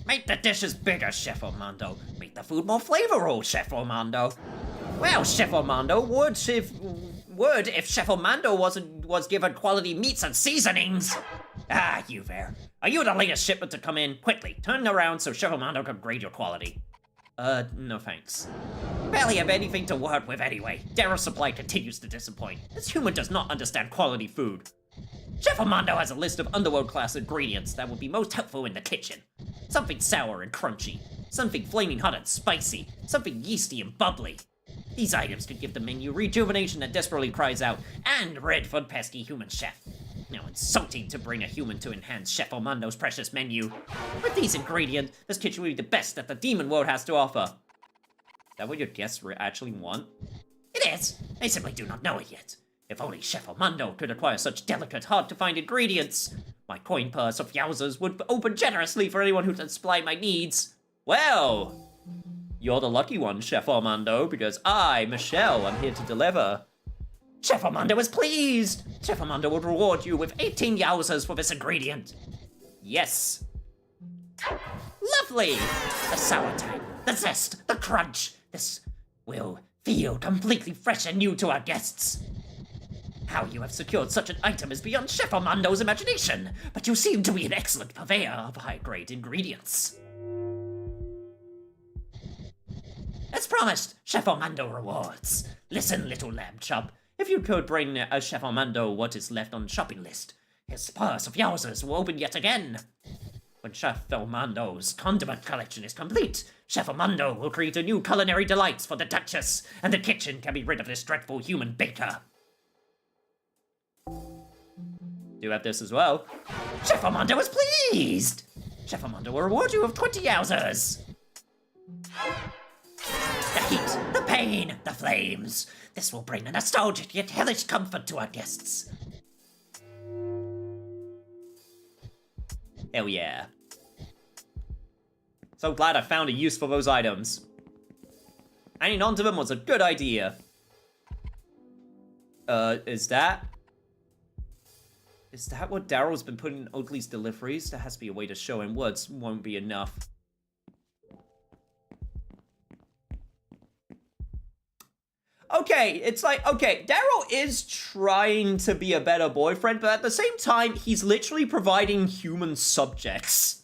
Make the dishes bigger, Chef Armando. Make the food more flavorful, Chef Armando. Well, Chef Armando, would if Chef Armando was given quality meats and seasonings. Ah, you there. Are you the latest shipment to come in? Quickly, turn around so Chef Armando can grade your quality. No thanks. Barely have anything to work with anyway. Daryl's supply continues to disappoint. This human does not understand quality food. Chef Armando has a list of underworld-class ingredients that would be most helpful in the kitchen. Something sour and crunchy. Something flaming hot and spicy. Something yeasty and bubbly. These items could give the menu rejuvenation that desperately cries out, and red for pesky human chef. Now insulting to bring a human to enhance Chef Armando's precious menu. With these ingredients, this kitchen will be the best that the demon world has to offer. Is that what your guests actually want? It is. They simply do not know it yet. If only Chef Armando could acquire such delicate, hard-to-find ingredients. My coin purse of yowzers would open generously for anyone who can supply my needs. Well, you're the lucky one, Chef Armando, because I, Michelle, am here to deliver. Chef Armando is pleased! Chef Armando will reward you with 18 yowzers for this ingredient. Yes. Lovely! The sour tang, the zest, the crunch. This will feel completely fresh and new to our guests. How you have secured such an item is beyond Chef Armando's imagination, but you seem to be an excellent purveyor of high-grade ingredients. As promised, Chef Armando rewards. Listen, little lamb chub. If you could bring Chef Armando what is left on the shopping list, his purse of yowzers will open yet again. When Chef Armando's condiment collection is complete, Chef Armando will create a new culinary delights for the Duchess, and the kitchen can be rid of this dreadful human baker. Do have this as well. Chef Armando is pleased! Chef Armando will reward you with 20 yowzers! The heat, the pain, the flames. This will bring a nostalgic yet hellish comfort to our guests. Hell yeah. So glad I found a use for those items. Hanging on to them was a good idea. Is that what Daryl's been putting in Oakley's deliveries? There has to be a way to show him. Words won't be enough. Okay, it's like, okay, Daryl is trying to be a better boyfriend, but at the same time, he's literally providing human subjects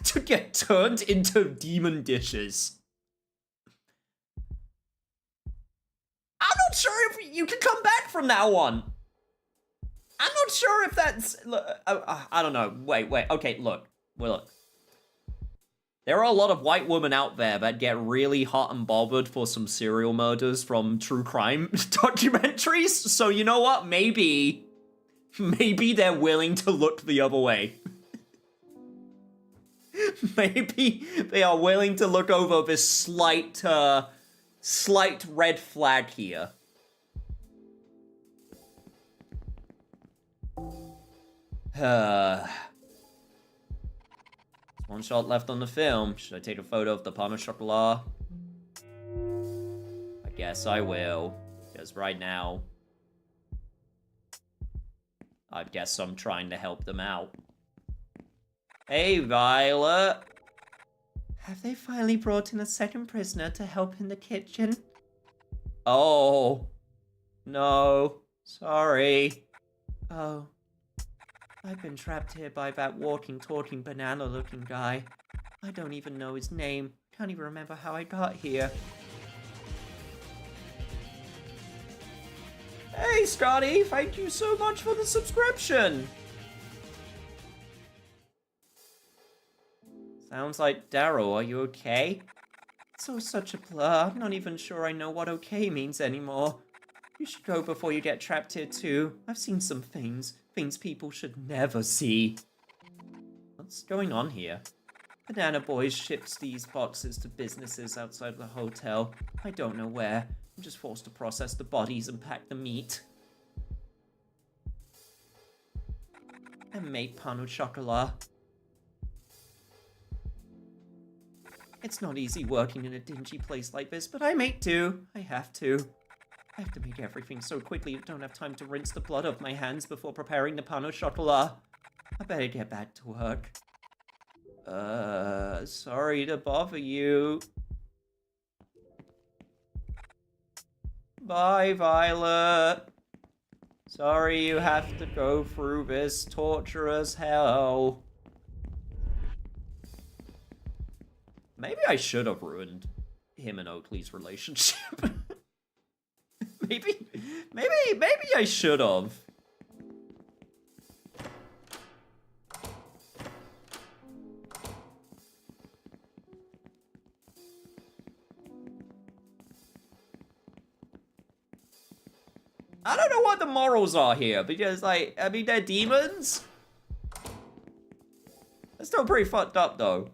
to get turned into demon dishes. I'm not sure if you can come back from that one. I'm not sure if that's... I don't know. Wait. Okay, look. There are a lot of white women out there that get really hot and bothered for some serial murders from true crime documentaries. So you know what? Maybe they're willing to look the other way. Maybe they are willing to look over this slight red flag here. One shot left on the film. Should I take a photo of the Palmer Chocolat? I guess I will. Because right now, I guess I'm trying to help them out. Hey, Violet. Have they finally brought in a second prisoner to help in the kitchen? Oh. No. Sorry. Oh. I've been trapped here by that walking, talking, banana-looking guy. I don't even know his name. Can't even remember how I got here. Hey, Scotty! Thank you so much for the subscription! Sounds like Daryl. Are you okay? It's all such a blur. I'm not even sure I know what okay means anymore. You should go before you get trapped here too. I've seen some things. Things people should never see. What's going on here? Banana Boy ships these boxes to businesses outside the hotel. I don't know where. I'm just forced to process the bodies and pack the meat. I make pain au chocolat. It's not easy working in a dingy place like this, but I make do. I have to. I have to make everything so quickly I don't have time to rinse the blood off my hands before preparing the pain au chocolat. I better get back to work. Sorry to bother you. Bye, Violet. Sorry you have to go through this torturous hell. Maybe I should have ruined him and Oakley's relationship. Maybe I should have. I don't know what the morals are here, because, like, I mean, they're demons. They're still pretty fucked up, though.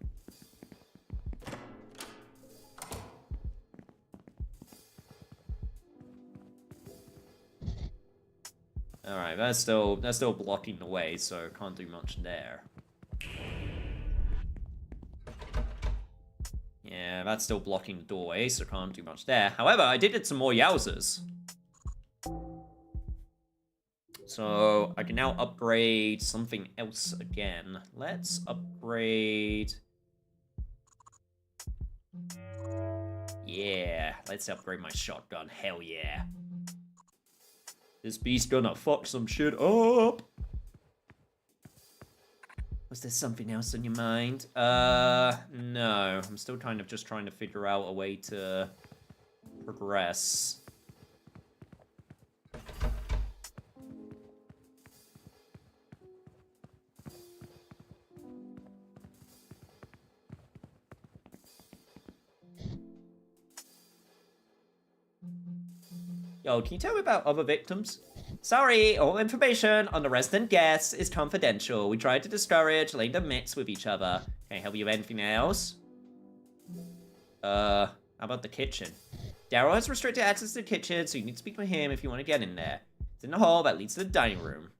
Alright, that's still blocking the way, so can't do much there. Yeah, that's still blocking the doorway, so can't do much there. However, I did get some more Yowzers. So, I can now upgrade something else again. Let's upgrade... Yeah, let's upgrade my shotgun. Hell yeah. This beast gonna fuck some shit up. Was there something else on your mind? No. I'm still just trying to figure out a way to progress. Yo, can you tell me about other victims? Sorry, all information on the resident guests is confidential. We tried to discourage letting them mix with each other. Can I help you with anything else? How about the kitchen? Daryl has restricted access to the kitchen, so you need to speak with him if you want to get in there. It's in the hall that leads to the dining room.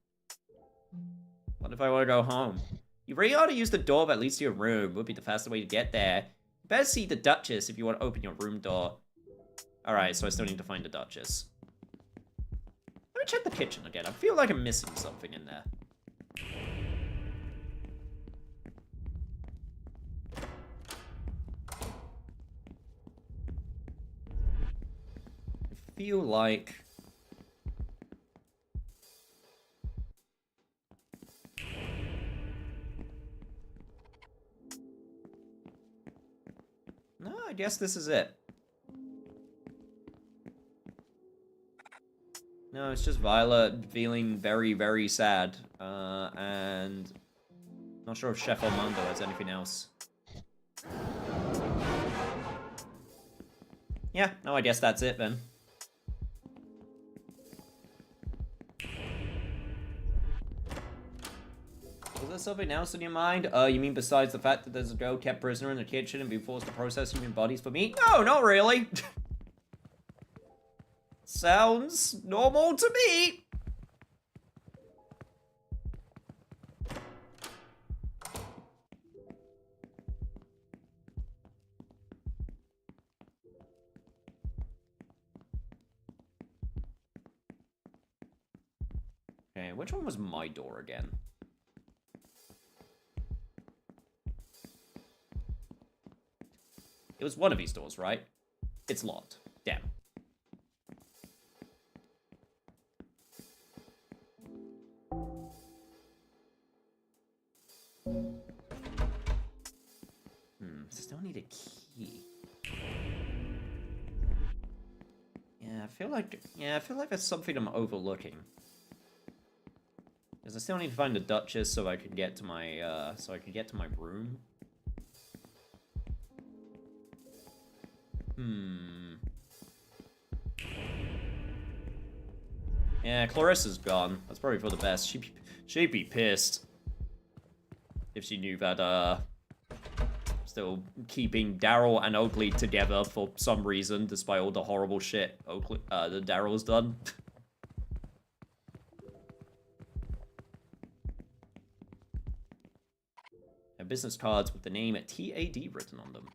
What if I want to go home? You really ought to use the door that leads to your room. Would be the fastest way to get there. You better see the Duchess if you want to open your room door. Alright, so I still need to find the Duchess. Let me check the kitchen again. I feel like I'm missing something in there. I feel like... No, I guess this is it. No, it's just Violet feeling very, very sad. And... not sure if Chef Armando has anything else. Yeah, no, I guess that's it then. Was there something else in your mind? You mean besides the fact that there's a girl kept prisoner in the kitchen and being forced to process human bodies for meat? No, not really. Sounds normal to me. Okay, which one was my door again? It was one of these doors, right? It's locked. Damn. Still need a key. Yeah, I feel like there's something I'm overlooking. Because I still need to find the Duchess so I can get to my room. Yeah, Clarissa's gone. That's probably for the best. She'd be pissed if she knew that still keeping Daryl and Oakley together for some reason, despite all the horrible shit that Daryl's done. And business cards with the name TAD written on them.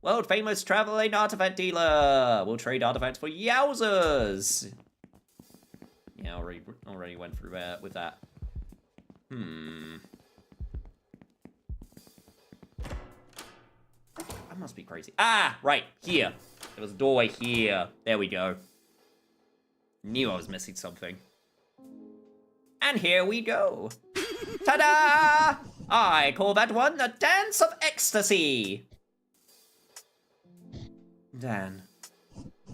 World famous traveling artifact dealer. We'll trade artifacts for yowzers. Yeah, already went through that with that. I must be crazy. Ah, right, here. There was a doorway here. There we go. Knew I was missing something. And here we go. Ta-da! I call that one the Dance of Ecstasy. Dan.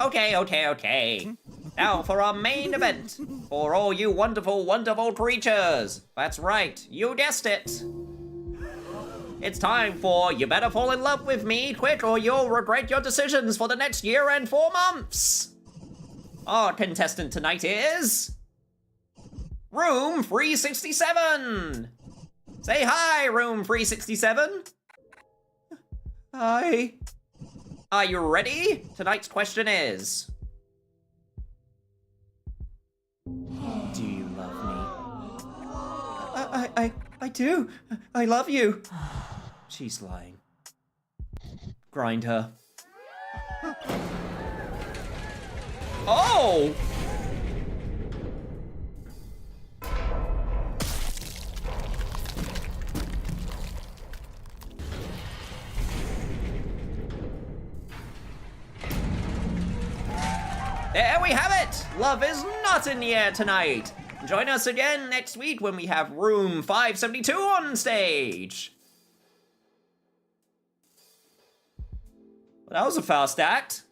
Okay. Now for our main event. For all you wonderful, wonderful creatures. That's right, you guessed it. It's time for You Better Fall in Love with Me quick or you'll regret your decisions for the next year and 4 months. Our contestant tonight is... Room 367. Say hi, Room 367. Hi. Are you ready? Tonight's question is... Do you love me? I do. I love you. She's lying. Grind her. Oh! There we have it! Love is not in the air tonight! Join us again next week when we have Room 572 on stage! Well, that was a fast act.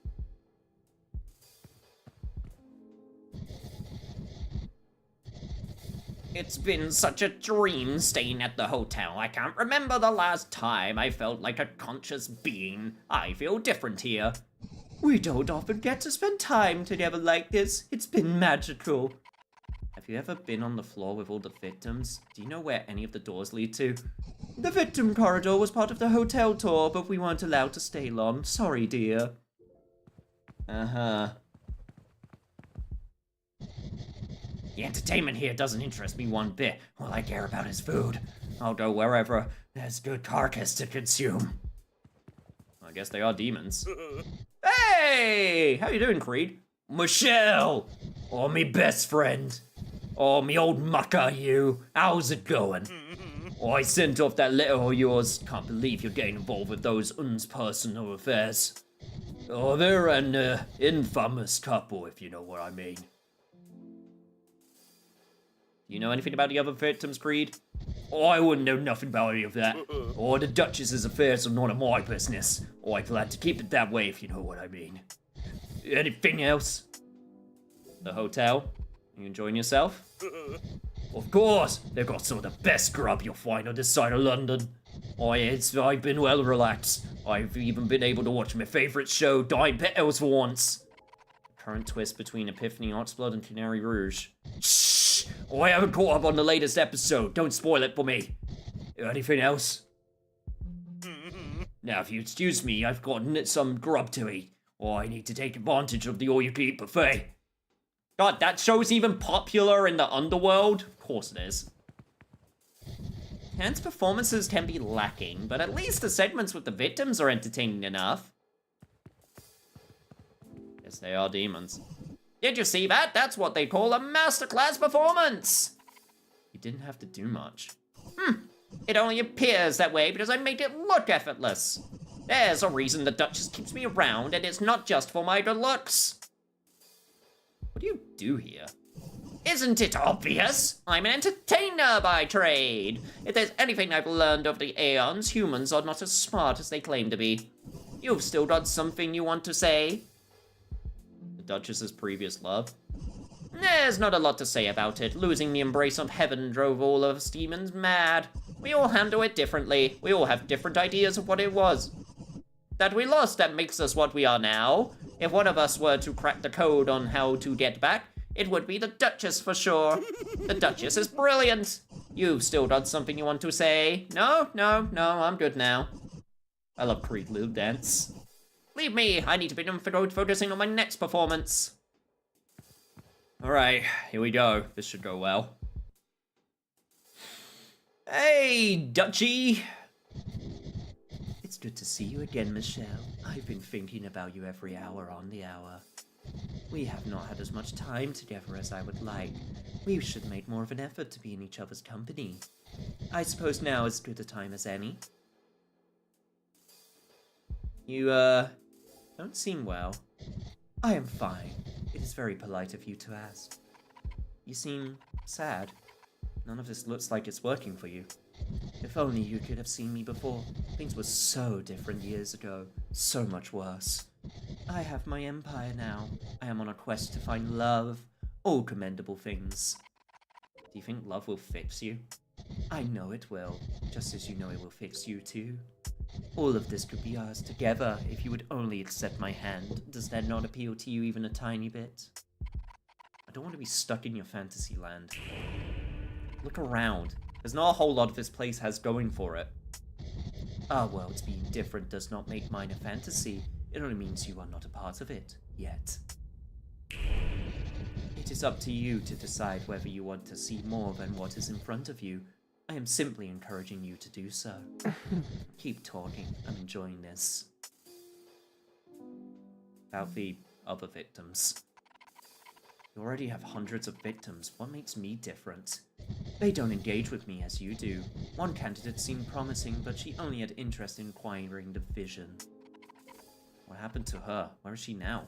It's been such a dream staying at the hotel. I can't remember the last time I felt like a conscious being. I feel different here. We don't often get to spend time together like this. It's been magical. Have you ever been on the floor with all the victims? Do you know where any of the doors lead to? The victim corridor was part of the hotel tour, but we weren't allowed to stay long. Sorry, dear. Uh-huh. The entertainment here doesn't interest me one bit. All I care about is food. I'll go wherever there's good carcass to consume. I guess they are demons. Hey! How you doing, Creed? Michelle! Oh, me best friend. Oh, me old mucker, you. How's it going? Oh, I sent off that letter of yours. Can't believe you're getting involved with those personal affairs. Oh, they're an infamous couple, if you know what I mean. You know anything about the other victims, Creed? Oh, I wouldn't know nothing about any of that. Oh, the Duchess's affairs are none of my business. Oh, I plan to keep it that way, if you know what I mean. Anything else? The hotel? You enjoying yourself? Of course! They've got some of the best grub you'll find on this side of London. Oh, I've been well relaxed. I've even been able to watch my favourite show, Dying Petals, for once. Current twist between Epiphany Oxblood and Canary Rouge. Shh! Oh, I haven't caught up on the latest episode. Don't spoil it for me. Anything else? Now, if you excuse me, I've got some grub to eat. Oh, I need to take advantage of the all-you-can-eat buffet. God, that show's even popular in the underworld? Of course it is. Hans' performances can be lacking, but at least the segments with the victims are entertaining enough. Yes, they are demons. Did you see that? That's what they call a masterclass performance! You didn't have to do much. It only appears that way because I made it look effortless. There's a reason the Duchess keeps me around, and it's not just for my good looks. What do you do here? Isn't it obvious? I'm an entertainer by trade. If there's anything I've learned over the aeons, humans are not as smart as they claim to be. You've still got something you want to say? The Duchess's previous love? There's not a lot to say about it. Losing the embrace of heaven drove all of us demons mad. We all handle it differently. We all have different ideas of what it was that we lost that makes us what we are now. If one of us were to crack the code on how to get back, it would be the Duchess for sure. The Duchess is brilliant. You've still got something you want to say? No, I'm good now. I love Creed Little Dance. Leave me, I need to be focusing on my next performance. Alright, here we go. This should go well. Hey, Dutchie! It's good to see you again, Michelle. I've been thinking about you every hour on the hour. We have not had as much time together as I would like. We should make more of an effort to be in each other's company. I suppose now is as good a time as any. You, don't seem well. I am fine. It is very polite of you to ask. You seem sad. None of this looks like it's working for you. If only you could have seen me before. Things were so different years ago. So much worse. I have my empire now. I am on a quest to find love. All commendable things. Do you think love will fix you? I know it will. Just as you know it will fix you too. All of this could be ours together if you would only accept my hand. Does that not appeal to you even a tiny bit? I don't want to be stuck in your fantasy land. Look around. There's not a whole lot of this place has going for it. Our world's being different does not make mine a fantasy. It only means you are not a part of it, yet. It is up to you to decide whether you want to see more than what is in front of you. I am simply encouraging you to do so. Keep talking. I'm enjoying this. About the other victims. You already have hundreds of victims. What makes me different? They don't engage with me as you do. One candidate seemed promising, but she only had interest in acquiring the vision. What happened to her? Where is she now?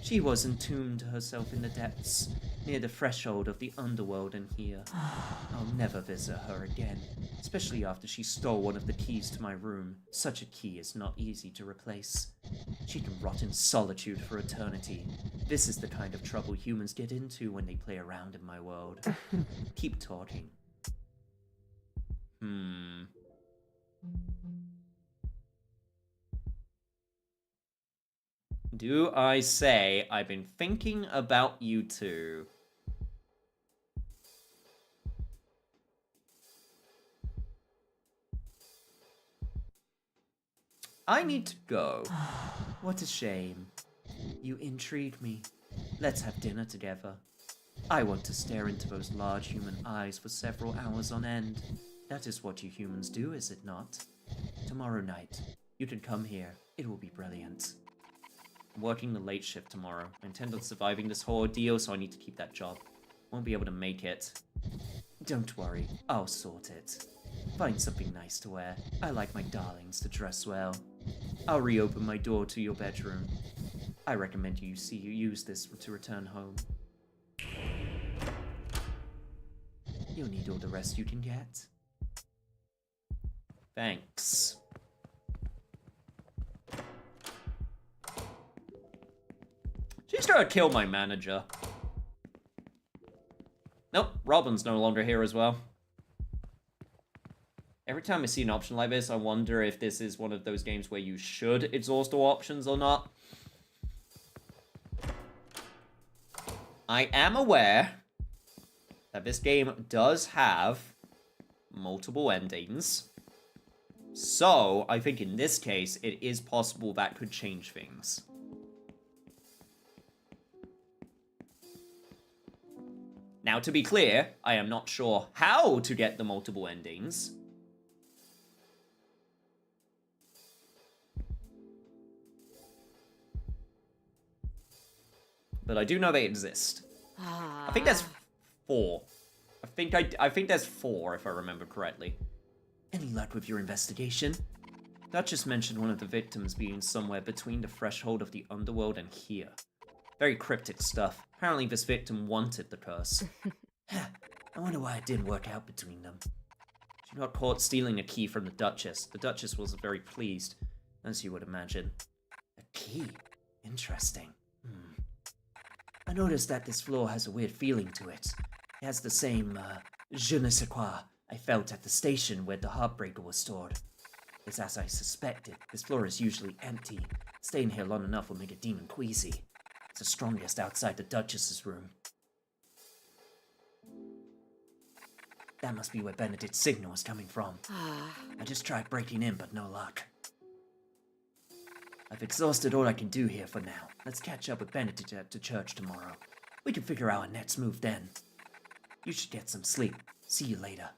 She was entombed herself in the depths, near the threshold of the underworld in here. I'll never visit her again, especially after she stole one of the keys to my room. Such a key is not easy to replace. She can rot in solitude for eternity. This is the kind of trouble humans get into when they play around in my world. Keep talking. Do I say I've been thinking about you two? I need to go. What a shame. You intrigue me. Let's have dinner together. I want to stare into those large human eyes for several hours on end. That is what you humans do, is it not? Tomorrow night, you can come here. It will be brilliant. I'm working the late shift tomorrow. I intend on surviving this whole ordeal, so I need to keep that job. Won't be able to make it. Don't worry, I'll sort it. Find something nice to wear. I like my darlings to dress well. I'll reopen my door to your bedroom. I recommend you use this to return home. You'll need all the rest you can get. Thanks. She's trying to kill my manager. Nope, Robin's no longer here as well. Every time I see an option like this, I wonder if this is one of those games where you should exhaust all options or not. I am aware that this game does have multiple endings. So, I think in this case, it is possible that could change things. Now, to be clear, I am not sure how to get the multiple endings. But I do know they exist. I think there's 4. I think there's 4, if I remember correctly. Any luck with your investigation? Duchess mentioned one of the victims being somewhere between the threshold of the underworld and here. Very cryptic stuff. Apparently this victim wanted the curse. I wonder why it didn't work out between them. She got caught stealing a key from the Duchess. The Duchess was very pleased, as you would imagine. A key? Interesting. I noticed that this floor has a weird feeling to it. It has the same, je ne sais quoi I felt at the station where the Heartbreaker was stored. It's as I suspected. This floor is usually empty. Staying here long enough will make a demon queasy. It's the strongest outside the Duchess's room. That must be where Benedict's signal is coming from. I just tried breaking in, but no luck. I've exhausted all I can do here for now. Let's catch up with Benedict at the church tomorrow. We can figure out our next move then. You should get some sleep. See you later.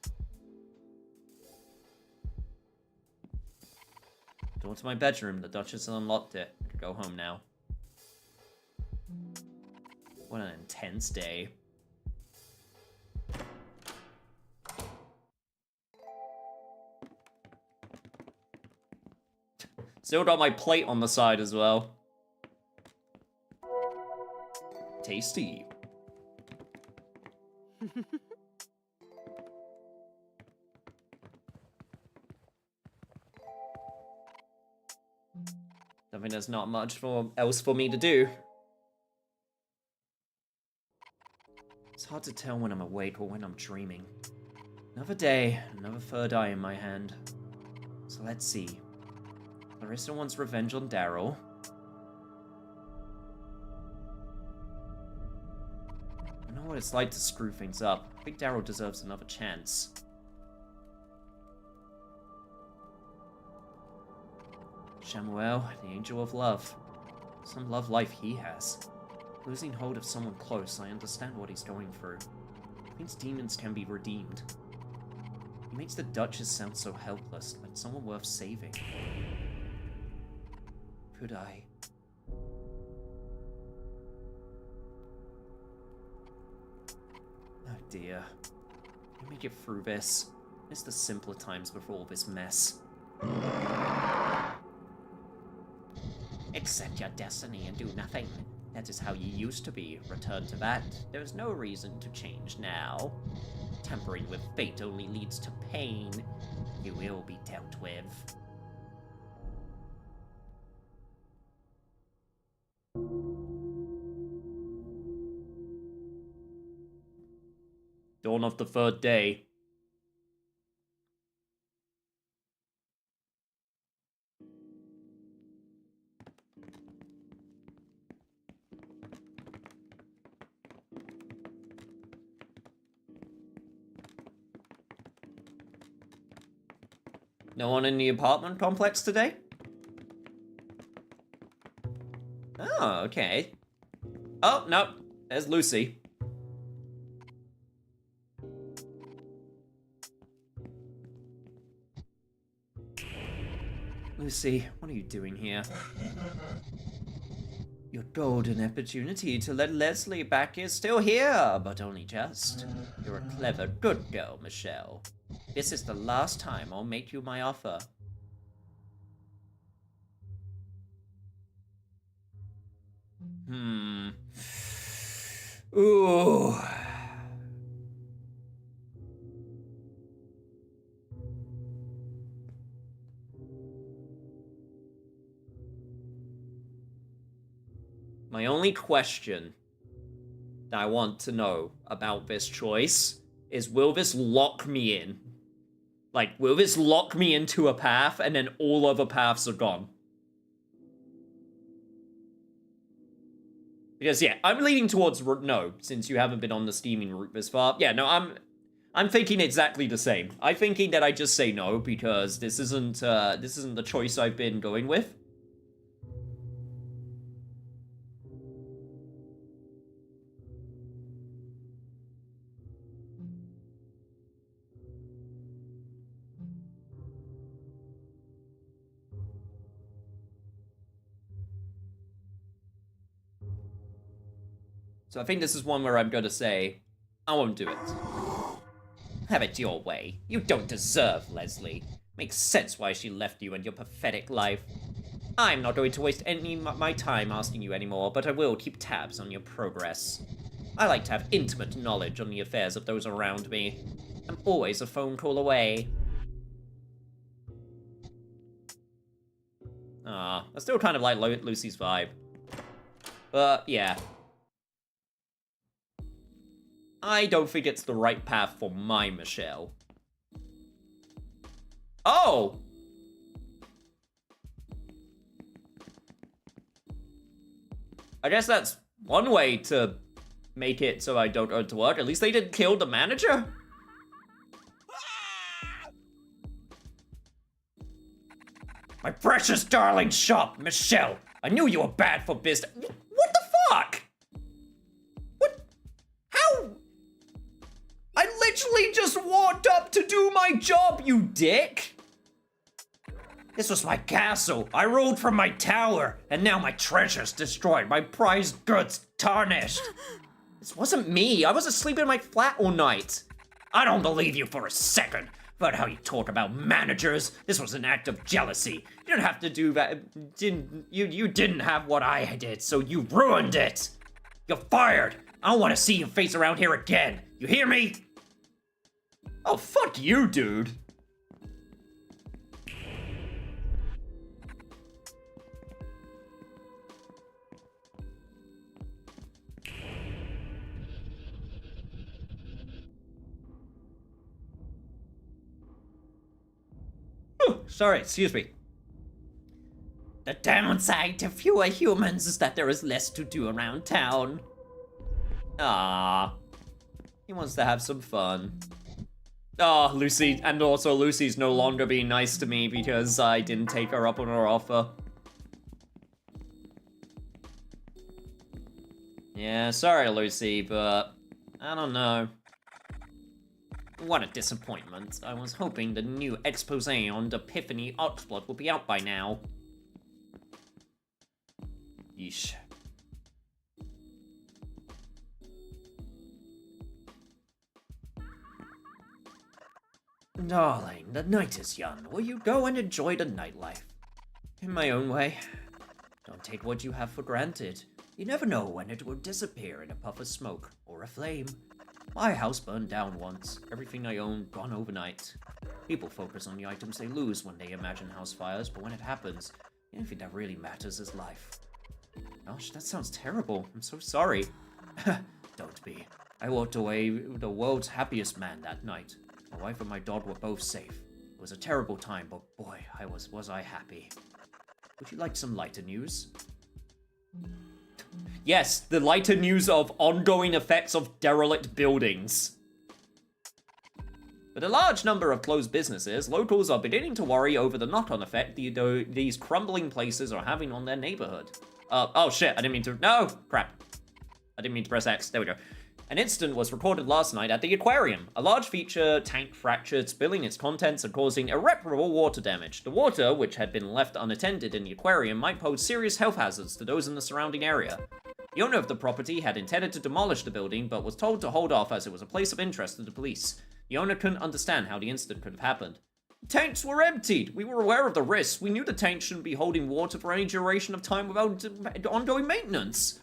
Door to my bedroom. The Duchess unlocked it. I could go home now. What an intense day. Still got my plate on the side as well. Tasty. I mean, there's not much else for me to do. It's hard to tell when I'm awake or when I'm dreaming. Another day, another third eye in my hand. So let's see. Clarissa wants revenge on Daryl. I know what it's like to screw things up. I think Daryl deserves another chance. Shamuel, the angel of love. Some love life he has. Losing hold of someone close, I understand what he's going through. It means demons can be redeemed. He makes the Duchess sound so helpless, like someone worth saving. Could I? Oh dear. Can we make it through this? Miss the simpler times before all this mess. Accept your destiny and do nothing. That is how you used to be. Return to that. There is no reason to change now. Tampering with fate only leads to pain. You will be dealt with. Dawn of the third day. No one in the apartment complex today? Oh, okay. Oh, no. There's Lucy. Lucy, what are you doing here? Your golden opportunity to let Leslie back is still here, but only just. You're a clever, good girl, Michelle. This is the last time I'll make you my offer. Ooh. My only question that I want to know about this choice is, will this lock me in? Like, will this lock me into a path and then all other paths are gone? Because, yeah, I'm leaning towards no, since you haven't been on the steaming route this far. Yeah, no, I'm thinking exactly the same. I'm thinking that I just say no, because this isn't the choice I've been going with. So I think this is one where I'm gonna say, I won't do it. Have it your way. You don't deserve Leslie. Makes sense why she left you and your pathetic life. I'm not going to waste any my time asking you anymore, but I will keep tabs on your progress. I like to have intimate knowledge on the affairs of those around me. I'm always a phone call away. I still kind of like Lucy's vibe. But, yeah. I don't think it's the right path for my Michelle. Oh! I guess that's one way to make it so I don't go to work. At least they didn't kill the manager? My precious darling shop, Michelle. I knew you were bad for business. What the fuck? What? How? I literally just walked up to do my job, you dick. This was my castle. I ruled from my tower, and now my treasure's destroyed. My prized goods tarnished. This wasn't me. I was asleep in my flat all night. I don't believe you for a second about how you talk about managers. This was an act of jealousy. You didn't have to do that. You didn't have what I did, so you ruined it. You're fired. I don't want to see your face around here again. You hear me? Oh, fuck you, dude. Sorry, excuse me. The downside to fewer humans is that there is less to do around town. Ah, he wants to have some fun. Ah, Lucy, and also Lucy's no longer being nice to me because I didn't take her up on her offer. Yeah, sorry, Lucy, but I don't know. What a disappointment. I was hoping the new expose on Epiphany Oxblood would be out by now. Yeesh. Darling, the night is young. Will you go and enjoy the nightlife? In my own way. Don't take what you have for granted. You never know when it will disappear in a puff of smoke or a flame. My house burned down once. Everything I owned gone overnight. People focus on the items they lose when they imagine house fires, but when it happens, the only thing that really matters is life. Gosh, that sounds terrible. I'm so sorry. Don't be. I walked away the world's happiest man that night. My wife and my dog were both safe. It was a terrible time, but boy, was I happy. Would you like some lighter news? Yes, the lighter news of ongoing effects of derelict buildings. With a large number of closed businesses, locals are beginning to worry over the knock-on effect these crumbling places are having on their neighborhood. Oh shit, I didn't mean to. No! Crap. I didn't mean to press X. There we go. An incident was recorded last night at the aquarium. A large feature tank fractured, spilling its contents and causing irreparable water damage. The water, which had been left unattended in the aquarium, might pose serious health hazards to those in the surrounding area. The owner of the property had intended to demolish the building, but was told to hold off as it was a place of interest to the police. The owner couldn't understand how the incident could have happened. The tanks were emptied! We were aware of the risks. We knew the tank shouldn't be holding water for any duration of time without ongoing maintenance.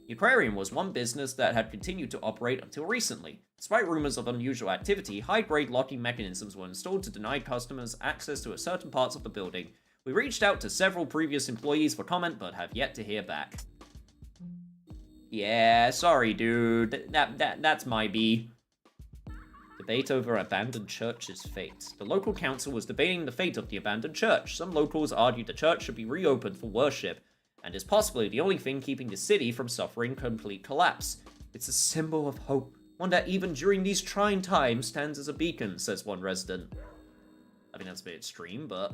The aquarium was one business that had continued to operate until recently. Despite rumors of unusual activity, high-grade locking mechanisms were installed to deny customers access to certain parts of the building. We reached out to several previous employees for comment, but have yet to hear back. Yeah, sorry, dude. That's my B. Debate over abandoned church's fate. The local council was debating the fate of the abandoned church. Some locals argued the church should be reopened for worship, and is possibly the only thing keeping the city from suffering complete collapse. It's a symbol of hope, one that even during these trying times stands as a beacon, says one resident. I mean, that's a bit extreme, but...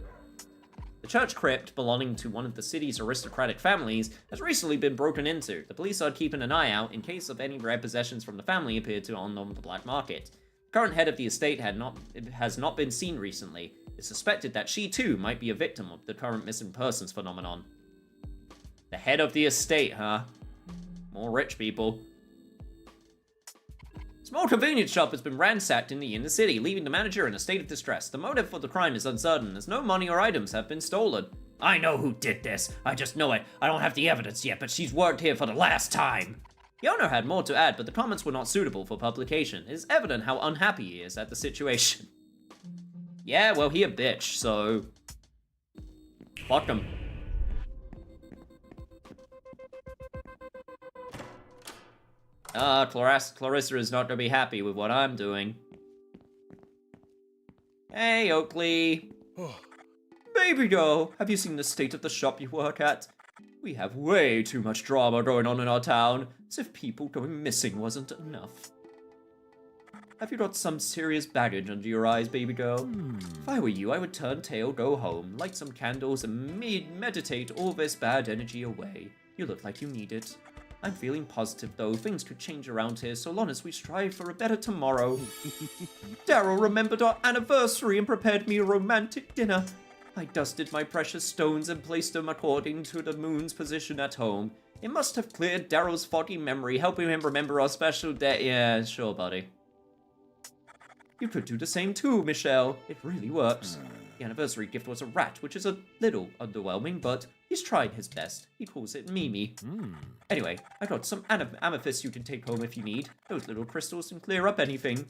The church crypt, belonging to one of the city's aristocratic families, has recently been broken into. The police are keeping an eye out in case of any rare possessions from the family appear to on the black market. The current head of the estate has not been seen recently. It's suspected that she too might be a victim of the current missing persons phenomenon. The head of the estate, huh? More rich people. A small convenience shop has been ransacked in the inner city, leaving the manager in a state of distress. The motive for the crime is uncertain, as no money or items have been stolen. I know who did this. I just know it. I don't have the evidence yet, but she's worked here for the last time. The owner had more to add, but the comments were not suitable for publication. It is evident how unhappy he is at the situation. Yeah, well, he a bitch, so... fuck him. Clarissa is not gonna be happy with what I'm doing. Hey, Oakley. Baby doll, have you seen the state of the shop you work at? We have way too much drama going on in our town, as if people going missing wasn't enough. Have you got some serious baggage under your eyes, baby girl? If I were you, I would turn tail, go home, light some candles, and meditate all this bad energy away. You look like you need it. I'm feeling positive, though. Things could change around here so long as we strive for a better tomorrow. Daryl remembered our anniversary and prepared me a romantic dinner. I dusted my precious stones and placed them according to the moon's position at home. It must have cleared Daryl's foggy memory, helping him remember our special day. Yeah, sure, buddy. You could do the same too, Michelle. It really works. The anniversary gift was a rat, which is a little underwhelming, but he's tried his best. He calls it Mimi. Anyway, I got some amethyst you can take home if you need. Those little crystals can clear up anything.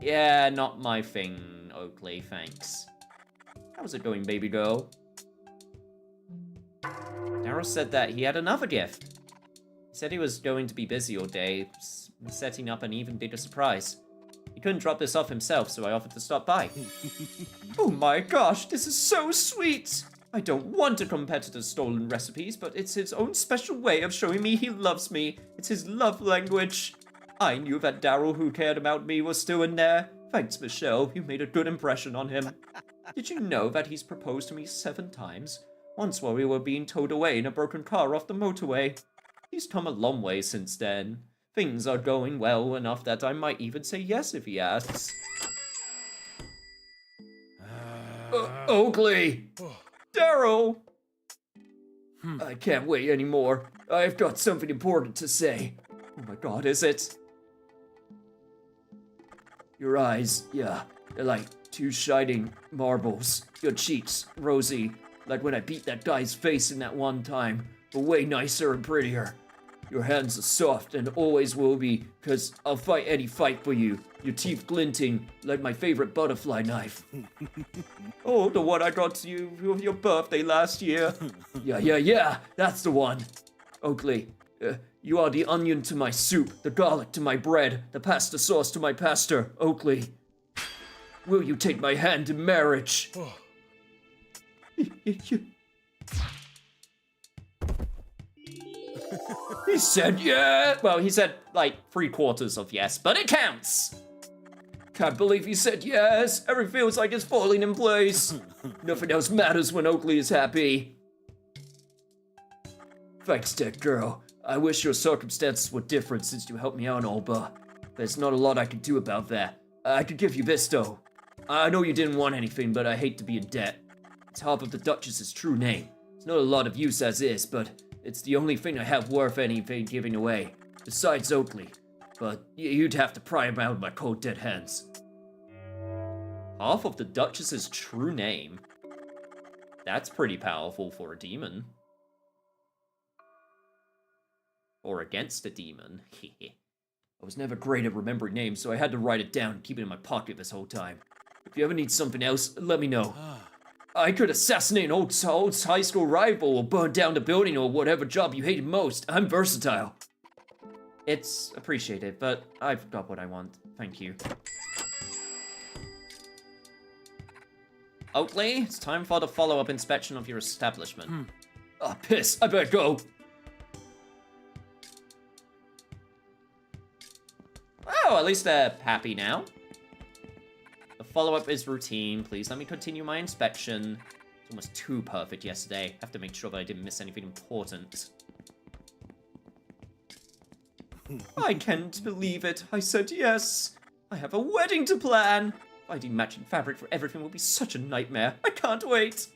Yeah, not my thing, Oakley, thanks. How's it going, baby girl? Daryl said that he had another gift. He said he was going to be busy all day, setting up an even bigger surprise. He couldn't drop this off himself, so I offered to stop by. Oh my gosh, this is so sweet! I don't want a competitor's stolen recipes, but it's his own special way of showing me he loves me. It's his love language. I knew that Daryl, who cared about me, was still in there. Thanks, Michelle. You made a good impression on him. Did you know that he's proposed to me 7 times? Once while we were being towed away in a broken car off the motorway. He's come a long way since then. Things are going well enough that I might even say yes if he asks. Oakley! Daryl! I can't wait anymore. I've got something important to say. Oh my god, is it? Your eyes, yeah, they're like 2 shining marbles. Your cheeks, rosy, like when I beat that guy's face in that one time, but way nicer and prettier. Your hands are soft and always will be, 'cause I'll fight any fight for you. Your teeth glinting like my favorite butterfly knife. Oh, the one I got you for your birthday last year. Yeah, that's the one. Oakley, you are the onion to my soup, the garlic to my bread, the pasta sauce to my pasta. Oakley, will you take my hand in marriage? He said yeah. Well, he said like 3/4 of yes, but it counts. Can't believe he said yes. Everything feels like it's falling in place. Nothing else matters when Oakley is happy. Thanks, dead girl. I wish your circumstances were different since you helped me out, Olba. There's not a lot I can do about that. I could give you this, though. I know you didn't want anything, but I hate to be in debt. It's half of the Duchess's true name. It's not a lot of use as is, but it's the only thing I have worth anything giving away. Besides Oakley. But you'd have to pry him out of my cold dead hands. Half of the Duchess's true name? That's pretty powerful for a demon. Or against a demon. I was never great at remembering names, so I had to write it down and keep it in my pocket this whole time. If you ever need something else, let me know. I could assassinate an old high school rival or burn down the building or whatever job you hated most. I'm versatile. It's appreciated, but I've got what I want. Thank you. Oakley, it's time for the follow-up inspection of your establishment. Oh, piss. I better go. Oh, at least they're happy now. The follow-up is routine. Please let me continue my inspection. It's almost too perfect yesterday. Have to make sure that I didn't miss anything important. I can't believe it. I said yes. I have a wedding to plan. Finding matching fabric for everything will be such a nightmare. I can't wait.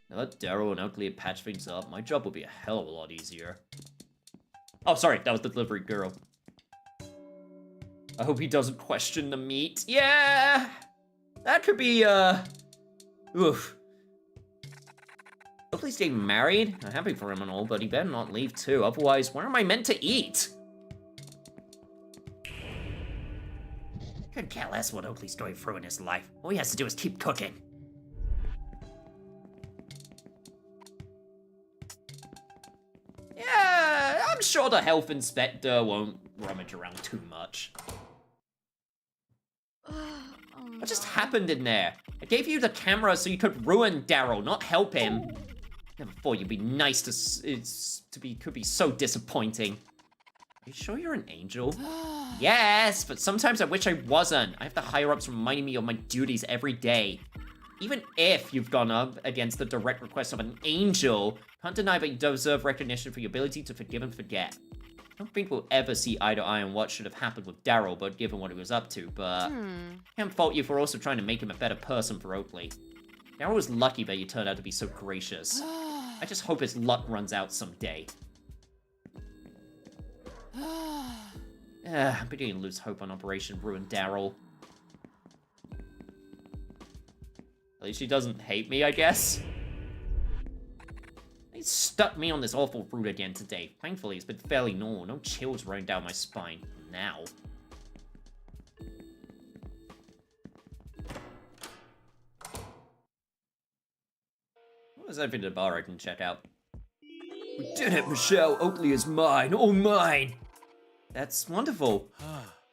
Now that Daryl and Oakley had patched things up, my job will be a hell of a lot easier. Oh, sorry, that was the delivery girl. I hope he doesn't question the meat. Yeah! That could be, oof. Oakley's getting married. I'm happy for him and all, but he better not leave too. Otherwise, where am I meant to eat? Couldn't care less what Oakley's going through in his life. All he has to do is keep cooking. Yeah, I'm sure the health inspector won't rummage around too much. What just happened in there? I gave you the camera so you could ruin Daryl, not help him. Never thought you'd be nice could be so disappointing. Are you sure you're an angel? Yes, but sometimes I wish I wasn't. I have the higher-ups reminding me of my duties every day. Even if you've gone up against the direct request of an angel, can't deny that you deserve recognition for your ability to forgive and forget. I don't think we'll ever see eye to eye on what should have happened with Daryl, but given what he was up to, but can't fault you for also trying to make him a better person for Oakley. Daryl was lucky that you turned out to be so gracious. I just hope his luck runs out someday. I'm beginning to lose hope on Operation Ruin Daryl. At least she doesn't hate me, I guess. He stuck me on this awful route again today. Thankfully, it's been fairly normal. No chills running down my spine. Now. What was everything at the bar I can check out? We did it, Michelle! Oakley is mine! All mine! That's wonderful.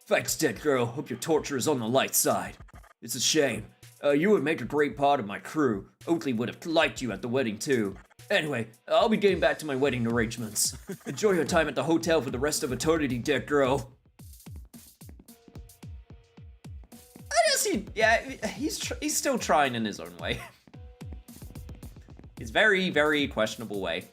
Thanks, dead girl. Hope your torture is on the light side. It's a shame. You would make a great part of my crew. Oakley would have liked you at the wedding, too. Anyway, I'll be getting back to my wedding arrangements. Enjoy your time at the hotel for the rest of eternity, dead girl. I guess he's still trying in his own way. His very, very questionable way.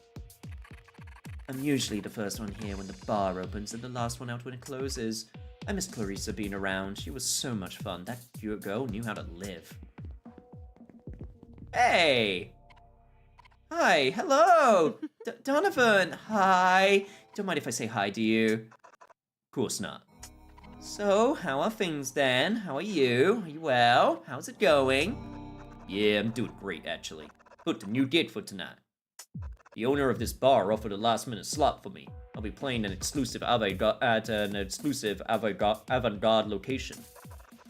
I'm usually the first one here when the bar opens and the last one out when it closes. I miss Clarissa being around. She was so much fun. That cute girl knew how to live. Hey! Hi, hello! Donovan, hi! Don't mind if I say hi to you. Of course not. So, how are things then? How are you? Are you well? How's it going? Yeah, I'm doing great, actually. Booked a new gig for tonight. The owner of this bar offered a last-minute slot for me. I'll be playing an exclusive avant-garde location.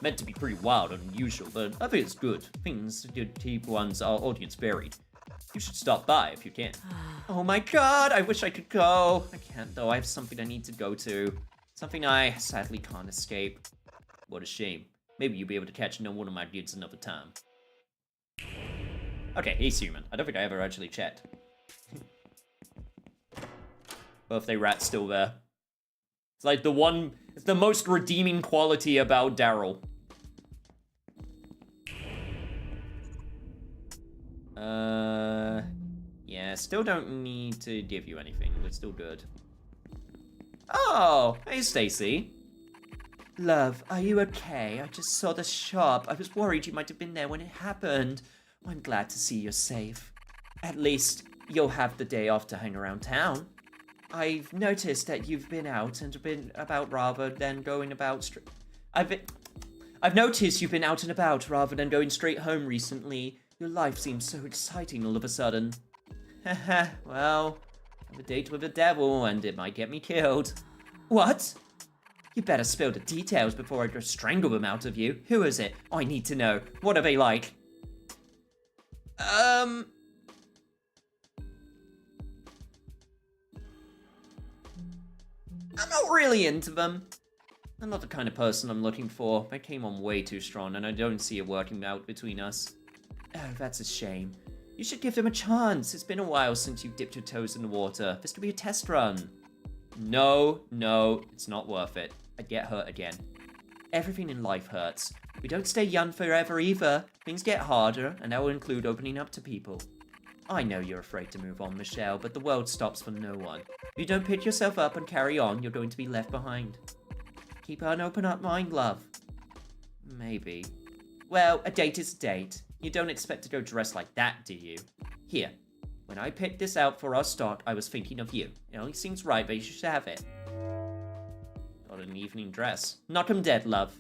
Meant to be pretty wild and unusual, but I think it's good. Things to keep one's audience varied. You should stop by if you can. Oh my god, I wish I could go. I can't though, I have something I need to go to. Something I sadly can't escape. What a shame. Maybe you'll be able to catch one of my gigs another time. Okay, he's human. I don't think I ever actually checked. Birthday rat's still there. It's like the one It's the most redeeming quality about Daryl. Yeah, still don't need to give you anything. We're still good. Oh, hey, Stacy. Love, are you okay? I just saw the shop. I was worried you might have been there when it happened. I'm glad to see you're safe. At least you'll have the day off to hang around town. I've noticed that you've been out and been about rather than going about I've noticed you've been out and about rather than going straight home recently. Your life seems so exciting all of a sudden. Haha, well, I have a date with the devil and it might get me killed. What? You better spill the details before I just strangle them out of you. Who is it? I need to know. What are they like? I'm not really into them. I'm not the kind of person I'm looking for. They came on way too strong, and I don't see it working out between us. Oh, that's a shame. You should give them a chance. It's been a while since you dipped your toes in the water. This could be a test run. No, it's not worth it. I'd get hurt again. Everything in life hurts. We don't stay young forever either. Things get harder, and that will include opening up to people. I know you're afraid to move on, Michelle, but the world stops for no one. If you don't pick yourself up and carry on, you're going to be left behind. Keep an open up mind, love. Maybe. Well, a date is a date. You don't expect to go dressed like that, do you? Here, when I picked this out for our start, I was thinking of you. It only seems right that you should have it. Got an evening dress. Knock 'em dead, love.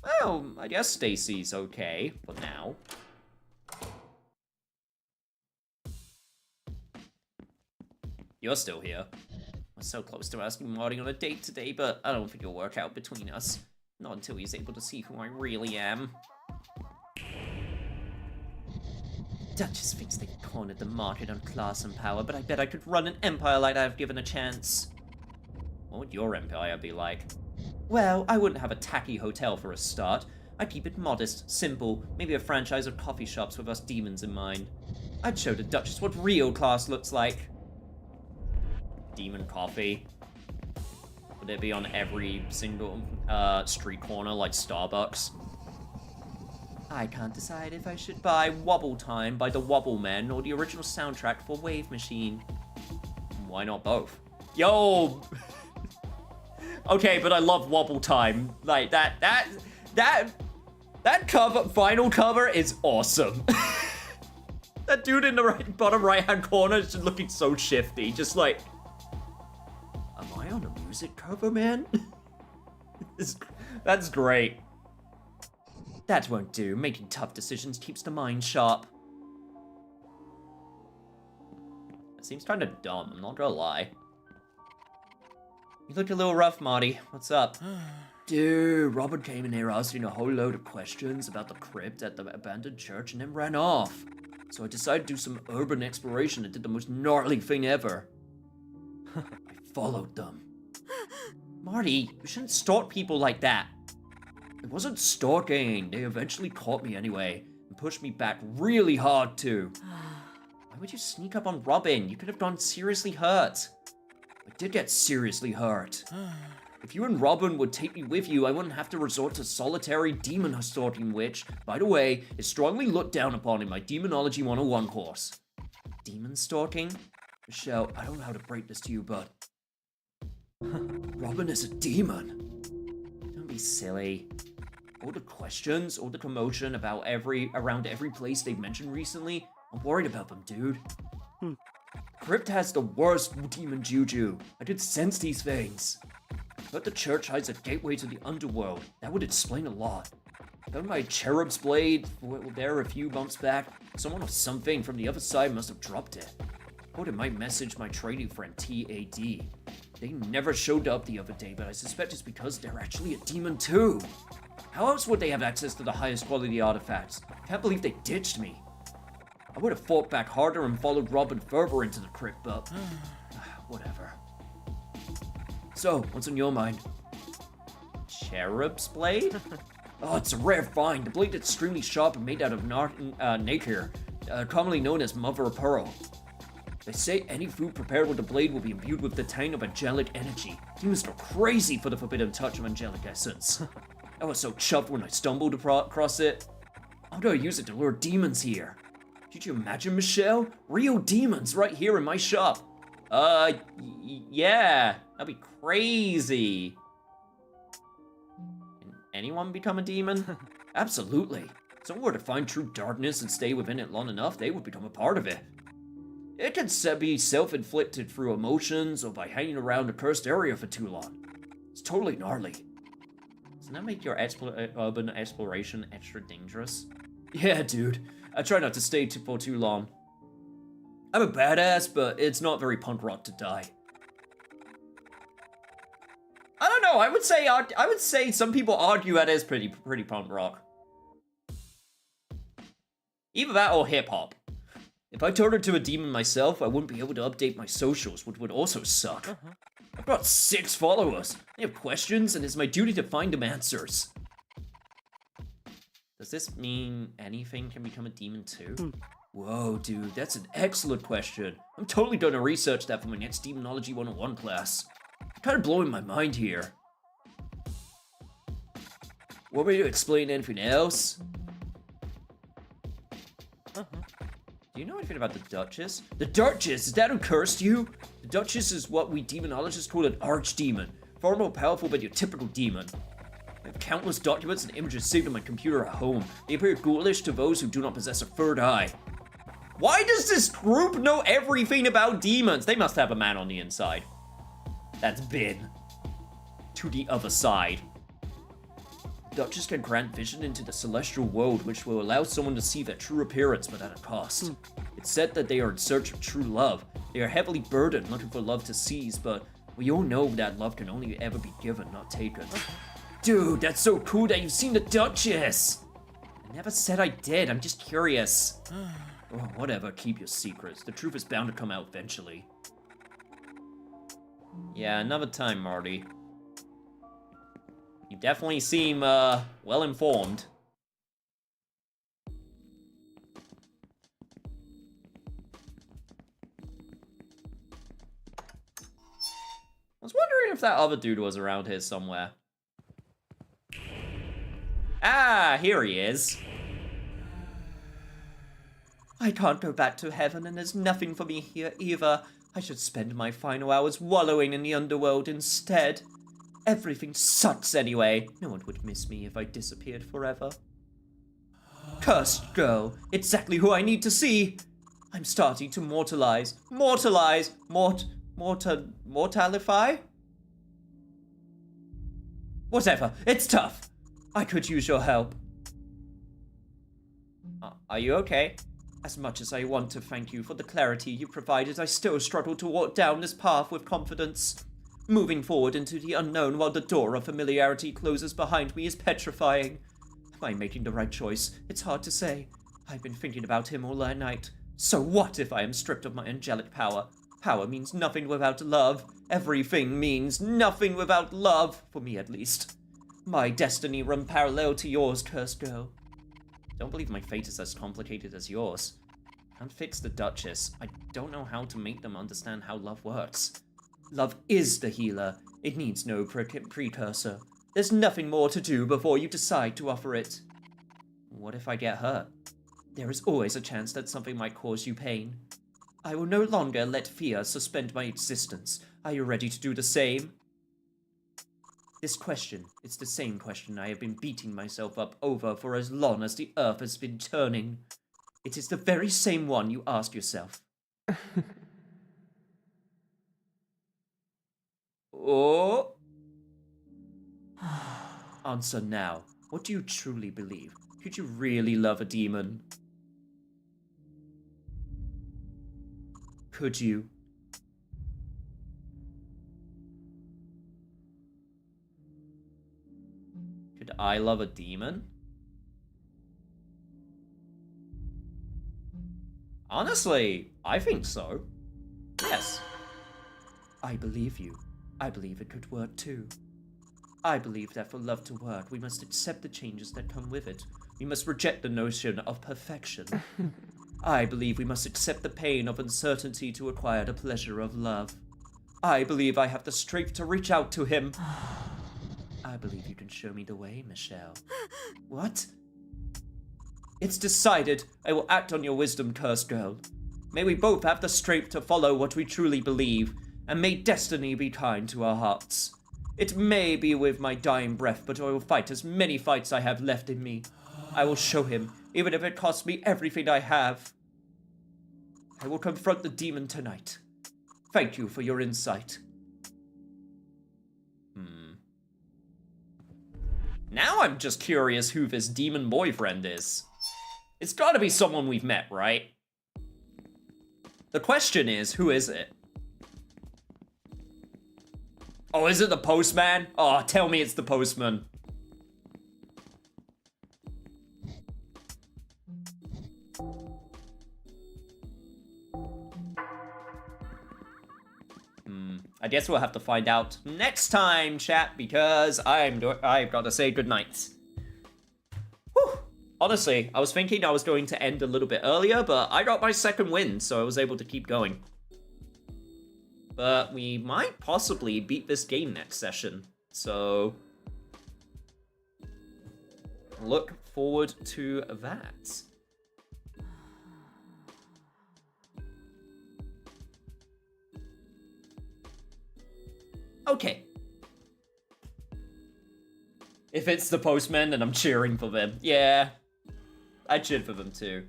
Well, I guess Stacy's okay for now. You're still here. I'm so close to asking Marty on a date today, but I don't think it'll work out between us. Not until he's able to see who I really am. Duchess thinks they've cornered the market on class and power, but I bet I could run an empire like that if given a chance. What would your empire be like? Well, I wouldn't have a tacky hotel for a start. I'd keep it modest, simple, maybe a franchise of coffee shops with us demons in mind. I'd show the Duchess what real class looks like. Demon coffee? Would it be on every single street corner like Starbucks? I can't decide if I should buy Wobble Time by the Wobble Men or the original soundtrack for Wave Machine. Why not both? Yo! Okay, but I love Wobble Time. Like, that cover, vinyl cover is awesome. That dude in the bottom right-hand corner is just looking so shifty, just like... Am I on a music cover, man? That's great. That won't do. Making tough decisions keeps the mind sharp. That seems kind of dumb, I'm not gonna lie. You look a little rough, Marty. What's up? Dude, Robert came in here asking a whole load of questions about the crypt at the abandoned church and then ran off. So I decided to do some urban exploration and did the most gnarly thing ever. I followed them. Marty, you shouldn't stalk people like that. It wasn't stalking. They eventually caught me anyway and pushed me back really hard too. Why would you sneak up on Robin? You could have gone seriously hurt. I did get seriously hurt. If you and Robin would take me with you, I wouldn't have to resort to solitary demon stalking, which, by the way, is strongly looked down upon in my Demonology 101 course. Demon stalking? Michelle, I don't know how to break this to you, but... Robin is a demon. Don't be silly. All the questions, all the commotion about around every place they've mentioned recently, I'm worried about them, dude. Crypt has the worst demon juju. I could sense these things. But the church hides a gateway to the underworld. That would explain a lot. Found my cherub's blade there a few months back. Someone or something from the other side must have dropped it. Thought it might message my trading friend TAD. They never showed up the other day, but I suspect it's because they're actually a demon too. How else would they have access to the highest quality artifacts? Can't believe they ditched me. I would have fought back harder and followed Robin further into the crypt, but... whatever. So, what's on your mind? Cherub's blade? Oh, it's a rare find. The blade is extremely sharp and made out of nacre, commonly known as mother of pearl. They say any food prepared with the blade will be imbued with the taint of angelic energy. Demons go crazy for the forbidden touch of angelic essence. I was so chuffed when I stumbled across it. How do I use it to lure demons here? Could you imagine, Michelle? Real demons right here in my shop. Yeah, that'd be crazy. Can anyone become a demon? Absolutely. If someone were to find true darkness and stay within it long enough, they would become a part of it. It can be self-inflicted through emotions or by hanging around a cursed area for too long. It's totally gnarly. Doesn't that make your urban exploration extra dangerous? Yeah, dude. I try not to stay for too long. I'm a badass, but it's not very punk rock to die. I don't know. I would say some people argue that is pretty punk rock. Either that or hip hop. If I turned into a demon myself, I wouldn't be able to update my socials, which would also suck. I've got 6 followers. They have questions, and it's my duty to find them answers. Does this mean anything can become a demon too? Whoa, dude, that's an excellent question. I'm totally gonna research that for my next Demonology 101 class. Kind of blowing my mind here. Want me to explain anything else? Do you know anything about the Duchess? The Duchess? Is that who cursed you? The Duchess is what we demonologists call an archdemon. Far more powerful than your typical demon. I have countless documents and images saved on my computer at home. They appear ghoulish to those who do not possess a third eye. Why does this group know everything about demons? They must have a man on the inside. That's Bin. To the other side. Duchess can grant vision into the celestial world, which will allow someone to see their true appearance but at a cost. It's said that they are in search of true love. They are heavily burdened, looking for love to seize, but we all know that love can only ever be given, not taken. Dude, that's so cool that you've seen the Duchess! I never said I did, I'm just curious. Oh, whatever, keep your secrets. The truth is bound to come out eventually. Yeah, another time, Marty. You definitely seem, well informed. I was wondering if that other dude was around here somewhere. Ah, here he is. I can't go back to heaven, and there's nothing for me here either. I should spend my final hours wallowing in the underworld instead. Everything sucks anyway. No one would miss me if I disappeared forever. Cursed girl, exactly who I need to see. I'm starting to mortalify? Whatever, it's tough. I could use your help. Are you okay? As much as I want to thank you for the clarity you provided, I still struggle to walk down this path with confidence. Moving forward into the unknown while the door of familiarity closes behind me is petrifying. Am I making the right choice? It's hard to say. I've been thinking about him all night. So what if I am stripped of my angelic power? Power means nothing without love. Everything means nothing without love, for me at least. My destiny run parallel to yours, cursed girl. Don't believe my fate is as complicated as yours. Can't fix the Duchess. I don't know how to make them understand how love works. Love is the healer. It needs no precursor. There's nothing more to do before you decide to offer it. What if I get hurt? There is always a chance that something might cause you pain. I will no longer let fear suspend my existence. Are you ready to do the same? This question is the same question I have been beating myself up over for as long as the earth has been turning. It is the very same one you ask yourself. Oh. Answer now. What do you truly believe? Could you really love a demon? Could you? Could I love a demon? Honestly, I think so. Yes. I believe you. I believe it could work too. I believe that for love to work, we must accept the changes that come with it. We must reject the notion of perfection. I believe we must accept the pain of uncertainty to acquire the pleasure of love. I believe I have the strength to reach out to him. I believe you can show me the way, Michelle. What? It's decided. I will act on your wisdom, cursed girl. May we both have the strength to follow what we truly believe, and may destiny be kind to our hearts. It may be with my dying breath, but I will fight as many fights I have left in me. I will show him, even if it costs me everything I have. I will confront the demon tonight. Thank you for your insight. Now I'm just curious who this demon boyfriend is. It's gotta be someone we've met, right? The question is, who is it? Oh, is it the postman? Oh, tell me it's the postman. I guess we'll have to find out next time, chat, because I've got to say goodnight. Whew. Honestly, I was thinking I was going to end a little bit earlier, but I got my second win, so I was able to keep going. But we might possibly beat this game next session, so look forward to that. Okay. If it's the postman, then I'm cheering for them. Yeah, I cheered for them too.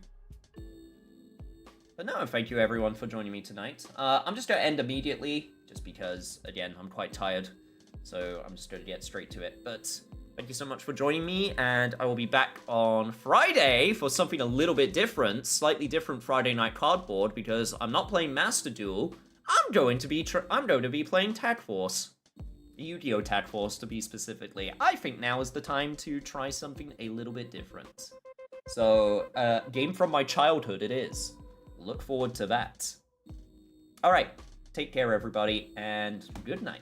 But no, thank you everyone for joining me tonight. I'm just gonna end immediately, just because, again, I'm quite tired. So I'm just gonna get straight to it. But thank you so much for joining me, and I will be back on Friday for something a little bit different, slightly different Friday Night Cardboard, because I'm not playing Master Duel. I'm going to be playing Tag Force. Yu-Gi-Oh! Tag Force, to be specifically. I think now is the time to try something a little bit different. So, game from my childhood it is. Look forward to that. Alright, take care everybody, and good night.